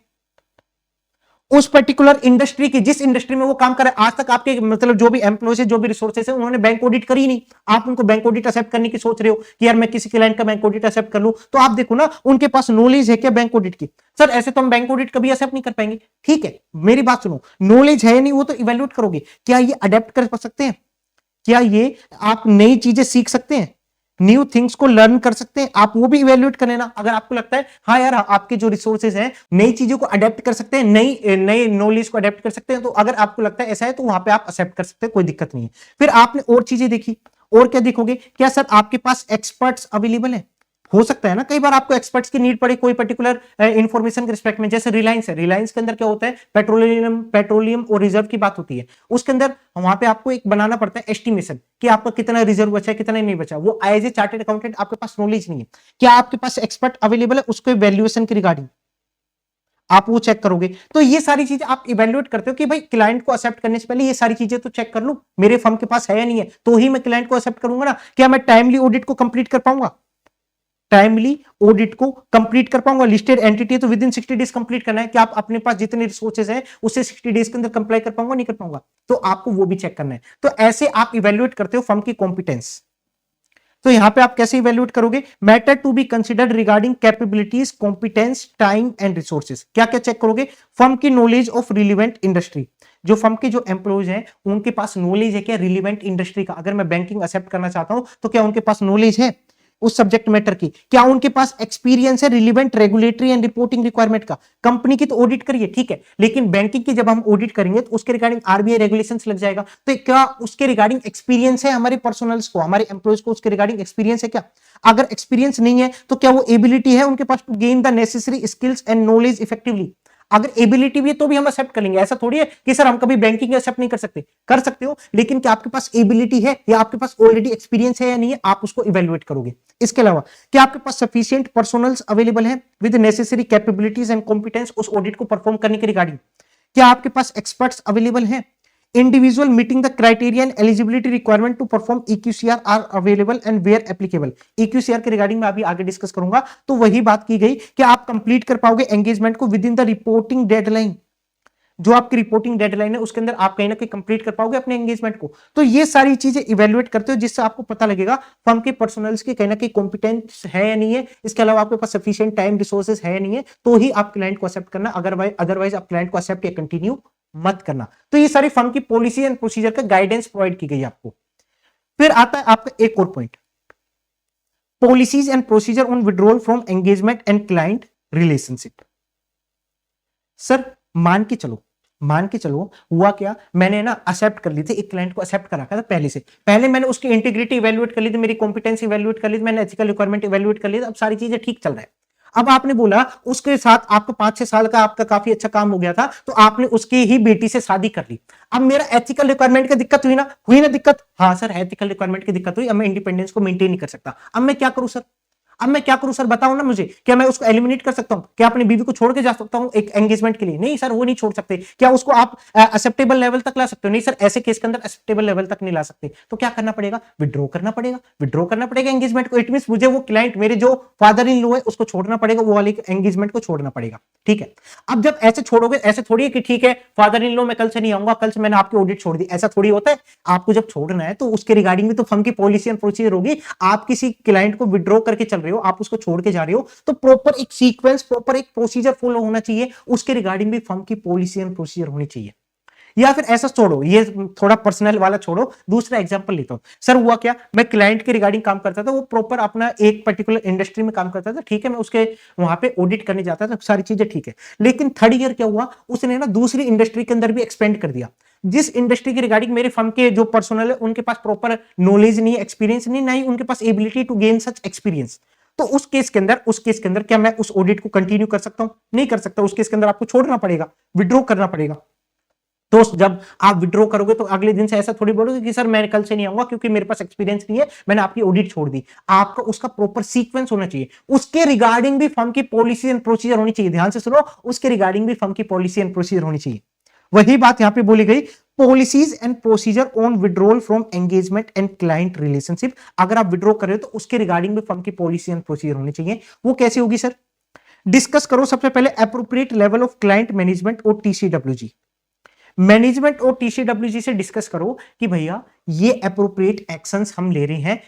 उस पर्टिकुलर इंडस्ट्री की, जिस इंडस्ट्री में वो काम कर रहे हैं। आज तक आपके मतलब जो भी एम्प्लॉयज है, जो भी रिसोर्सेज है, उन्होंने बैंक ऑडिट करी नहीं, आप उनको बैंक ऑडिट एक्सेप्ट करने की सोच रहे हो कि यार मैं किसी क्लाइंट का बैंक ऑडिट एक्सेप्ट कर लूं, तो आप देखो ना उनके पास नॉलेज है क्या बैंक ऑडिट की। सर ऐसे तो हम बैंक ऑडिट कभी एक्सेप्ट नहीं कर पाएंगे। ठीक है, मेरी बात सुनो, नॉलेज है नहीं वो तो इवेल्युएट करोगे, क्या ये अडेप्ट कर सकते हैं, क्या ये आप नई चीजें सीख सकते हैं, न्यू थिंग्स को लर्न कर सकते हैं, आप वो भी इवेल्युएट कर लेना। अगर आपको लगता है हाँ यार आपके जो रिसोर्सेज हैं नई चीजों को अडेप्ट कर सकते हैं, नई नॉलेज को अडेप्ट कर सकते हैं, तो अगर आपको लगता है ऐसा है तो वहां पे आप एक्सेप्ट कर सकते हैं, कोई दिक्कत नहीं है। फिर आपने और चीजें देखी, और क्या देखोगे, क्या सर आपके पास एक्सपर्ट्स अवेलेबल है। हो सकता है ना कई बार आपको एक्सपर्ट्स की नीड पड़े कोई पर्टिकुलर इंफॉर्मेशन के रिस्पेक्ट में, जैसे रिलायंस है, रिलायंस के अंदर क्या होता है, पेट्रोलियम और रिजर्व की बात होती है, उसके अंदर वहां पे आपको एक बनाना पड़ता है एस्टिमेशन कि आपका कितना रिजर्व बचा है कितना नहीं बचा। वो एज ए चार्टर्ड अकाउंटेंट आपके पास नॉलेज नहीं है, क्या आपके पास एक्सपर्ट अवेलेबल है उसको वैल्यूएशन की रिगार्डिंग, आप वो चेक करोगे। तो ये सारी चीजें आप इवेल्युएट करते हो कि भाई क्लाइंट को एक्सेप्ट करने से पहले ये सारी चीजें तो चेक कर लूं, मेरे फर्म के पास है या नहीं है, तो ही मैं क्लाइंट को एक्सेप्ट करूंगा ना। क्या मैं टाइमली ऑडिट को कंप्लीट कर पाऊंगा, टाइमली ऑडिट को कंप्लीट कर पाऊंगा, लिस्टेड एंटिटी है तो विद इन 60 डेज कंप्लीट करना है, कि आप अपने पास जितने रिसोर्सेज हैं उससे 60 डेज के अंदर कंप्लाई कर पाऊंगा नहीं कर पाऊंगा, तो आपको वो भी चेक करना है। तो ऐसे आप इवेल्युएट करते हो फर्म की कॉम्पिटेंस। तो यहां पे आप कैसे इवेल्युएट करोगे, matter to be considered regarding capabilities, competence, time and resources. क्या क्या चेक करोगे, फर्म की नॉलेज ऑफ रिलेवेंट इंडस्ट्री, जो फर्म के जो एम्प्लॉयज हैं उनके पास नॉलेज है क्या रिलेवेंट इंडस्ट्री का। अगर मैं बैंकिंग एक्सेप्ट करना चाहता हूं तो क्या उनके पास नॉलेज है उस सब्जेक्ट मैटर की, क्या उनके पास एक्सपीरियंस है relevant regulatory and reporting requirement का। कंपनी की तो ऑडिट करिए ठीक है, लेकिन बैंकिंग की जब हम ऑडिट करेंगे तो उसके रिगार्डिंग आरबीआई रेगुलेशंस लग जाएगा, तो क्या उसके रिगार्डिंग एक्सपीरियंस है हमारे पर्सनल्स को, हमारे एम्प्लॉयज को उसके रिगार्डिंग एक्सपीरियंस है क्या। अगर एक्सपीरियंस नहीं है तो क्या वो एबिलिटी है उनके पास to gain the necessary skills and knowledge effectively. अगर एबिलिटी भी है तो भी हम एक्सेप्ट कर लेंगे, ऐसा थोड़ी है कि सर हम कभी बैंकिंग एक्सेप्ट नहीं कर सकते, कर सकते हो, लेकिन क्या आपके पास एबिलिटी है या आपके पास ऑलरेडी एक्सपीरियंस है या नहीं है, आप उसको इवेल्युएट करोगे। इसके अलावा क्या आपके पास सफिशिएंट पर्सनल्स अवेलेबल है with necessary capabilities and competence उस ऑडिट को परफॉर्म करने के रिगार्डिंग, क्या आपके पास एक्सपर्ट्स अवेलेबल हैं, individual meeting the criteria and eligibility requirement to perform EQCR are available and where applicable. EQCR के रिगार्डिंग मैं अभी आगे डिस्कस करूंगा, तो वही बात की गई कि आप कंप्लीट कर पाओगे एंगेजमेंट को with in the reporting deadline. जो आपकी रिपोर्टिंग डेडलाइन है उसके अंदर आप कहीं ना कहीं कंप्लीट कर पाओगे अपने एंगेजमेंट को। तो ये सारी चीजें इवेल्युएट करते हो जिससे आपको पता लगेगा फर्म के पर्सनल्स की कहीं ना कहीं कॉम्पिटेंस है या नहीं है, इसके अलावा आपके पास सफिशिएंट टाइम रिसोर्सेज है या नहीं है, तो ही आप क्लाइंट को एक्सेप्ट करना, अदरवाइज आप क्लाइंट को एक्सेप्ट या कंटिन्यू मत करना। तो ये सारी फर्म की पॉलिसी एंड प्रोसीजर का गाइडेंस प्रोवाइड की गई आपको। फिर आता है आपका एक और point, policies and procedure on withdrawal from engagement and client relationship. Sir मान के चलो हुआ क्या, मैंने ना एक्सेप्ट कर ली थी, एक क्लाइंट को एक्सेप्ट करा था पहले से, पहले मैंने उसकी इंटीग्रिटी इवैल्यूएट कर ली थी, मेरी कॉम्पिटेंसी इवैल्यूएट कर ली थी, मैंने एथिकल रिक्वायरमेंट इवैल्यूएट कर ली थी, अब सारी चीजें ठीक चल रहा है। अब आपने बोला उसके साथ आपका 5-6 साल का आपका काफी अच्छा काम हो गया था, तो आपने उसकी ही बेटी से शादी कर ली। अब मेरा एथिकल रिक्वायरमेंट की दिक्कत हुई ना दिक्कत, हाँ सर एथिकल रिक्वायरमेंट की दिक्कत हुई, अब मैं इंडिपेंडेंस को मेंटेन नहीं कर सकता, अब मैं क्या करूं सर, अब मैं क्या करूं सर बताओ ना मुझे, क्या मैं उसको एलिमिनेट कर सकता हूं, क्या अपनी बीवी को छोड़ के जा सकता हूं एक एंगेजमेंट के लिए? नहीं सर वो नहीं छोड़ सकते। क्या उसको आप एक्सेप्टेबल लेवल तक ला सकते हो? नहीं सर ऐसे केस के अंदर एक्सेप्टेबल लेवल तक नहीं ला सकते। तो क्या करना पड़ेगा? विड्रॉ करना पड़ेगा एंगेजमेंट को। इट मींस मुझे वो क्लाइंट, मेरे जो फादर इन लॉ है उसको छोड़ना पड़ेगा, वो वाली एंगेजमेंट को छोड़ना पड़ेगा। ठीक है, अब जब ऐसे छोड़ोगे, ऐसे थोड़ी है कि ठीक है फादर इन लॉ मैं कल से नहीं आऊंगा, कल से मैंने आपकी ऑडिट छोड़ दी, ऐसा थोड़ी होता है। आपको जब छोड़ना है तो उसके रिगार्डिंग भी तो फर्म की पॉलिसी एंड प्रोसीजर होगी। आप किसी क्लाइंट को विड्रॉ करके चल रहे हो, आप उसको छोड़ के जा रहे हो, तो प्रॉपर एक सीक्वेंस, प्रॉपर एक प्रोसीजर फॉलो होना चाहिए, उसके रिगार्डिंग भी फर्म की पॉलिसी एंड प्रोसीजर होनी चाहिए। या फिर ऐसा छोड़ो, ये थोड़ा पर्सनल वाला छोड़ो, दूसरा एग्जांपल लेता हूं। सर हुआ क्या, मैं क्लाइंट के रिगार्डिंग काम करता था, वो प्रॉपर अपना एक पर्टिकुलर इंडस्ट्री में काम करता था, ठीक है, मैं उसके वहां पे ऑडिट करने जाता था, सारी चीजें ठीक है। लेकिन थर्ड ईयर क्या हुआ, उसने ना दूसरी इंडस्ट्री के अंदर भी एक्सपेंड कर दिया, जिस इंडस्ट्री के रिगार्डिंग मेरे फर्म के जो पर्सनल है उनके पास प्रॉपर नॉलेज नहीं, एक्सपीरियंस नहीं, ना ही उनके पास ability to gain such experience. तो उस केस के अंदर क्या मैं उस ऑडिट को कंटिन्यू कर सकता हूं? नहीं कर सकता। उस केस के अंदर आपको छोड़ना पड़ेगा, विड्रॉ करना पड़ेगा। तो जब आप विड्रॉ करोगे तो अगले दिन से ऐसा थोड़ी बोलोगे कि सर मैं कल से नहीं आऊंगा क्योंकि मेरे पास एक्सपीरियंस नहीं है, मैंने आपकी ऑडिट छोड़ दी। आपका उसका प्रॉपर सीक्वेंस होना चाहिए, उसके रिगार्डिंग भी फर्म की पॉलिसी एंड प्रोसीजर होनी चाहिए। ध्यान से सुनो, उसके रिगार्डिंग भी फर्म की पॉलिसी एंड प्रोसीजर होनी चाहिए। वही बात यहां पे बोली गई, policies and procedure on withdrawal from engagement and client relationship. अगर आप विड्रॉ कर रहे हो तो उसके रिगार्डिंग भी फर्म की पॉलिसी एंड प्रोसीजर होनी चाहिए। वो कैसे होगी सर? डिस्कस करो सबसे पहले appropriate level of client management और टीसीडब्ल्यूजी। मैनेजमेंट और टीसीडब्ल्यूजी से डिस्कस करो कि भैया ये अप्रोप्रिएट एक्शंस हम ले रहे हैं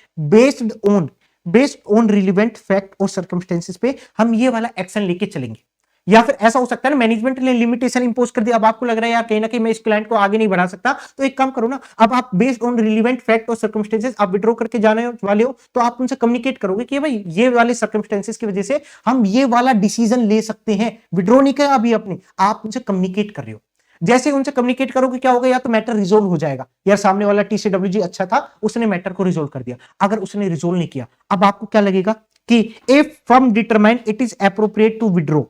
बेस्ड ऑन रिलेवेंट फैक्ट और सर्कमस्टेंसेस पे हम ये वाला एक्शन लेके चलेंगे। या फिर ऐसा हो सकता है ना, मैनेजमेंट ने लिमिटेशन इंपोज कर दिया, अब आपको लग रहा है यार कहीं ना कहीं मैं इस क्लाइंट को आगे नहीं बढ़ा सकता, तो एक काम करो ना, अब आप बेस्ड ऑन रिलेवेंट फैक्ट और सर्कमस्टेंसेस आप विड्रॉ करके जाने वाले हो, तो आप उनसे कम्युनिकेट करोगे कि भाई ये वाले सर्कमस्टेंसेस की वजह से हम ये वाला डिसीजन ले सकते हैं। विड्रॉ नहीं किया अभी अपने, आप उनसे कम्युनिकेट कर रहे हो। जैसे उनसे कम्युनिकेट करोगे क्या होगा, या तो मैटर रिजोल्व हो जाएगा, यार सामने वाला टीसीडब्ल्यूजी अच्छा था, उसने मैटर को रिजोल्व कर दिया। अगर उसने रिजोल्व नहीं किया, अब आपको क्या लगेगा कि if firm determine it is appropriate to withdraw,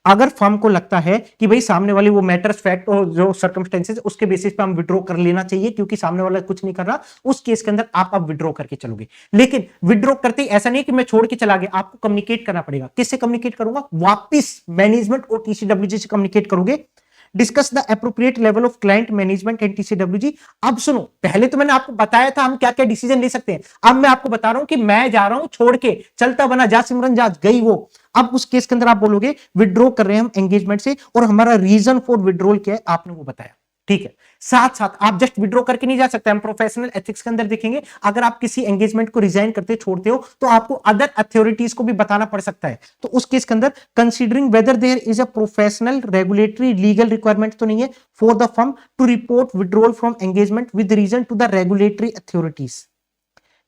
अगर फर्म को लगता है कि भाई सामने वाली वो मैटर्स फैक्ट और जो सर्कमस्टेंसेस उसके बेसिस पे हम विड्रॉ कर लेना चाहिए क्योंकि सामने वाला कुछ नहीं कर रहा, उस केस के अंदर आप अब विड्रॉ करके चलोगे। लेकिन विड्रॉ करते ही ऐसा नहीं कि मैं छोड़ के चला गया, आपको कम्युनिकेट करना पड़ेगा। किससे कम्युनिकेट करूंगा? वापिस मैनेजमेंट और टीसीडब्ल्यूजी से कम्युनिकेट करोगे। Discuss the appropriate level of client management and TCWG. अब सुनो, पहले तो मैंने आपको बताया था हम क्या क्या डिसीजन ले सकते हैं, अब मैं आपको बता रहा हूं कि मैं जा रहा हूं छोड़ के, चलता बना जा सिमरन जा, गई वो। अब उस केस के अंदर आप बोलोगे विड्रॉ कर रहे हैं हम एंगेजमेंट से और हमारा रीजन फॉर विड्रॉल क्या है, आपने वो बताया, ठीक है। साथ साथ आप जस्ट विड्रॉ करके नहीं जा सकते, हम प्रोफेशनल एथिक्स के अंदर देखेंगे, अगर आप किसी एंगेजमेंट को रिजाइन करते छोड़ते हो तो आपको अदर अथॉरिटीज को भी बताना पड़ सकता है। तो उस केस के अंदर considering whether there is a professional regulatory legal requirement तो नहीं है for the firm to report withdrawal from engagement with reason to the regulatory authorities.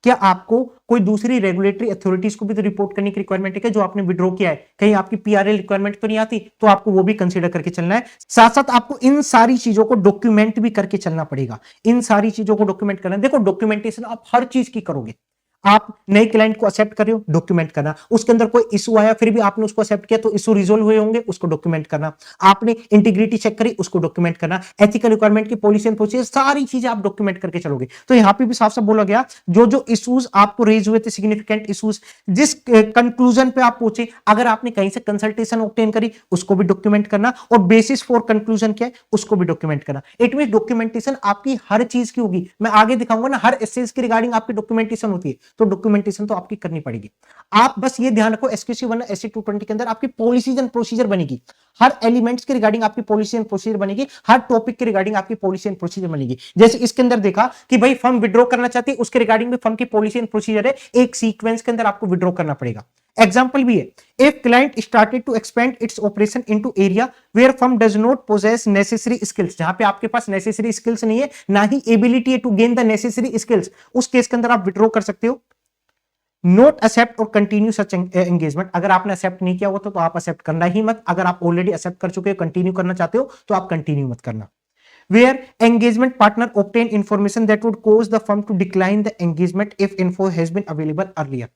क्या आपको कोई दूसरी रेगुलेटरी अथॉरिटीज को भी तो रिपोर्ट करने की रिक्वायरमेंट है, जो आपने विड्रॉ किया है, कहीं आपकी पीआरएल रिक्वायरमेंट तो नहीं आती, तो आपको वो भी कंसीडर करके चलना है। साथ साथ आपको इन सारी चीजों को डॉक्यूमेंट भी करके चलना पड़ेगा। इन सारी चीजों को डॉक्यूमेंट करना, देखो डॉक्यूमेंटेशन आप हर चीज की करोगे। आप नए क्लाइंट को एक्सेप्ट कर रहे हो, डॉक्यूमेंट करना। उसके अंदर कोई इशू आया फिर भी आपने उसको एक्सेप्ट किया, तो इशू रिजोल्व हुए होंगे, उसको डॉक्यूमेंट करना। आपने इंटीग्रिटी चेक करी, उसको डॉक्यूमेंट करना। एथिकल रिक्वायरमेंट की पॉलिसी एंड प्रोसीजर, सारी चीजें आप डॉक्यूमेंट करके चलोगे। तो यहां पे भी साफ साफ बोला गया, जो जो इश्यूज आपको रेज हुए थे, सिग्निफिकेंट इश्यूज, जिस कंक्लूजन पे आप पहुंचे, अगर आपने कहीं से कंसल्टेशन ऑब्टेन करी, उसको भी डॉक्यूमेंट करना, और बेसिस फॉर कंक्लूजन क्या है, उसको भी डॉक्यूमेंट करना। इट मीन डॉक्यूमेंटेशन आपकी हर चीज की होगी। मैं आगे दिखाऊंगा ना, हर एसेस की रिगार्डिंग आपकी डॉक्यूमेंटेशन होती है। तो डॉक्यूमेंटेशन तो आपकी करनी पड़ेगी। आप बस ये ध्यान रखो SQC 1 SC 220 के अंदर आपकी पॉलिसीज एंड प्रोसीजर बनेगी, हर एलिमेंट्स के रिगार्डिंग आपकी पॉलिसी एंड प्रोसीजर बनेगी, हर टॉपिक के रिगार्डिंग आपकी पॉलिसी एंड प्रोसीजर बनेगी। जैसे इसके अंदर देखा कि भाई फर्म विड्रॉ करना चाहती है, उसके रिगार्डिंग भी फर्म की पॉलिसी एंड प्रोसीजर है, एक सीक्वेंस के अंदर आपको विड्रॉ करना पड़ेगा। एग्जाम्पल भी है, if client started to expand its operation into area where firm does not possess necessary skills, जहां पे आपके पास नेसेसरी स्किल्स नहीं है, ना ही एबिलिटी है to gain the necessary skills, उस केस के अंदर आप विड्रॉ कर सकते हो। नोट एक्सेप्ट और कंटिन्यू सच एंगेजमेंट, अगर आपने एक्सेप्ट नहीं किया हुआ तो आप एक्सेप्ट करना ही मत, अगर आप ऑलरेडी एक्सेप्ट कर चुके हो, कंटिन्यू करना चाहते हो तो आप कंटिन्यू मत करना। Where engagement partner obtain information that would cause the firm to decline the engagement if info has been available earlier,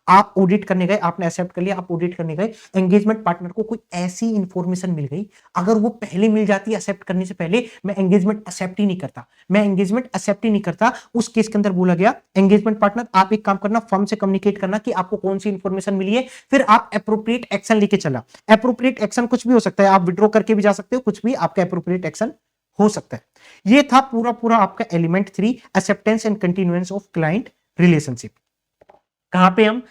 आप ऑडिट करने गए, आपने एक्सेप्ट कर लिया, आप ऑडिट करने गए, एंगेजमेंट पार्टनर को कोई ऐसी इंफॉर्मेशन मिल गई, अगर वो पहले मिल जाती है एक्सेप्ट करने से पहले, मैं एंगेजमेंट एक्सेप्ट ही नहीं करता, मैं एंगेजमेंट एक्सेप्ट ही नहीं करता, उस केस के अंदर बोला गया एंगेजमेंट पार्टनर आप एक काम करना, फर्म से कम्युनिकेट करना कि आपको कौन सी इंफॉर्मेशन मिली है, फिर आप एप्रोप्रिएट एक्शन लेके चला। एप्रोप्रिएट एक्शन कुछ भी हो सकता है, आप विड्रॉ करके भी जा सकते हो, कुछ भी आपका एप्रोप्रिएट एक्शन हो सकता है। ये था पूरा पूरा आपका element 3, acceptance and continuance of client relationship. कहां पे हम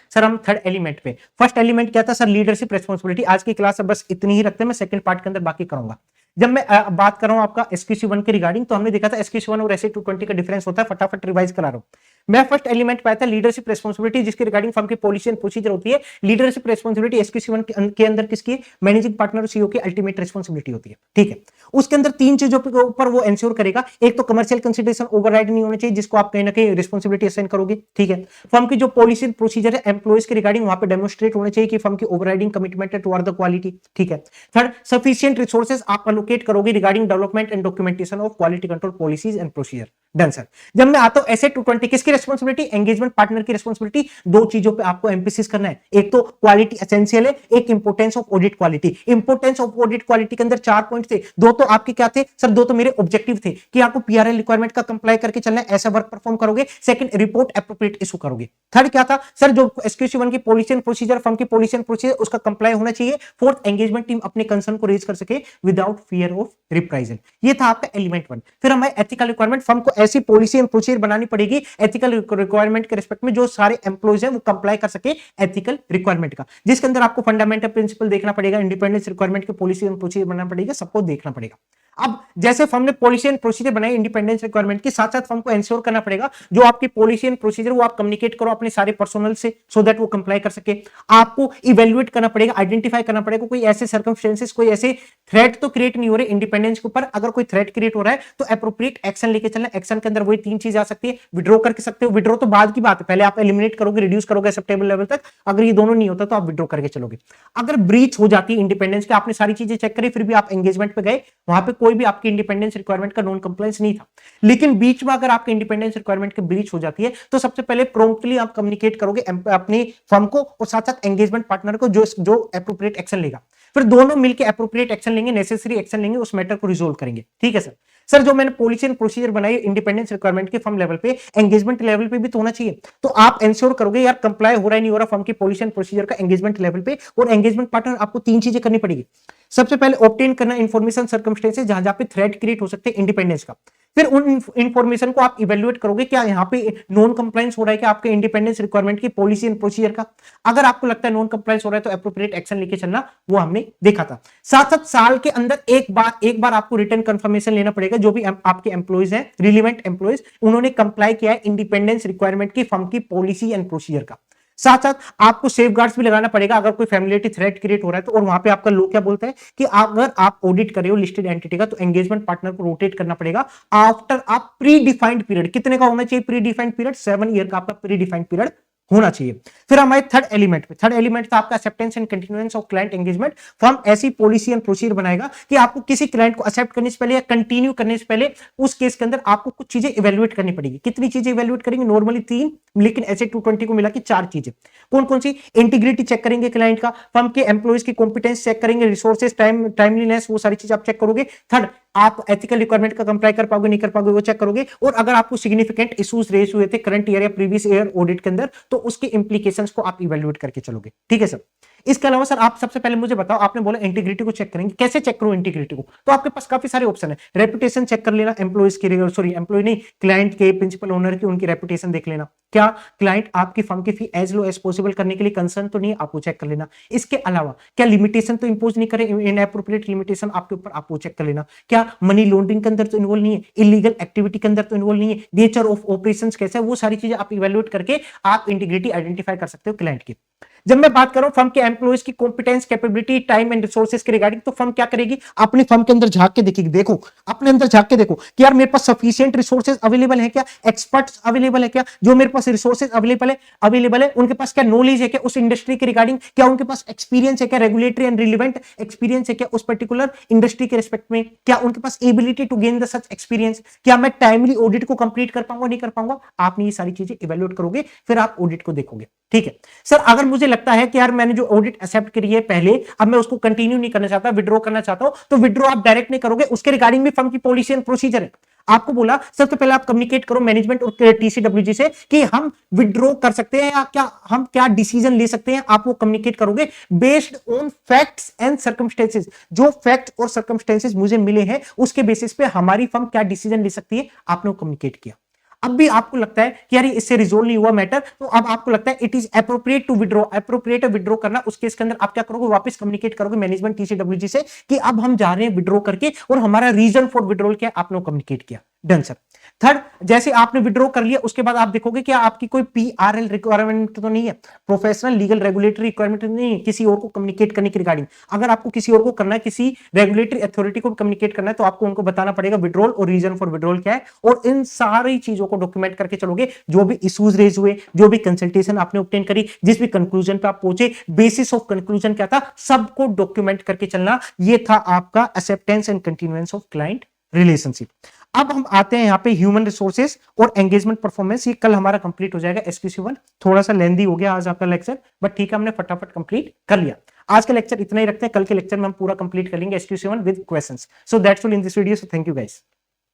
थर्ड एलिमेंट पे, फर्स्ट एलिमेंट क्या था सर, लीडरशिप रिस्पांसिबिलिटी। आज की क्लास बस इतनी ही रखते हैं, मैं सेकंड पार्ट के अंदर बाकी करूंगा। जब मैं बात कर रहा हूं आपका SQC 1 के रिगार्डिंग, तो हमने देखा था SQC 1 और SC 220 का डिफरेंस होता है, फटाफट रिवाइज करा रहा हूं। मैं फर्स्ट एलिमेंट पाया था लीडरशिप रिस्पांसिबिलिटी, जिसके रिगार्डिंग फर्म की पॉलिसी एंड प्रोसीजर होती है। लीडरशिप रिस्पांसिबिलिटी SQC 1 के अंदर किसकी, मैनेजिंग पार्टनर और CEO की अल्टीमेट रिस्पांसिबिलिटी होती है, ठीक है। उसके अंदर 3 चीजों के ऊपर वो एंश्योर करेगा, एक तो कमर्शियल कंसीडरेशन ओवरराइड नहीं होना चाहिए, जिसको आप कहीं ना कहीं रिस्पांसिबिलिटी असाइन करोगे, ठीक है। फर्म की जो पॉलिसी एंड प्रोसीजर है एम्प्लॉइज के रिगार्डिंग, वहां पे डेमोस्ट्रेट होना चाहिए कि फर्म की ओवरराइडिंग कमिटमेंट है टुवर्ड द क्वालिटी, ठीक है। थर्ड, सफिशिएंट रिसोर्सेज आप अलोकेट करोगे regarding development and documentation of quality control policies and procedure. Done sir. जब मैं आता हूं SC 220, किसकी रिस्पांसिबिलिटी, एंगेजमेंट पार्टनर की रिस्पांसिबिलिटी। दो चीजों पे आपको एम्फेसिस करना है, एक तो क्वालिटी एसेंशियल है, एक importance of audit quality. Importance of audit quality के अंदर 4 पॉइंट थे, दो तो आपके क्या थे सर, दो तो मेरे ऑब्जेक्टिव थे कि आपको PRL रिक्वायरमेंट का कंप्लाई करके चलना है, ऐसा वर्क परफॉर्म करोगे। सेकंड, रिपोर्ट एप्रोप्रिएट इशू करोगे। थर्ड क्या था सर, जो SQC 1 की पॉलिसी एंड प्रोसीजर, फर्म की पॉलिसी एंड प्रोसीजर, उसका कंप्लाई होना चाहिए। फोर्थ, एंगेजमेंट टीम अपने कंसर्न को रेज कर सके विदाउट फियर ऑफ रिप्राइजल। ये था आपका एलिमेंट 1। फिर हमारे एथिकल रिक्वायरमेंट, फर्म को ऐसी पॉलिसी एंड प्रोसीजर बनानी पड़ेगी एथिकल रिक्वायरमेंट के रिस्पेक्ट में, जो सारे एम्प्लॉइज हैं वो कंप्लाई कर सके एथिकल रिक्वायरमेंट का, जिसके अंदर आपको फंडामेंटल प्रिंसिपल देखना पड़ेगा, इंडिपेंडेंस रिक्वायरमेंट की पॉलिसी एंड प्रोसीजर बनाना पड़ेगा, सबको देखना पड़ेगा। अब जैसे फर्म ने पॉलिसी एंड प्रोसीजर बनाई इंडिपेंडेंस रिक्वायरमेंट के साथ साथ, फर्म को एंश्योर करना पड़ेगा जो आपकी पॉलिसी एंड प्रोसीजर वो आप कम्युनिकेट करो अपने सारे पर्सनल से, सो दैट वो कंप्लाई कर सके। आपको इवेल्युएट करना पड़ेगा, आइडेंटिफाई करना पड़ेगा कोई ऐसे सर्कमस्टेंसेस, कोई ऐसे थ्रेट तो क्रिएट नहीं हो रहे इंडिपेंडेंस के ऊपर, अगर कोई थ्रेट क्रिएट हो रहा है तो एप्रोप्रिएट एक्शन लेके चलना। एक्शन के अंदर वही 3 चीज आ सकती है, विड्रॉ करके सकते हो, विड्रॉ तो बाद की बात है, पहले आप एलिमिनेट करोगे, रिड्यूस करोगे एक्सेप्टेबल लेवल तक, अगर ये दोनों नहीं होता तो आप विड्रॉ करके चलोगे। अगर ब्रीच हो जाती है इंडिपेंडेंस के, आपने सारी चीजें चेक करी, फिर भी आप एंगेजमेंट पे गए, वहां पे कोई भी आपकी इंडिपेंडेंस रिक्वायरमेंट का नॉन कंप्लायंस नहीं था, लेकिन बीच में अगर आपके इंडिपेंडेंस रिक्वायरमेंट की ब्रीच हो जाती है, तो सबसे पहले प्रॉम्प्टली आप कम्युनिकेट करोगे अपनी फर्म को और साथ साथ एंगेजमेंट पार्टनर को, जो एप्रोप्रिएट एक्शन लेगा। फिर दोनों मिलकर एप्रोप्रिएट एक्शन लेंगे, नेसेसरी एक्शन लेंगे, उस मैटर को रिजोल्व करेंगे, ठीक है सर। सर जो मैंने पॉलिसी एंड प्रोसीजर बनाई इंडिपेंडेंस रिक्वायरमेंट के फर्म लेवल पे, एंगेजमेंट लेवल पे भी तो होना चाहिए, तो आप एंश्योर करोगे यार कंप्लाई हो रहा है नहीं हो रहा फर्म की पॉलिसी एंड प्रोसीजर का एंगेजमेंट लेवल पे, और एंगेजमेंट पार्टनर आपको 3 चीजें करनी पड़ेगी। सबसे पहले ऑब्टेन करना इंफॉर्मेशन सर्कमस्टेंसेस, जहां जहां पे थ्रेट क्रिएट हो सकते हैं इंडिपेंडेंस का। फिर उन इंफॉर्मेशन को आप इवेल्युएट करोगे, क्या यहाँ पे नॉन कंप्लायंस हो रहा है कि आपके इंडिपेंडेंस रिक्वायरमेंट की पॉलिसी एंड प्रोसीजर का। अगर आपको लगता है नॉन कंप्लायंस हो रहा है तो एप्रोप्रिएट एक्शन लेके चलना, वो हमने देखा था। साथ साथ साल के अंदर एक बार आपको रिटर्न कंफर्मेशन लेना पड़ेगा, जो भी आपके एम्प्लॉइज हैं, रिलेवेंट एम्प्लॉइज, उन्होंने कंप्लाई किया है इंडिपेंडेंस रिक्वायरमेंट की फर्म की पॉलिसी एंड प्रोसीजर का। साथ साथ आपको सेफगार्ड्स भी लगाना पड़ेगा अगर कोई फैमिलियरिटी थ्रेट क्रिएट हो रहा है तो, और वहां पे आपका लॉ क्या बोलता है कि अगर आप ऑडिट कर रहे हो लिस्टेड एंटिटी का, तो एंगेजमेंट पार्टनर को रोटेट करना पड़ेगा आफ्टर आप प्री डिफाइंड पीरियड। कितने का होना चाहिए प्री डिफाइंड पीरियड? 7 ईयर का आपका प्री डिफाइंड पीरियड होना चाहिए। फिर हमारे थर्ड एलिमेंट पे, थर्ड एलिमेंट था आपका acceptance and continuance of client engagement. Firm ऐसी पॉलिसी एंड प्रोसीजर बनाएगा कि आपको किसी क्लाइंट को एक्सेप्ट करने से पहले या कंटिन्यू करने से पहले, उस केस के अंदर आपको कुछ चीजें इवेल्युएट करनी पड़ेगी। कितनी चीजें इवेल्युएट करेंगे? नॉर्मली 3, लेकिन ऐसे 220 को मिला के 4 चीजें। कौन कौन सी? इंटीग्रिटी चेक करेंगे क्लाइंट का, फर्म के एम्प्लॉइज की कॉम्पिटेंस चेक करेंगे, रिसोर्सेज, टाइमलीनेस, वो सारी चीज आप चेक करोगे। थर्ड, आप एथिकल रिक्वायरमेंट का कंप्लाई कर पाओगे नहीं कर पाओगे वो चेक करोगे। और अगर आपको सिग्निफिकेंट इश्यूज रेज हुए थे करंट ईयर या प्रीवियस ईयर ऑडिट के अंदर, तो उसके इंप्लीकेशंस को आप इवैल्यूएट करके चलोगे, ठीक है सर। इसके अलावा सर आप सबसे पहले मुझे बताओ, आपने बोला इंटीग्रिटी को चेक करेंगे, कैसे चेक करूं इंटीग्रिटी को? तो आपके पास काफी सारे ऑप्शन है। रेपुटेशन चेक कर लेना, एम्प्लॉइज की, सॉरी एम्प्लॉय नहीं, क्लाइंट के, प्रिंसिपल ओनर की, उनकी रेपुटेशन देख लेना। क्या क्लाइंट आपकी फर्म की fee as low as possible करने के लिए कंसर्न तो नहीं है, आपको चेक कर लेना। इसके अलावा क्या लिमिटेशन तो इंपोज नहीं करे, इनएप्रोप्रिएट लिमिटेशन आपके ऊपर, आपको चेक कर लेना। क्या मनी लॉन्ड्रिंग के अंदर तो इन्वॉल्व नहीं है, इलीगल एक्टिविटी के अंदर तो इन्वॉल्व नहीं है, नेचर ऑफ ऑपरेशंस कैसा है, वो सारी चीजें आप इवेल्युएट करके आप इंटीग्रिटी आइडेंटिफाई कर सकते हो क्लाइंट की। जब मैं बात करूं फर्म के एम्प्लॉइज की competence, capability, time and resources के रिगार्डिंग, तो फर्म क्या करेगी, अपनी फर्म के अंदर झांक के देखेगी। देखो अपने अंदर झांक के देखो कि यार मेरे पास सफिशिएंट रिसोर्सेज अवेलेबल है क्या, एक्सपर्ट्स अवेलेबल है क्या, जो मेरे पास रिसोर्सेज अवेलेबल है उनके पास क्या नॉलेज है क्या उस इंडस्ट्री के रिगार्डिंग, क्या उनके पास एक्सपीरियंस है क्या, रेगुलेटरी एंड रिलेवेंट एक्सपीरियंस है क्या उस पर्टिकुलर इंडस्ट्री के रिस्पेक्ट में, क्या उनके पास ability to gain the such experience, क्या मैं टाइमली ऑडिट को कंप्लीट कर पाऊंगा नहीं कर पाऊंगा। आपने ये सारी चीजें इवेल्युएट करोगे, फिर आप ऑडिट को देखोगे। ठीक है सर, अगर मुझे लगता है कि यार मैंने जो ऑडिट एक्सेप्ट करी है पहले, अब मैं उसको कंटिन्यू नहीं करना चाहता, विड्रॉ करना चाहता हूं, तो विड्रॉ आप डायरेक्ट नहीं करोगे, उसके रिगार्डिंग भी फर्म की पॉलिसी एंड प्रोसीजर है। आपको बोला सबसे पहले आप कम्युनिकेट करो मैनेजमेंट और टीसीडब्ल्यूजी से कि हम विड्रॉ कर सकते हैं या क्या, हम क्या डिसीजन ले सकते हैं, आप वो कम्युनिकेट करोगे based on facts and circumstances. जो फैक्ट और सर्कमस्टेंसेस मुझे मिले हैं उसके बेसिस पे हमारी फर्म क्या डिसीजन ले सकती है, आपने वो कम्युनिकेट किया। अब भी आपको लगता है कि यार इससे रिजोल्व नहीं हुआ मैटर, तो अब आपको लगता है it is appropriate to withdraw, appropriate withdraw करना, उस केस के अंदर आप क्या करोगे, वापस कम्युनिकेट करोगे मैनेजमेंट टीसीडब्ल्यूजी से कि अब हम जा रहे हैं विड्रॉ करके और हमारा रीजन फॉर विड्रॉल क्या, आपने कम्युनिकेट किया। Done sir. थर्ड, जैसे आपने विड्रॉ कर लिया उसके बाद आप देखोगे कि आपकी कोई पीआरएल रिक्वायरमेंट तो नहीं है, प्रोफेशनल लीगल रेगुलेटरी रिक्वायरमेंट नहीं है किसी और को कम्युनिकेट करने की रिगार्डिंग। अगर आपको किसी और को करना है, किसी रेगुलेटरी अथॉरिटी को कम्युनिकेट करना है, तो आपको उनको बताना पड़ेगा विड्रॉल और रीजन फॉर विड्रॉल क्या है, और इन सारी चीजों को डॉक्यूमेंट करके चलोगे। जो भी इश्यूज रेज हुए, जो भी कंसल्टेशन आपने ऑब्टेन करी, जिस भी कंक्लूजन पे आप पहुंचे, बेसिस ऑफ कंक्लूजन क्या था, सबको डॉक्यूमेंट करके चलना। ये था आपका acceptance and continuance of client relationship. अब हम आते हैं यहाँ पे ह्यूमन रिसोर्सेज और एंगेजमेंट परफॉर्मेंस। ये कल हमारा कंप्लीट हो जाएगा SPC1। थोड़ा सा लेंदी हो गया आज आपका लेक्चर, बट ठीक है हमने फटाफट कंप्लीट कर लिया। आज का लेक्चर इतना ही रखते हैं, कल के लेक्चर में हम पूरा कंप्लीट कर लेंगे SPC1 with questions. So that's all in this video, so thank you guys.